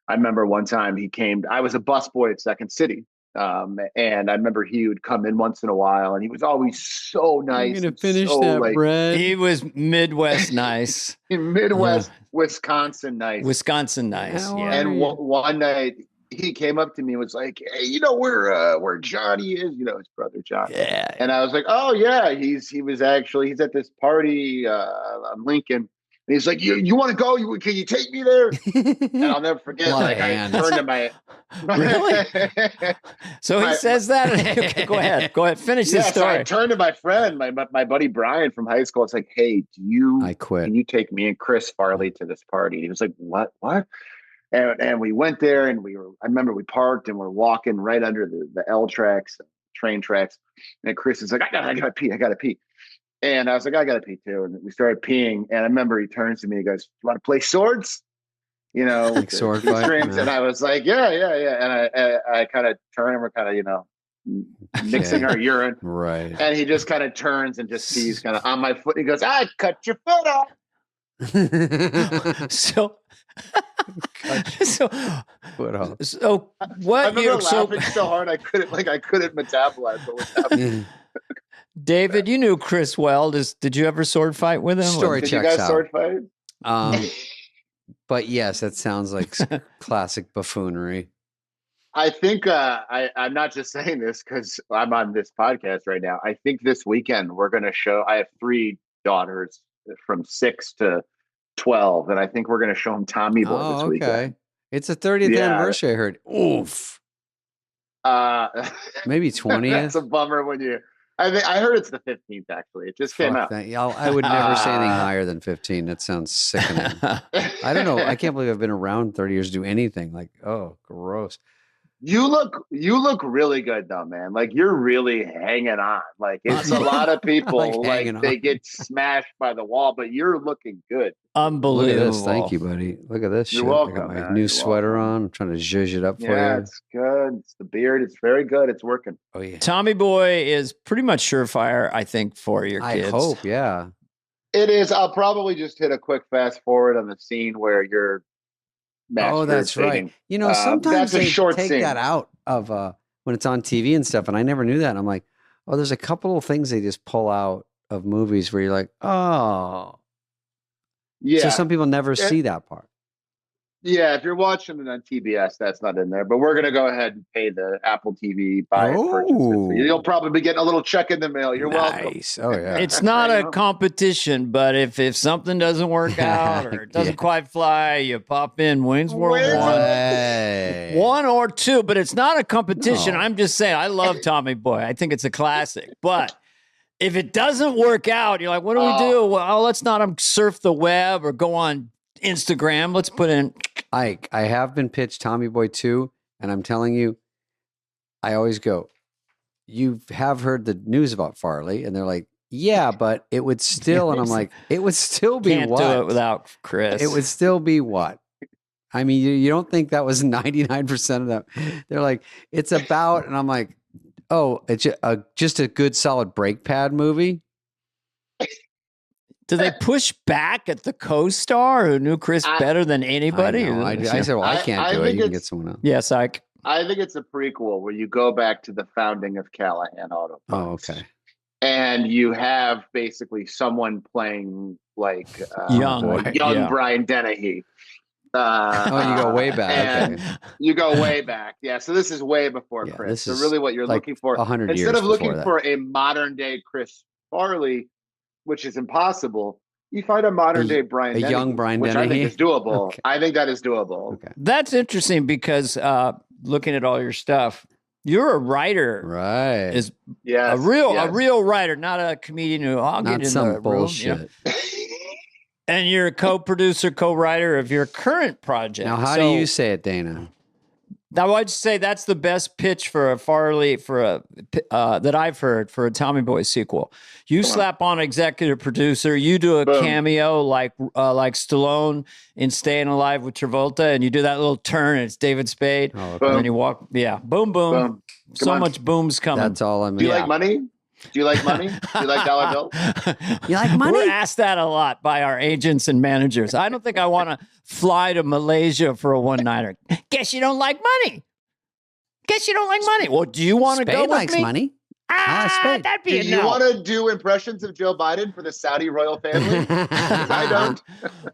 I remember one time he came, I was a busboy at Second City. And I remember he would come in once in a while, and he was always so nice. You're gonna finish that bread. He was Midwest nice. Midwest, Wisconsin nice. Wisconsin nice. Yeah. And one night he came up to me and was like, "Hey, where Johnny is? His brother Johnny." Yeah. And I was like, "Oh yeah, he's at this party on Lincoln." And he's like, you want to go? Can you take me there? And I'll never forget. Like I turned to my really. So he says that. Okay, go ahead. Finish this story. So I turned to my friend, my buddy Brian from high school. It's like, hey, I quit. Can you take me and Chris Farley to this party? And he was like, what? And we went there, and I remember we parked, and we're walking right under the L tracks, train tracks. And Chris is like, I gotta pee. And I was like, I gotta pee too. And we started peeing. And I remember he turns to me, he goes, "You want to play swords?" You know, Like sword fight. strings. Yeah. And I was like, yeah. And I kind of turn and we're kind of, mixing our urine. Right. And he just kind of turns and just sees kind of on my foot. He goes, "I cut your foot off." So, Foot off. so I what remember you so laughing so hard I couldn't metabolize what was happening. David, you knew Chris well. Did you ever sword fight with him? Story Did you checks guys out. sword fight? But yes, that sounds like classic buffoonery. I think I'm not just saying this because I'm on this podcast right now. I think this weekend we're going to show. I have 3 daughters from 6 to 12, and I think we're going to show them Tommy Boy this weekend. It's a 30th Yeah. anniversary, I heard. Oof. Maybe 20th. That's a bummer when you. I heard it's the 15th. Actually, it just came out. I would never say anything higher than 15. That sounds sickening. I don't know. I can't believe I've been around 30 years to do anything. Like, oh, gross. You look really good though, man. Like you're really hanging on. Like it's a lot of people like they get smashed by the wall, but you're looking good. Unbelievable. Look at this. Thank you, buddy. Look at this. You're shit. welcome, I got my man. new You're sweater welcome. on. I'm trying to zhuzh it up for Yeah, you. it's good. It's the beard. It's very good. It's working. Oh yeah. Tommy Boy is pretty much surefire, I think, for your I kids. hope. Yeah. It is. I'll probably just hit a quick fast forward on the scene where you're. Oh, that's right. Sometimes that's a they short take scene. that out of when it's on TV and stuff, and I never knew that. And I'm like, oh, there's a couple of things they just pull out of movies where you're like, oh, Yeah. So some people never see that part. Yeah, if you're watching it on TBS, that's not in there. But we're gonna go ahead and pay the Apple TV buy and purchase it. So you'll probably be getting a little check in the mail. You're welcome. Oh yeah. It's not a competition, but if something doesn't work out or it doesn't quite fly, you pop in Wayne's World 1 or 2, but it's not a competition. No. I'm just saying, I love Tommy Boy. I think it's a classic. But if it doesn't work out, you're like, what do we do? Well, let's not surf the web or go on Instagram. Let's put in. I have been pitched Tommy Boy 2, and I'm telling you, I always go, you have heard the news about Farley, and they're like, yeah, but it would still, and I'm like, it would still be Can't what? do it without Chris. It would still be what? I mean, you don't think that was 99% of them. They're like, it's about, and I'm like, oh, it's just a good solid brake pad movie. Do they push back at the co-star who knew Chris better than anybody? I said, well, I can't do it. You can get someone else. Yes, Ike. I think it's a prequel where you go back to the founding of Callahan Auto Parts. Oh, okay. And you have basically someone playing like young Brian Dennehy. You go way back. Okay. You go way back. Yeah. So this is way before Chris. This So is really what you're like looking for. 100 years Instead of looking before for a modern day Chris Farley, which is impossible, you find a modern day Brian Dennehy, young Brian which Dennehy? I think is doable. Okay. I think that is doable. Okay. That's interesting because looking at all your stuff, you're a writer, right? Is Yes, a real writer, not a comedian who I'll Not get in some the bullshit. room, you know? And you're a co-producer, co-writer of your current project. Now, how do you say it, Dana? Now, I'd say that's the best pitch for a Farley that I've heard for a Tommy Boy sequel. You slap on executive producer, you do a cameo like Stallone in Staying Alive with Travolta, and you do that little turn. And it's David Spade, and then you walk. Yeah, boom, boom. So much boom's coming. That's all I'm. Do you like money? Do you like money? Do you like dollar bills? You like money? We're asked that a lot by our agents and managers. I don't think I want to fly to Malaysia for a one-nighter. Guess you don't like money. Guess you don't like money. Well, do you want to go with likes me? money. That'd be Do a you no. want to do impressions of Joe Biden for the Saudi royal family? 'Cause I don't.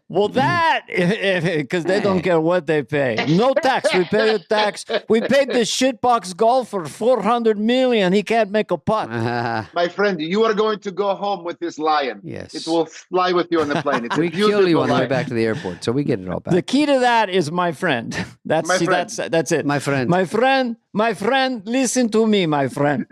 Well, that, because they don't get what they pay. No tax. We pay the tax. We paid this shitbox golfer $400 million. He can't make a putt. My friend, you are going to go home with this lion. Yes. It will fly with you on the plane. It's We a kill you on the way lion. back to the airport, so we get it all back. The key to that is my friend. That's it. My friend. My friend, listen to me, my friend.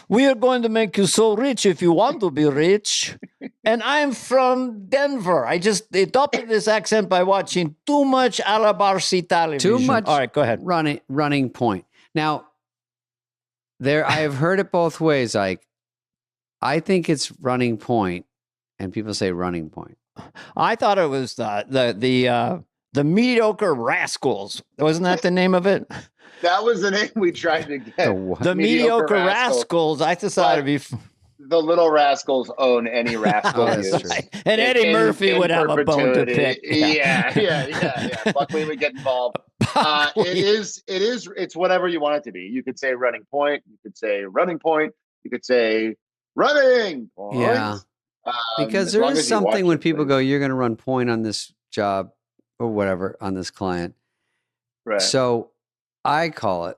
We are going to make you so rich if you want to be rich. And I'm from Denver. I just adopted this accent by watching too much Alabarsi television. Too much. All right, go ahead. Running point. Now, I have heard it both ways. Like, I think it's Running Point, and people say Running Point. I thought it was the Mediocre Rascals. Wasn't that the name of it? That was the name we tried to get. The Mediocre Rascals. I decided to be. The Little Rascals own any rascal. That's true. And Eddie Murphy would have a bone to pick. Yeah. Luckily, we get involved. It's whatever you want it to be. You could say Running Point. You could say Running Point. You could say Running Point. Yeah. Because there is something when people go, you're going to run point on this job or whatever on this client. Right. So I call it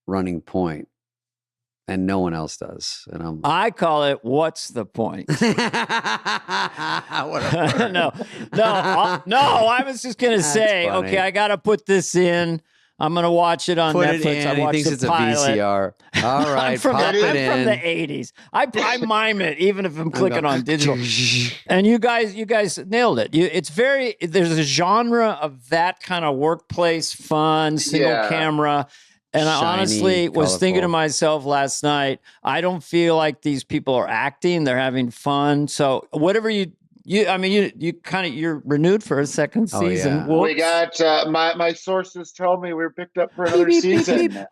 Running Point, and no one else does. And I call it, what's the point? No. I was just going to say, funny. okay, I got to put this in. I'm going to watch it on Netflix. I watched thinks it's pilot. a VCR. All right, I'm from pop it I'm in. from the 80s. I mime it even if I'm clicking on digital. And you guys nailed it. There's a genre of that kind of workplace fun, single camera. And I honestly was thinking to myself last night, I don't feel like these people are acting. They're having fun. So whatever you're renewed for a second season. Yeah. We got my sources told me we were picked up for another season.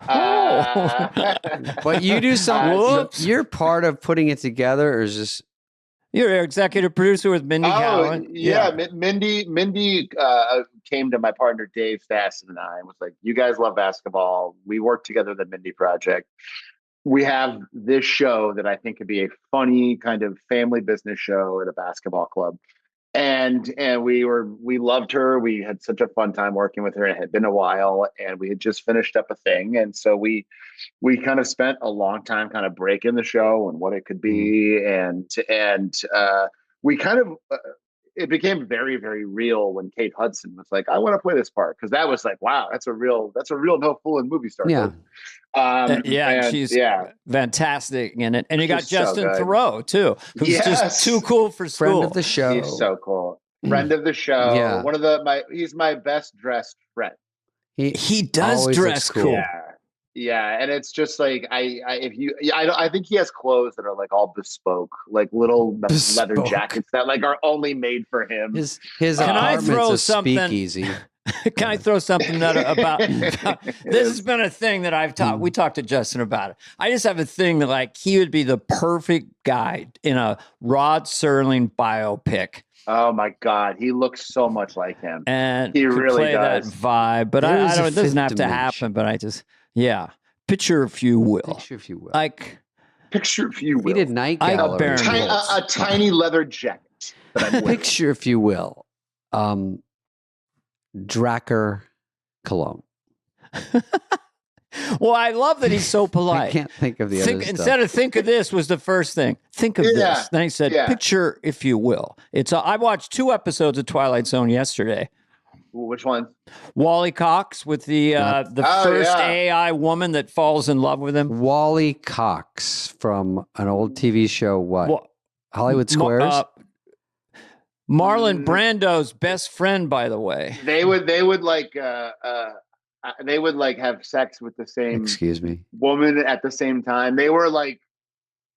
But you do something. You're part of putting it together, or is this? You're an executive producer with Mindy Cowan. Yeah. Mindy came to my partner Dave Fasten and I and was like, "You guys love basketball. We work together the Mindy Project. We have this show that I think could be a funny kind of family business show at a basketball club." And we loved her. We had such a fun time working with her. It had been a while, and we had just finished up a thing. And so we kind of spent a long time kind of breaking the show and what it could be. And we kind of, it became very, very real when Kate Hudson was like, "I want to play this part." Cause that was like, wow, that's a real no fooling movie star. Yeah. She's fantastic in it. And you got Justin so Theroux too, who's just too cool for school. Friend of the show. He's so cool. Friend of the show. Yeah. He's my best dressed friend. He does dress cool. Yeah, and it's just like I think he has clothes that are like all bespoke, like little leather jackets that like are only made for him. His Can I throw a something? Speakeasy. Can I throw something about this has been a thing that I've talked. We talked to Justin about it. I just have a thing that like he would be the perfect guy in a Rod Serling biopic. Oh my God, he looks so much like him, and he really play does. that vibe. But I don't. It doesn't have to happen. But I just picture if you will. Picture if you will. Picture if you will. He did Night Gallery. A tiny leather jacket that I'm wearing. Picture if you will. Dracker cologne. Well, I love that he's so polite. I can't think of the other stuff. Instead of think of this was the first thing. Think of this. Then he said, picture if you will. I watched 2 episodes of Twilight Zone yesterday. Which one? Wally Cox with the first AI woman that falls in love with him. Wally Cox from an old TV show. What? Hollywood Squares. Marlon Brando's best friend, by the way. They would like have sex with the same woman at the same time. They were like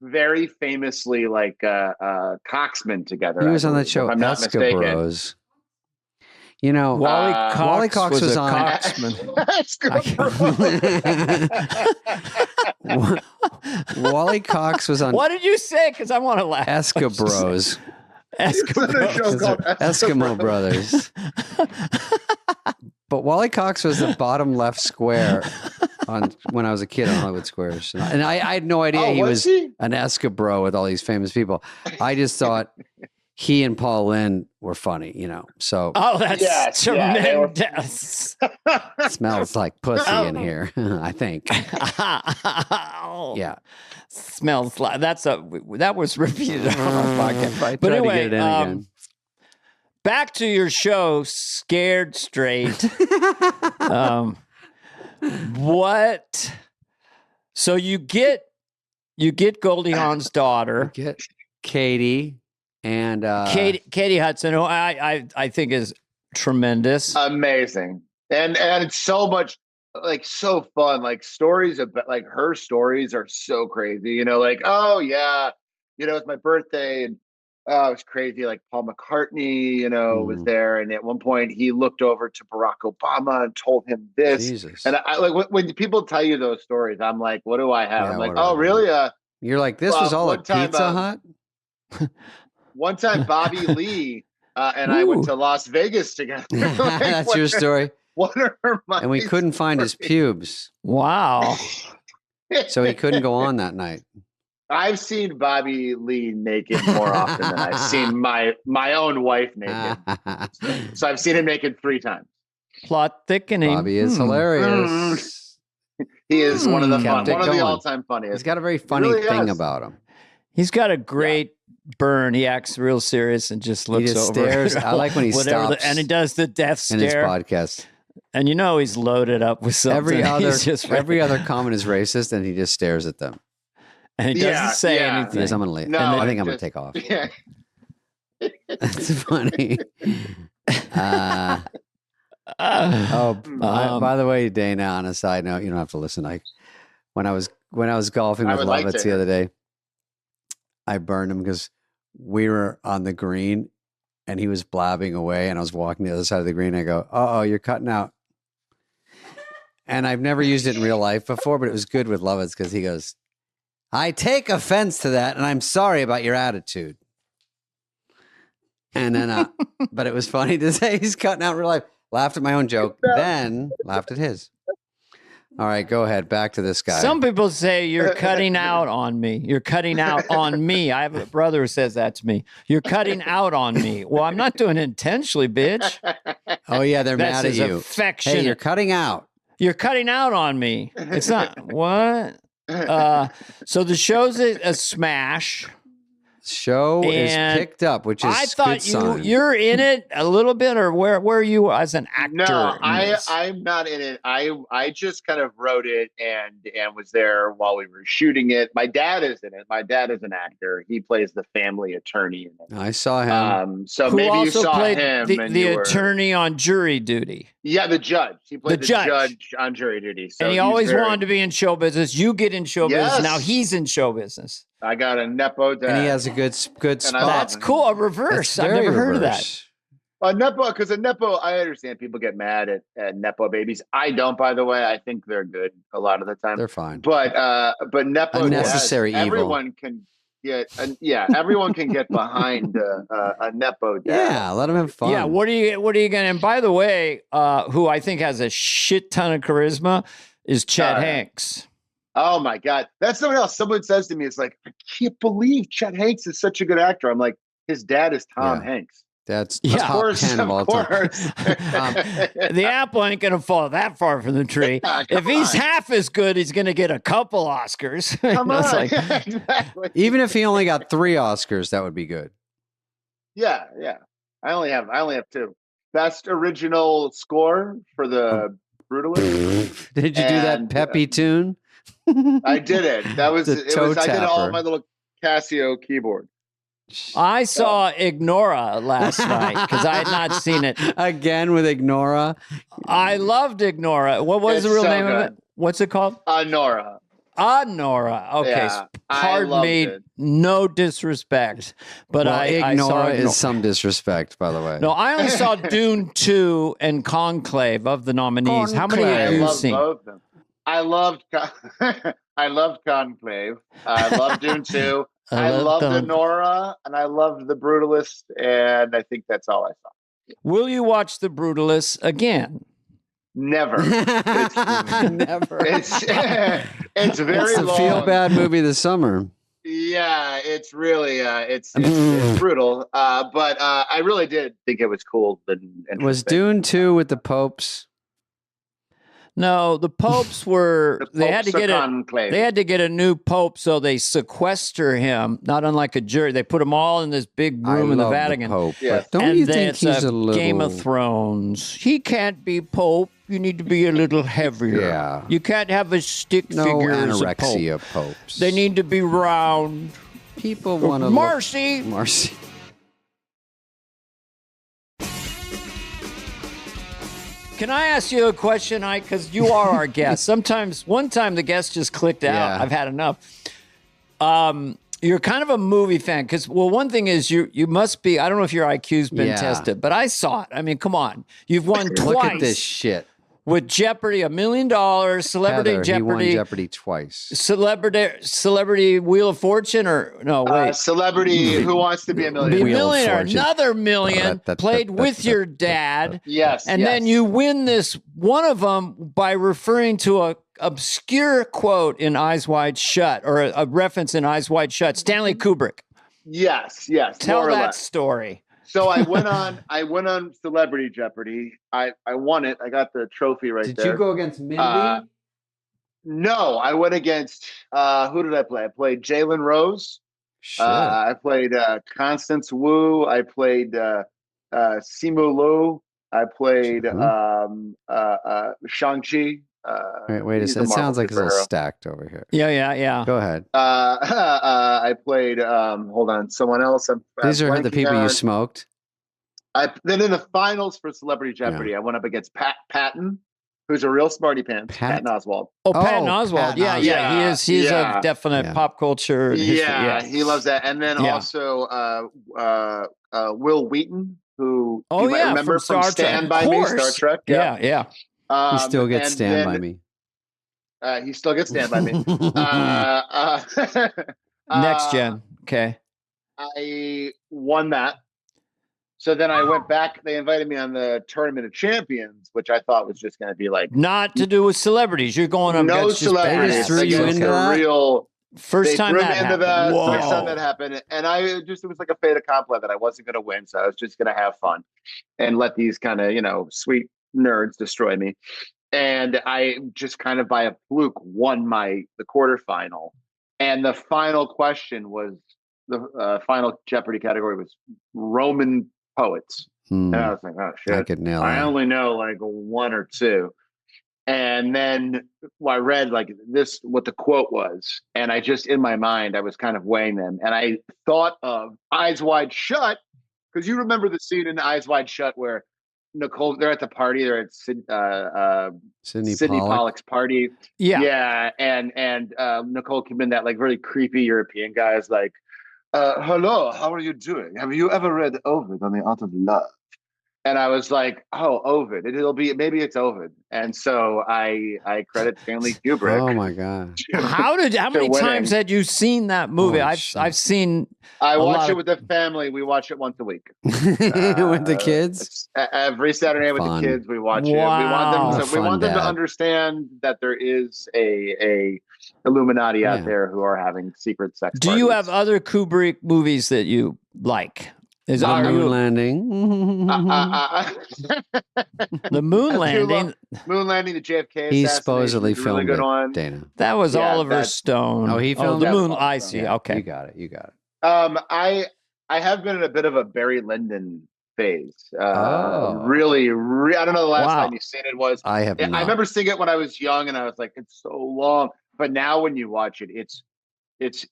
very famously like Coxmen together. He was on that show, Esca Bros. You know, Wally Cox was on Coxman. Wally Cox was on. What did you say? Because I want to laugh. Esca Bros. Eskimo Brothers. But Wally Cox was the bottom left square when I was a kid on Hollywood Squares. And I had no idea he was an Escabro with all these famous people. I just thought he and Paul Lynde were funny, you know. So that's tremendous. Smells like pussy in here, I think. Yeah. Smells like that was repeated on our podcast. But anyway, to get it in again. Back to your show, Scared Straight. What? So you get Goldie Hawn's daughter, you get Katie, and Katie Hudson, who I think is tremendous, amazing, and it's so much. like so fun. Like stories about like her stories are so crazy. You know, like oh yeah, you know it's my birthday and oh it was crazy. Like Paul McCartney, you know, was there, and at one point he looked over to Barack Obama and told him this. Jesus. And I like when people tell you those stories, I'm like, what do I have? Yeah, I'm like, what do I oh have? really? You're like, this was all at Pizza Hut? One time, Bobby Lee and I went to Las Vegas together. Like, that's your story. What are my And we couldn't find his pubes. Wow. So he couldn't go on that night. I've seen Bobby Lee naked more often than I've seen my own wife naked. So I've seen him naked 3 times. Plot thickening. Bobby is hilarious. He is one of the going. all-time funniest. He's got a very funny really thing has. about him. He's got a great burn. He acts real serious and just looks just over. stares. I like when he stops and he does the death in his stare. podcast. And you know he's loaded up with something. Every He's other comment is racist, and he just stares at them. and he doesn't say yeah. anything. He goes, I'm gonna leave. No, I think I'm gonna just- take off. Yeah. That's funny. By the way, Dana, on a side note, you don't have to listen. When I was golfing I with would like Lovitz to. the other day, I burned him because we were on the green and he was blabbing away, and I was walking the other side of the green. I go, "Oh, you're cutting out." And I've never used it in real life before, but it was good with Lovitz because he goes, "I take offense to that, and I'm sorry about your attitude." And then, but it was funny to say he's cutting out in real life. Laughed at my own joke, then laughed at his. All right, go ahead. Back to this guy. Some people say you're cutting out on me. You're cutting out on me. I have a brother who says that to me. You're cutting out on me. Well, I'm not doing it intentionally, bitch. Oh yeah, they're That's mad at his you. affectionate. Hey, you're cutting out. You're cutting out on me. It's not what. So the show's a smash. Show is And picked up, which is I thought good sign. you're in it a little bit, or where are you as an actor? No, in this? I'm not in it. I just kind of wrote it and was there while we were shooting it. My dad is in it. My dad is an actor. He plays the family attorney in it. I saw him. So Who maybe you also saw played him. and the you were- attorney on jury duty. Yeah, the judge. He played The the judge. judge on jury duty. So And he he's always very- wanted to be in show business. You get in show business. Yes. Now he's in show business. I got a Nepo dad. And he has a good spot. I love That's him. cool. A reverse. I've never heard of that. A Nepo, because a Nepo, I understand people get mad at Nepo babies. I don't, by the way. I think they're good a lot of the time. They're fine. But Nepo A dads, necessary evil. everyone can get, everyone can get behind a Nepo dad. Yeah, let him have fun. Yeah. What are you going to, and by the way, who I think has a shit ton of charisma is Chet Hanks. Oh my God. That's someone else. Someone says to me, it's like, I can't believe Chet Hanks is such a good actor. I'm like, his dad is Tom Hanks. That's Yeah. top 10 of all time. The apple ain't going to fall that far from the tree. If he's half as good, he's going to get a couple Oscars. Come on. It's like, Exactly. Even if he only got 3 Oscars, that would be good. Yeah. I only have 2. Best original score for the Brutalist. Did you do that And, peppy tune? I did it. That was The toe I did all tapper. of my little Casio keyboard. I saw Ignora last night because I had not seen it. Again with Ignora. I loved Ignora. What was It's the real so name of good. it? What's it called? Nora. Nora. Okay. Yeah, I Pardon loved me. it. No disrespect, but Well, I saw Ignora Ignora. is some disrespect, by the way. No, I only saw Dune 2 and Conclave of the nominees. How many I have you love seen? both of them. I loved Conclave. I loved Dune 2. I loved them. Nora, and I loved The Brutalist, and I think that's all I saw. Will you watch The Brutalist again? Never. Never. It's very It's a long. feel-bad movie this summer. Yeah, it's really it's brutal. But I really did think it was cool and Was interesting. Dune 2 with the popes? No, the popes were. The they had to Popes get are a. conclave. They had to get a new pope, so they sequester him. Not unlike a jury, they put him all in this big I room in the love Vatican. Pope, Yes. but don't and you then think it's he's a little Game of Thrones? He can't be pope. You need to be a little heavier. Yeah. You can't have a stick no figure as a pope. anorexia popes? They need to be round. people want to Marcy. Can I ask you a question, Ike? Because you are our guest. Sometimes, one time the guest just clicked out. Yeah. I've had enough. You're kind of a movie fan because, well, one thing is you must be. I don't know if your IQ's been tested, but I saw it. I mean, come on, you've won twice. Look at this shit. With Jeopardy, $1 million, Celebrity Heather, Jeopardy, he won Jeopardy twice. Celebrity Wheel of Fortune, or no, wait, Celebrity Who Wants to Be a Millionaire? Be a Wheel of millionaire, Fortune. another million, played with your dad. Yes. And then you win this, one of them, by referring to a obscure quote in Eyes Wide Shut, or a reference in Eyes Wide Shut, Stanley Kubrick. Yes. Tell more or that less. story. So I went on Celebrity Jeopardy. I won it. I got the trophy right there. Did you go against Mindy? No, I went against who did I play? I played Jalen Rose. Shit. I played Constance Wu. I played Simu Liu. I played Shang-Chi. Wait a second. It sounds like it's a little stacked over here. Yeah. Go ahead. I played hold on, someone else. These are the people you smoked. Then in the finals for Celebrity Jeopardy, I went up against Patton, who's a real smarty pants. Patton Oswalt. Oh, Patton Oswalt. Patton Yeah. He is. He's a definite pop culture. Yeah, he loves that. And then also Will Wheaton, who you might remember from Stand By Me, Star Trek. Yeah. He still gets Stand By Me. He still gets Stand By Me. Next Gen. Okay. I won that. So then I went back. They invited me on the Tournament of Champions, which I thought was just going to be like not to do with celebrities. You're going up no against celebrities. just threw you into that? Real. First time that happened. First time that happened, and it was like a fait accompli that I wasn't going to win, so I was just going to have fun and let these kind of sweet nerds destroy me. And I just kind of by a fluke won the quarterfinal, and the final question was the final Jeopardy category was Roman poets. And I was like, oh shit, I could nail I that. only know like one or two. And then I read like this, what the quote was. And I just, in my mind, I was kind of weighing them. And I thought of Eyes Wide Shut, because you remember the scene in Eyes Wide Shut where Nicole, they're at the party, they're at Sidney Pollack's party. Yeah. And Nicole Kidman, that like really creepy European guy, is like, hello, how are you doing? Have you ever read Ovid on the Art of Love? And I was like, oh, Ovid. Maybe it's Ovid. And so I credit Stanley Kubrick. Oh my God. How many times had you seen that movie? I've seen. I watch it with the family. We watch it once a week. With the kids? Every Saturday with the kids, we watch it. We want them to understand that there is a Illuminati out there who are having secret sex parties. Do you have other Kubrick movies that you like? Is it Moon Landing? The Moon Landing. Moon Landing, the JFK. He supposedly really filmed good it, one. Dana. That was Oliver Stone. Oh, he filmed the Moon. I see. Yeah, okay, you got it. I have been in a bit of a Barry Lyndon phase. Really, I don't know the last time you've seen it was. I have. Not. I remember seeing it when I was young, and I was like, it's so long. But now when you watch it, it's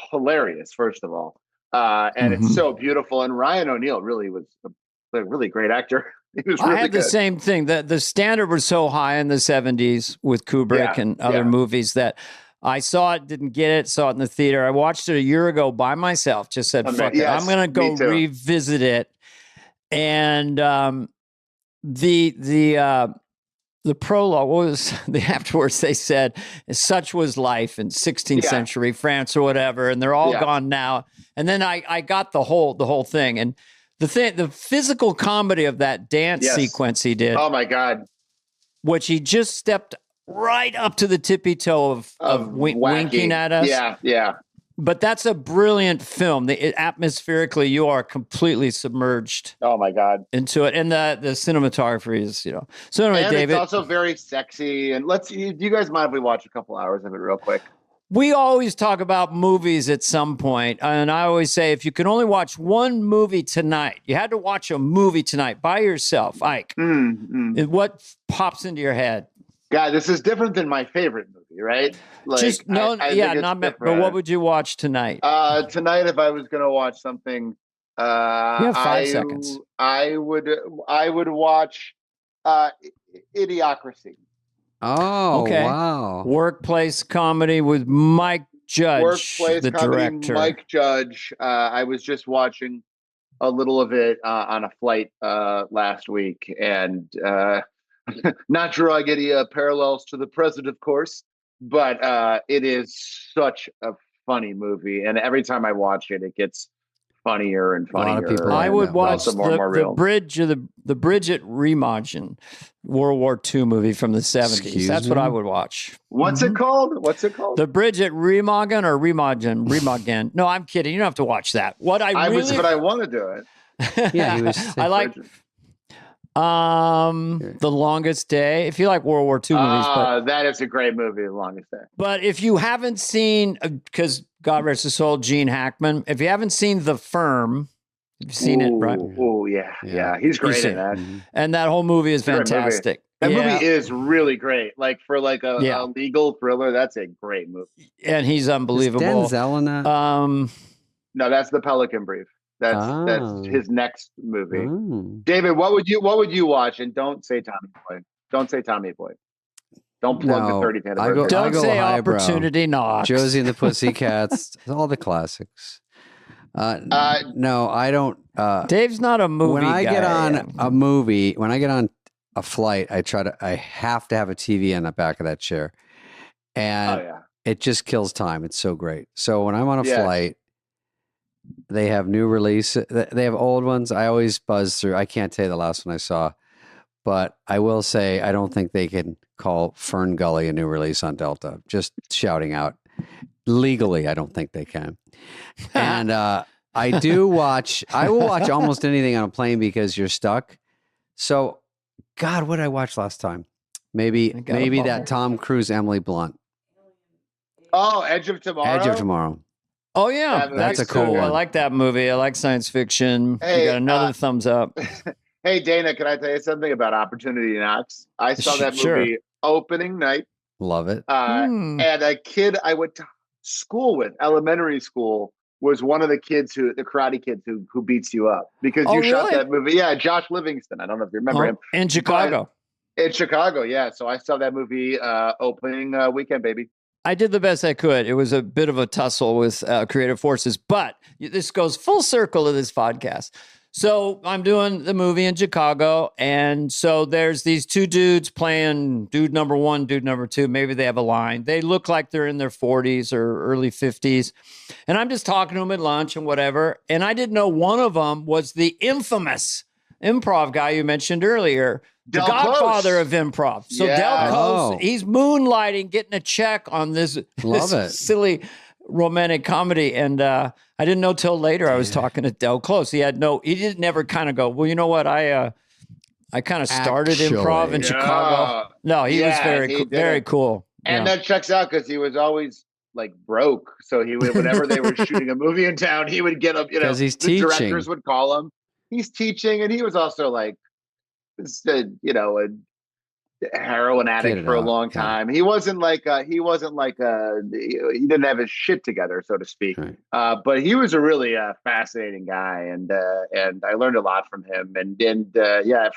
hilarious. First of all. And it's so beautiful. And Ryan O'Neal really was a really great actor. He was really I had good. the same thing. The standard was so high in the 70s with Kubrick and other movies that I saw it, didn't get it, saw it in the theater. I watched it a year ago by myself, just said, fuck it. I'm going to go revisit it. And the prologue, what was the afterwards? They said, such was life in 16th century France or whatever, and they're all gone now. And then I got the whole thing, and the physical comedy of that dance sequence he did. Oh my God! Which he just stepped right up to the tippy toe of winking at us. Yeah. But that's a brilliant film. Atmospherically, you are completely submerged. Oh my God! Into it, and the cinematography is, So anyway, and David, it's also very sexy. And do you guys mind if we watch a couple hours of it real quick? We always talk about movies at some point, and I always say, if you can only watch one movie tonight, you had to watch a movie tonight by yourself, Ike. What pops into your head? God, this is different than my favorite movie, right? Like, but what would you watch tonight? Tonight, if I was going to watch something, you have 5 seconds. I would watch Idiocracy. Oh, Okay. wow. Workplace comedy with Mike Judge, Workplace the comedy, director. Mike Judge. I was just watching a little of it on a flight last week, and not drawing any parallels to the present, of course, but it is such a funny movie, and every time I watch it, it gets funnier and A lot funnier. of people I like would that. watch Also more and more the real. bridge of the Bridget Remagen World War II movie from the 70s. Excuse That's what me? I would watch. What's it called? What's it called? The Bridget Remagen or Remagen. No, I'm kidding. You don't have to watch that. What I really but I want to do it. Yeah, he was. I like The Longest Day. If you like World War II movies, That is a great movie, The Longest Day. but if you haven't seen, because God rest his soul, Gene Hackman, if you haven't seen The Firm, you've seen it, right? Oh, yeah. He's great seen in that. Mhm. And that whole movie is Great movie. fantastic. That Yeah. movie is really great. Like for like a legal thriller, that's a great movie. And he's Is unbelievable. Denzel in that? No, that's The Pelican Brief. That's Oh. his next movie. Oh. David, what would you watch? And don't say Tommy Boy. Don't say Tommy Boy. Don't plug No, the 30th I anniversary. go- Don't say highbrow. Opportunity Knocks. Josie and the Pussycats, all the classics. No, I don't. Dave's not a movie When I guy. get on a movie, when I get on a flight, I have to have a TV in the back of that chair, and Oh yeah. it just kills time. It's so great. So when I'm on a Yes. flight, they have new releases. They have old ones. I always buzz through. I can't tell you the last one I saw, but I will say I don't think they can call Fern Gully a new release on Delta. Just shouting out legally, I don't think they can. And I do watch. I will watch almost anything on a plane because you're stuck. So, God, what did I watch last time? Maybe I got a bummer. that Tom Cruise Emily Blunt Oh, Edge of Tomorrow. Edge of Tomorrow. Oh yeah, Yeah, That's a so cool good. I one. like that movie. I like science fiction. Hey, you got another thumbs up. Hey Dana, can I tell you something about Opportunity Knocks? I saw that Sure. movie opening night, Love it. Hmm. and a kid I went to school with, elementary school, was one of the karate kids who beats you up because Oh, you shot really? that movie. Yeah, Josh Livingston. I don't know if you remember him. In Chicago. In Chicago, yeah. So I saw that movie opening weekend, baby. I did the best I could. It was a bit of a tussle with creative forces, but this goes full circle to this podcast. So I'm doing the movie in Chicago, and so there's these two dudes playing dude number one, dude number two. Maybe they have a line. They look like they're in their 40s or early 50s. And I'm just talking to them at lunch and whatever. And I didn't know one of them was the infamous improv guy you mentioned earlier, the Del godfather Close. of improv. So Yeah. Del Close, Oh. he's moonlighting, getting a check on this, Love this it. silly romantic comedy. And I didn't know till later I was talking to Del Close. He didn't never kind of go, well, you know what? I kind of started improv in Actually. Chicago. No, he was Yeah, very, he cool, did very it. cool. And Yeah. that checks out because he was always like broke. So he would, whenever they were shooting a movie in town, he would get up, 'Cause he's the teaching. directors would call him. He's teaching, and he was also like, a heroin Get addict it for a out, long yeah. time. He didn't have his shit together, so to speak. Right. But he was a really fascinating guy, and I learned a lot from him. And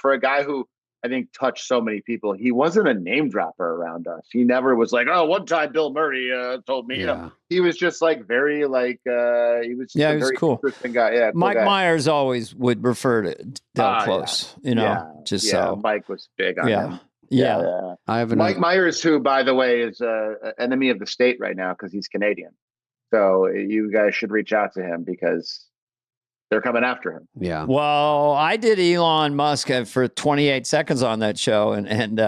for a guy who I think touched so many people, he wasn't a name dropper around us. He never was like, oh, one time Bill Murray told me. Yeah. He was just like very like he was just Yeah, a he was very cool. interesting guy. Yeah, cool Mike guy. Myers always would refer to Del Close, just so. Mike was big on him. Yeah. I have Mike another. Myers, who, by the way, is an enemy of the state right now because he's Canadian. So you guys should reach out to him because they're coming after him. Yeah. Well, I did Elon Musk for 28 seconds on that show and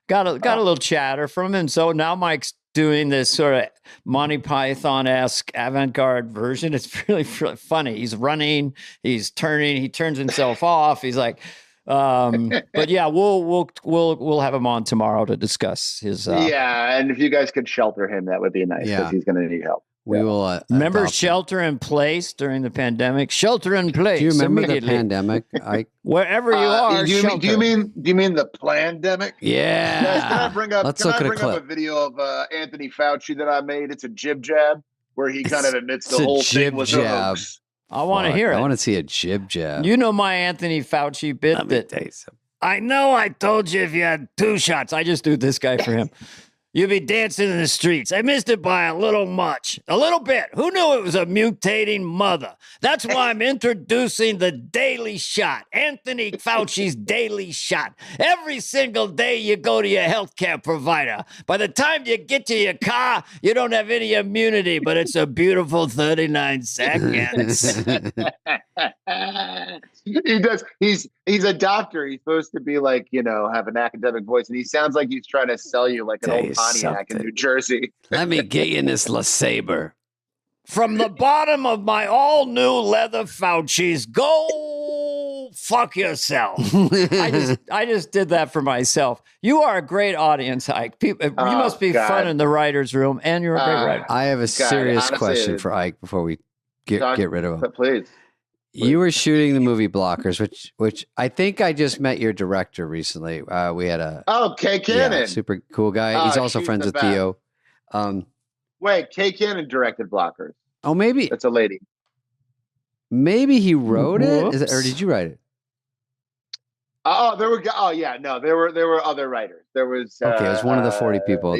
got a little chatter from him. So now Mike's doing this sort of Monty Python-esque avant-garde version. It's really, really funny. He's running, he's turning, he turns himself off. He's like, but yeah, we'll have him on tomorrow to discuss his. And if you guys could shelter him, that would be nice because Yeah. he's going to need help. We will. Remember adopt him. shelter in place during the pandemic? Shelter in place. Do you remember the immediately. pandemic? Wherever you are, do you shelter. mean the pandemic? Guys, Yeah. can I bring up? Let's can look I at a bring up a clip. video of Anthony Fauci that I made? It's a jib jab where he kind of admits It's the a whole jib thing was jab. a hoax. I want to Fuck, hear I it. want to see a jib jab. You know my Anthony Fauci bit Let me that tell you something. I know I told you if you had 2 shots. I just do this guy for him. You'd be dancing in the streets. I missed it by a little much. A little bit. Who knew it was a mutating mother? That's why I'm introducing the Daily Shot. Anthony Fauci's Daily Shot. Every single day you go to your healthcare provider. By the time you get to your car, you don't have any immunity, but it's a beautiful 39 seconds. He does. He's a doctor. He's supposed to be like, have an academic voice, and he sounds like he's trying to sell you like an old Pontiac in New Jersey. Let me get you in this LeSabre. From the bottom of my all new leather Fauci's, go fuck yourself. I just did that for myself. You are a great audience, Ike. You must be fun in the writer's room, and you're a great writer. I have a serious question for Ike before we get rid of him. Please. You were shooting the movie Blockers, which I think I just met your director recently. We had Kay Cannon, super cool guy. He's also friends with Theo. Wait, Kay Cannon directed Blockers. Oh, maybe it's a lady. Maybe he wrote it, or did you write it? There were other writers. There was it was one of the 40 people.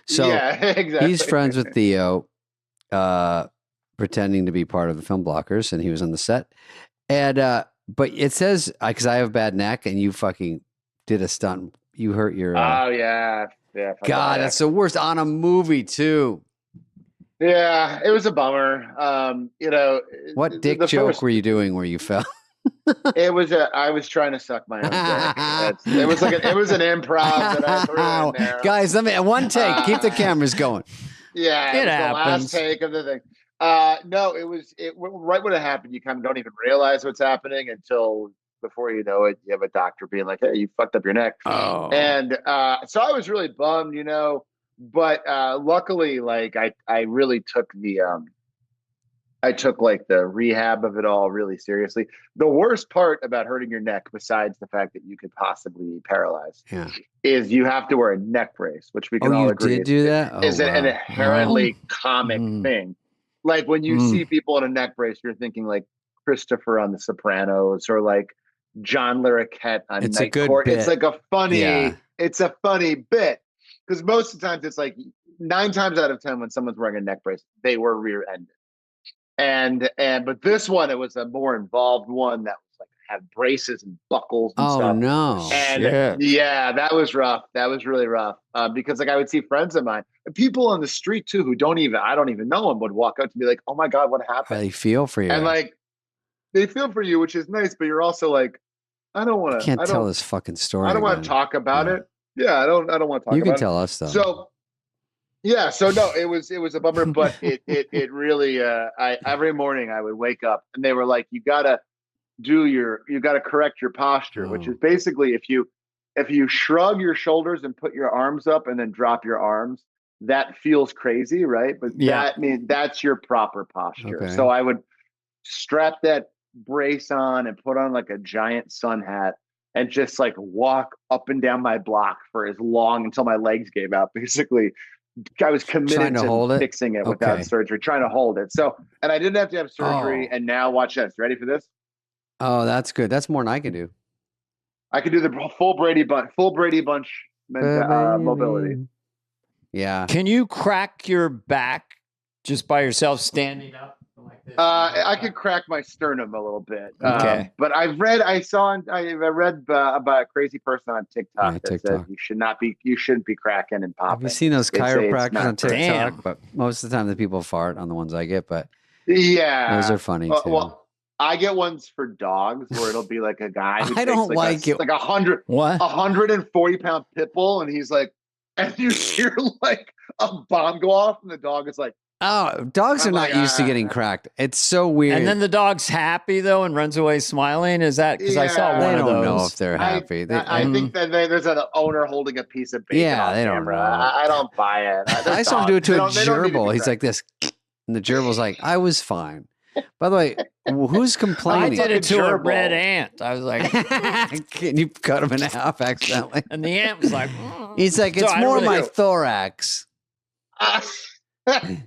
So exactly. He's friends with Theo. Pretending to be part of the film Blockers, and he was on the set. And but it says because I have a bad neck, and you fucking did a stunt. You hurt your. Yeah. God, that's the worst on a movie too. Yeah, it was a bummer. What dick joke were you doing where you fell? I was trying to suck my own dick. It was an improv that I threw in there. Guys, one take. Keep the cameras going. Yeah, it happens. The last take of the thing. No, it right when it happened, you kind of don't even realize what's happening until before you know it, you have a doctor being like, "Hey, you fucked up your neck." Oh. And so I was really bummed, but luckily, like I really took the rehab of it all really seriously. The worst part about hurting your neck, besides the fact that you could possibly be paralyzed, is you have to wear a neck brace, which we can all agree is an inherently comic thing. Like when you see people in a neck brace, you're thinking like Christopher on The Sopranos or like John Larroquette on Night Court. It's like it's a funny bit because most of the times it's like 9 times out of 10 when someone's wearing a neck brace, they were rear-ended. But this one, it was a more involved one that was like had braces and buckles and stuff. Oh no! And yeah, that was rough. That was really rough because like I would see friends of mine, and people on the street too, who I don't even know them, would walk up to me like, "Oh my God, what happened?" They feel for you, and like they feel for you, which is nice. But you're also like, I don't want to. Can't tell this fucking story. I don't want to talk about it. Yeah, I don't want to talk about it. You can tell us though. So. Yeah, so no, it was a bummer, but it really every morning I would wake up and they were like, you gotta correct your posture, which is basically if you shrug your shoulders and put your arms up and then drop your arms, that feels crazy, right? But that means that's your proper posture. Okay. So I would strap that brace on and put on like a giant sun hat and just like walk up and down my block for as long until my legs gave out, basically. I was committed to fixing it without surgery, trying to hold it. So, and I didn't have to have surgery. And now watch this. Ready for this? Oh, that's good. That's more than I can do. I could do the full Brady Bunch mobility. Yeah. Can you crack your back just by yourself standing up like this? I could crack my sternum a little bit. Okay. But I read about a crazy person on TikTok that said you shouldn't be cracking and popping. Have you seen those chiropractors on TikTok? Damn. But most of the time the people fart on the ones I get, but those are funny too. Well, I get ones for dogs where it'll be like a guy who I don't like it. Like 140-pound pit bull, and he's like, and you hear like a bomb go off, and the dog is like, oh, dogs are not used to getting cracked. It's so weird. And then the dog's happy though and runs away smiling. Is that because I saw one of those? They don't know if they're happy. I think that there's an owner holding a piece of bacon on camera. I don't buy it. I saw him do it to a gerbil. He's like this, and the gerbil's like, "I was fine." By the way, who's complaining? I did it to a red ant. I was like, "Can you cut him in half accidentally?" And the ant was like, "He's like, it's more my thorax."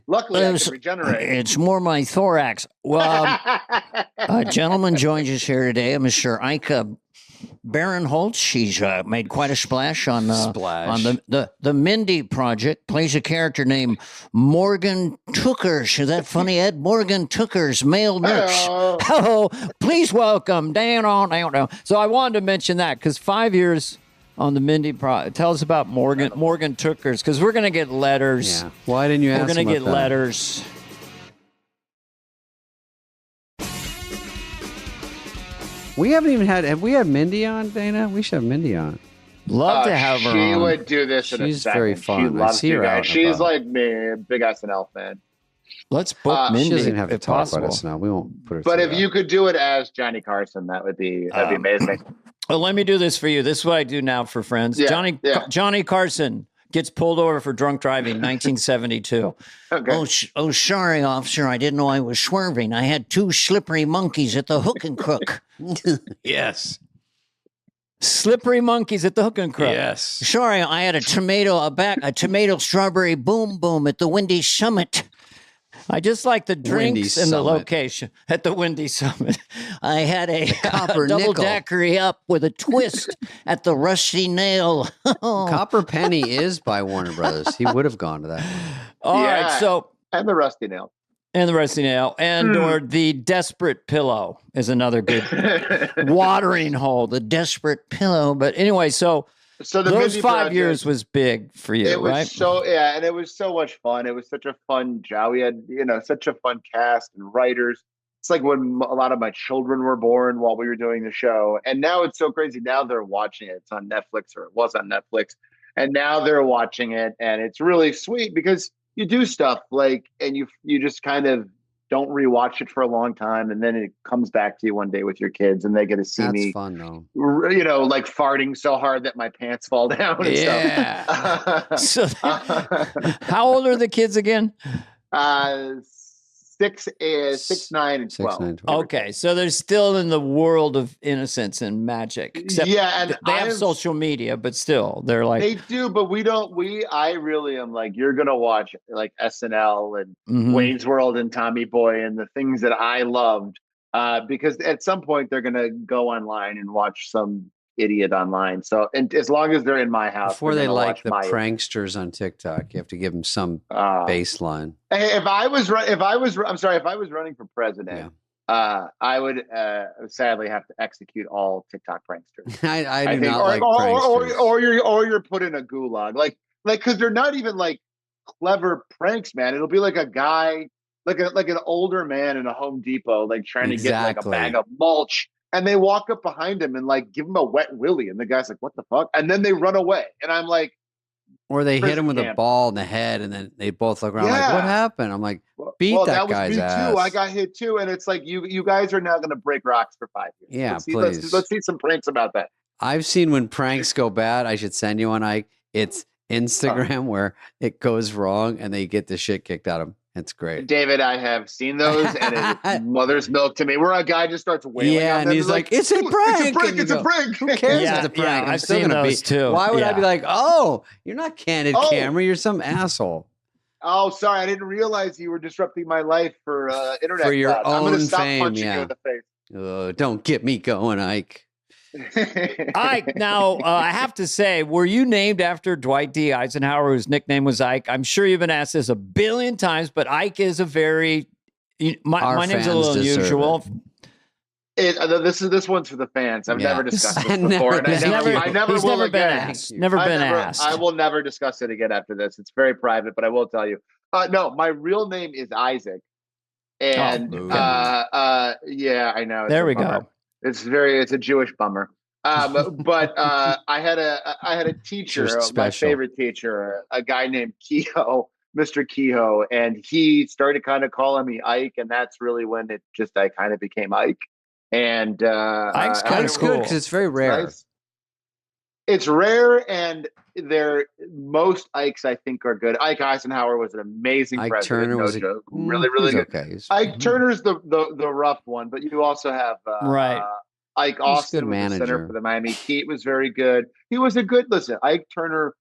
Luckily, I can regenerate. It's more my thorax. Well, a gentleman joins us here today, Mr. Ike Barinholtz. She's made quite a splash on the Mindy Project. Plays a character named Morgan Tookers. Is that funny, Ed? Morgan Tookers, male nurse. Oh, please welcome down. So I wanted to mention that because 5 years on the Mindy Project. Tell us about Morgan Tookers, because we're going to get letters. Yeah. Why didn't you ask? We're going to get letters. We haven't even have we had Mindy on, Dana? We should have Mindy on. Love to have her She on. would do this in a She's second. very fun. She loves see her you guys. out and She's about. like me, big SNL fan. Let's book Mindy. She doesn't even have to if talk possible. about us now. We won't put her But through if that. you could do it as Johnny Carson, that'd be amazing. Well, let me do this for you. This is what I do now for friends. Yeah, Johnny Carson gets pulled over for drunk driving, 1972. Okay. Oh, sorry, officer. I didn't know I was swerving. I had 2 slippery monkeys at the Hook and Crook. Yes. Slippery monkeys at the Hook and Crook. Yes. Sorry, I had a tomato strawberry boom boom at the Windy Summit. I just like the drinks and the Summit. location at the Windy Summit. I had a Copper double nickel. daiquiri up with a twist at the Rusty Nail. Copper Penny is by Warner Brothers. He would have gone to that one. All right, so And the Rusty Nail. and the Rusty Nail, and or the Desperate Pillow is another good watering hole. The Desperate Pillow. But anyway, so So the those Mindy 5 Project, years was big for you, it was right? and it was so much fun. It was such a fun job. We had, such a fun cast and writers. It's like when a lot of my children were born while we were doing the show. And now it's so crazy. Now they're watching it. It's on Netflix, or it was on Netflix. And now they're watching it. And it's really sweet because you do stuff and you just kind of don't rewatch it for a long time, and then it comes back to you one day with your kids, and they get to see That's me, fun, though. like farting so hard that my pants fall down. And stuff. So, how old are the kids again? 6, 9, and 12. 6, 9, 12. Okay, so they're still in the world of innocence and magic. Except and they have social media, but still, they're like they do. But I really am like, you're gonna watch like SNL and Mhm. Wayne's World and Tommy Boy and the things that I loved, because at some point they're gonna go online and watch some idiot online. So, and as long as they're in my house, Before they're they gonna like watch the my pranksters on TikTok, you have to give them some baseline. Hey, if I was running for president, I would sadly have to execute all TikTok pranksters. I do not like pranksters. Or you're put in a gulag, like because they're not even like clever pranks, man. It'll be like a guy, like an older man in a Home Depot, like trying to get like a bag of mulch, and they walk up behind him and like give him a wet willy, and the guy's like, "What the fuck?" And then they run away, and I'm like. Or they hit him with a camp. ball in the head, and then they both look around like, "What happened?" I'm like, "Beat that guy's was me ass." too. I got hit too, and it's like you guys are now going to break rocks for 5 years. Yeah, let's see some pranks about that. I've seen when pranks go bad. I should send you one, Ike. It's Instagram where it goes wrong and they get the shit kicked out of them. It's great. David, I have seen those, and it's mother's milk to me, where a guy just starts wailing. Yeah, and he's like, "It's a prank! It's a prank! Who cares Yeah, if it's a prank? yeah, I'm I've still seen gonna those too. Why would I be Yeah. like, "Oh, you're not candid Oh. camera. You're some asshole." Oh, sorry, I didn't realize you were disrupting my life for internet. For your clout. I'm going own to stop fame, punching yeah. you in the face. Don't get me going, Ike. Ike. Now, I have to say, were you named after Dwight D. Eisenhower, whose nickname was Ike? I'm sure you've been asked this a billion times, but Ike is a very my name's a little unusual. This one's for the fans. I've never discussed this before, and He's I never he's will never been again. asked. Never been asked. I will never discuss it again after this. It's very private, but I will tell you. No, my real name is Isaac, and yeah, I know. There we go. It's a Jewish bummer. But I had a teacher, my favorite teacher, a guy named Kehoe, Mr. Kehoe, and he started kind of calling me Ike, and that's really when I kind of became Ike. And Ike's kind of cool because it's very rare. Nice. It's rare, and most Ikes I think are good. Ike Eisenhower was an amazing Ike president. Turner was really, really good. Okay. Ike Turner's the rough one, but you also have Right. Ike Austin was the center for the Miami Heat, was very good. He was a good Ike Turner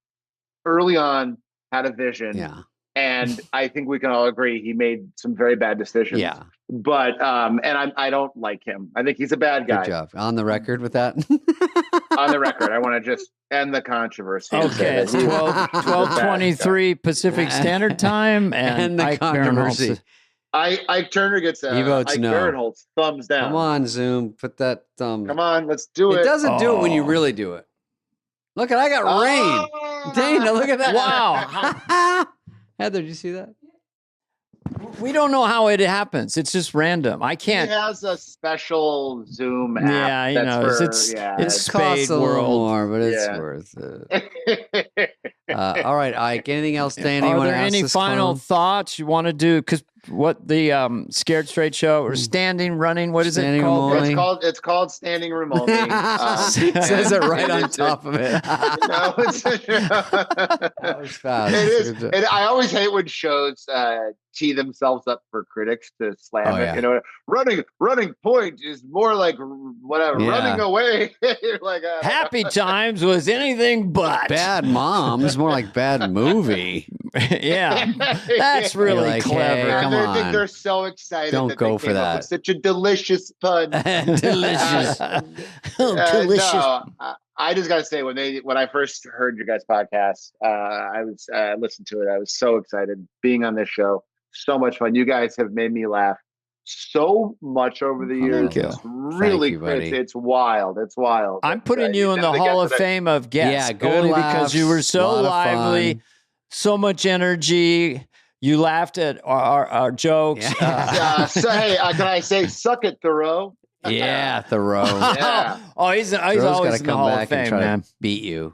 early on had a vision. Yeah. And I think we can all agree he made some very bad decisions. Yeah. But I don't like him. I think he's a bad guy. Good job. On the record with that. On the record, I want to just end the controversy. Okay, it's 12:23 Pacific Standard Time, and the Ike controversy. Barinholtz. Ike Turner gets He votes Ike no. Barinholtz, thumbs down. Come on, Zoom. Put that thumb. Come on, let's do it. It doesn't do it when you Oh. really do it. Look, I got rain. Dana, look at that. Wow. Heather, did you see that? We don't know how it happens. It's just random. I He can't. has a special Zoom app. Yeah, you that's know, for, it's It costs Spade a little world. more, but it's Yeah. worth it. All right, Ike. Anything else, Dana? You Are want there to ask any this final clown? thoughts you want to do? Because what the Scared Straight show or standing, running, what is Standing it called? room only. It's called standing room only. It says it right on It's- top of it. No, it's, That was fast. it is. Good job. And I always hate when shows tee themselves up for critics to slam Oh, it. yeah. You know, running point is more like whatever. Yeah. Running away, you're like Happy Times was anything but. Bad Moms, more like bad movie. Yeah. That's really like, hey, clever. come They on. think they're so excited. Don't that go they for came up that. with such a delicious pun. Delicious. Delicious. No, I just gotta say when I first heard your guys' podcast, I was listened to it. I was so excited being on this show. So much fun. You guys have made me laugh so much over the years. Thank you. It's really, you, buddy. it's wild. It's wild. I'm But, putting you in the never Hall get of to that- Fame of guests. Yeah, good only laughs, because you were so lot of lively, fun. so much energy. You laughed at our jokes. Yeah. So hey, can I say, suck it, Thoreau? Yeah, Thoreau. Yeah. Oh, he's Thoreau's always gotta in the come Hall back of Fame, and try man. to beat you.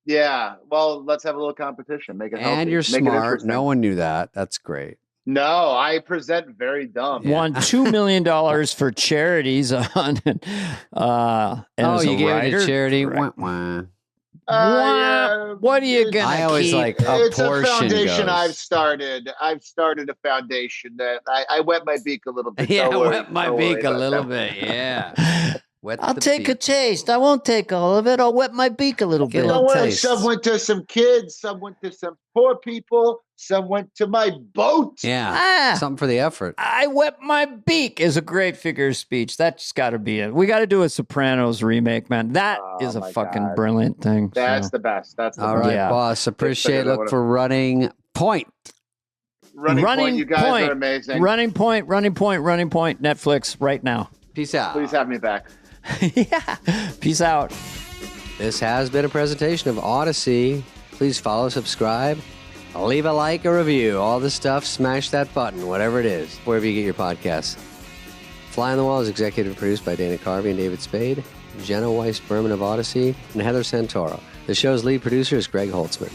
Yeah. Well, let's have a little competition. Make it healthy. And you're Make it smart. interesting. No one knew that. That's great. No, I present very dumb. Yeah. Won $2 million for charities on. And Oh, as a you gave it writer, to charity? correct. Wah, wah. Yeah, What are you gonna I always keep? like a it's a portion foundation goes. I've started. I've started a foundation that I wet my beak a little bit. Yeah, Don't worry. wet my Don't worry beak a about little that. bit. Yeah. Wet I'll the take a beak. taste. I won't take all of it. I'll wet my beak a little Get a bit. little Don't worry. taste. Some went to some kids. Some went to some poor people. Some went to my boat. Yeah. Ah, Something for the effort. I wet my beak is a great figure of speech. That's got to be it. We got to do a Sopranos remake, man. That Oh, is a my fucking God. brilliant thing. That's So. the best. That's the All best. right, Yeah. boss. Appreciate it. Look for Running Point. Running point. You guys Point. are amazing. Running Point, Netflix right now. Peace out. Please have me back. Yeah. Peace out. This has been a presentation of Odyssey. Please follow, subscribe, leave a like, a review, all the stuff. Smash that button, whatever it is, wherever you get your podcasts. Fly on the Wall is executive produced by Dana Carvey and David Spade, Jenna Weiss Berman of Odyssey, and Heather Santoro. The show's lead producer is Greg Holtzman.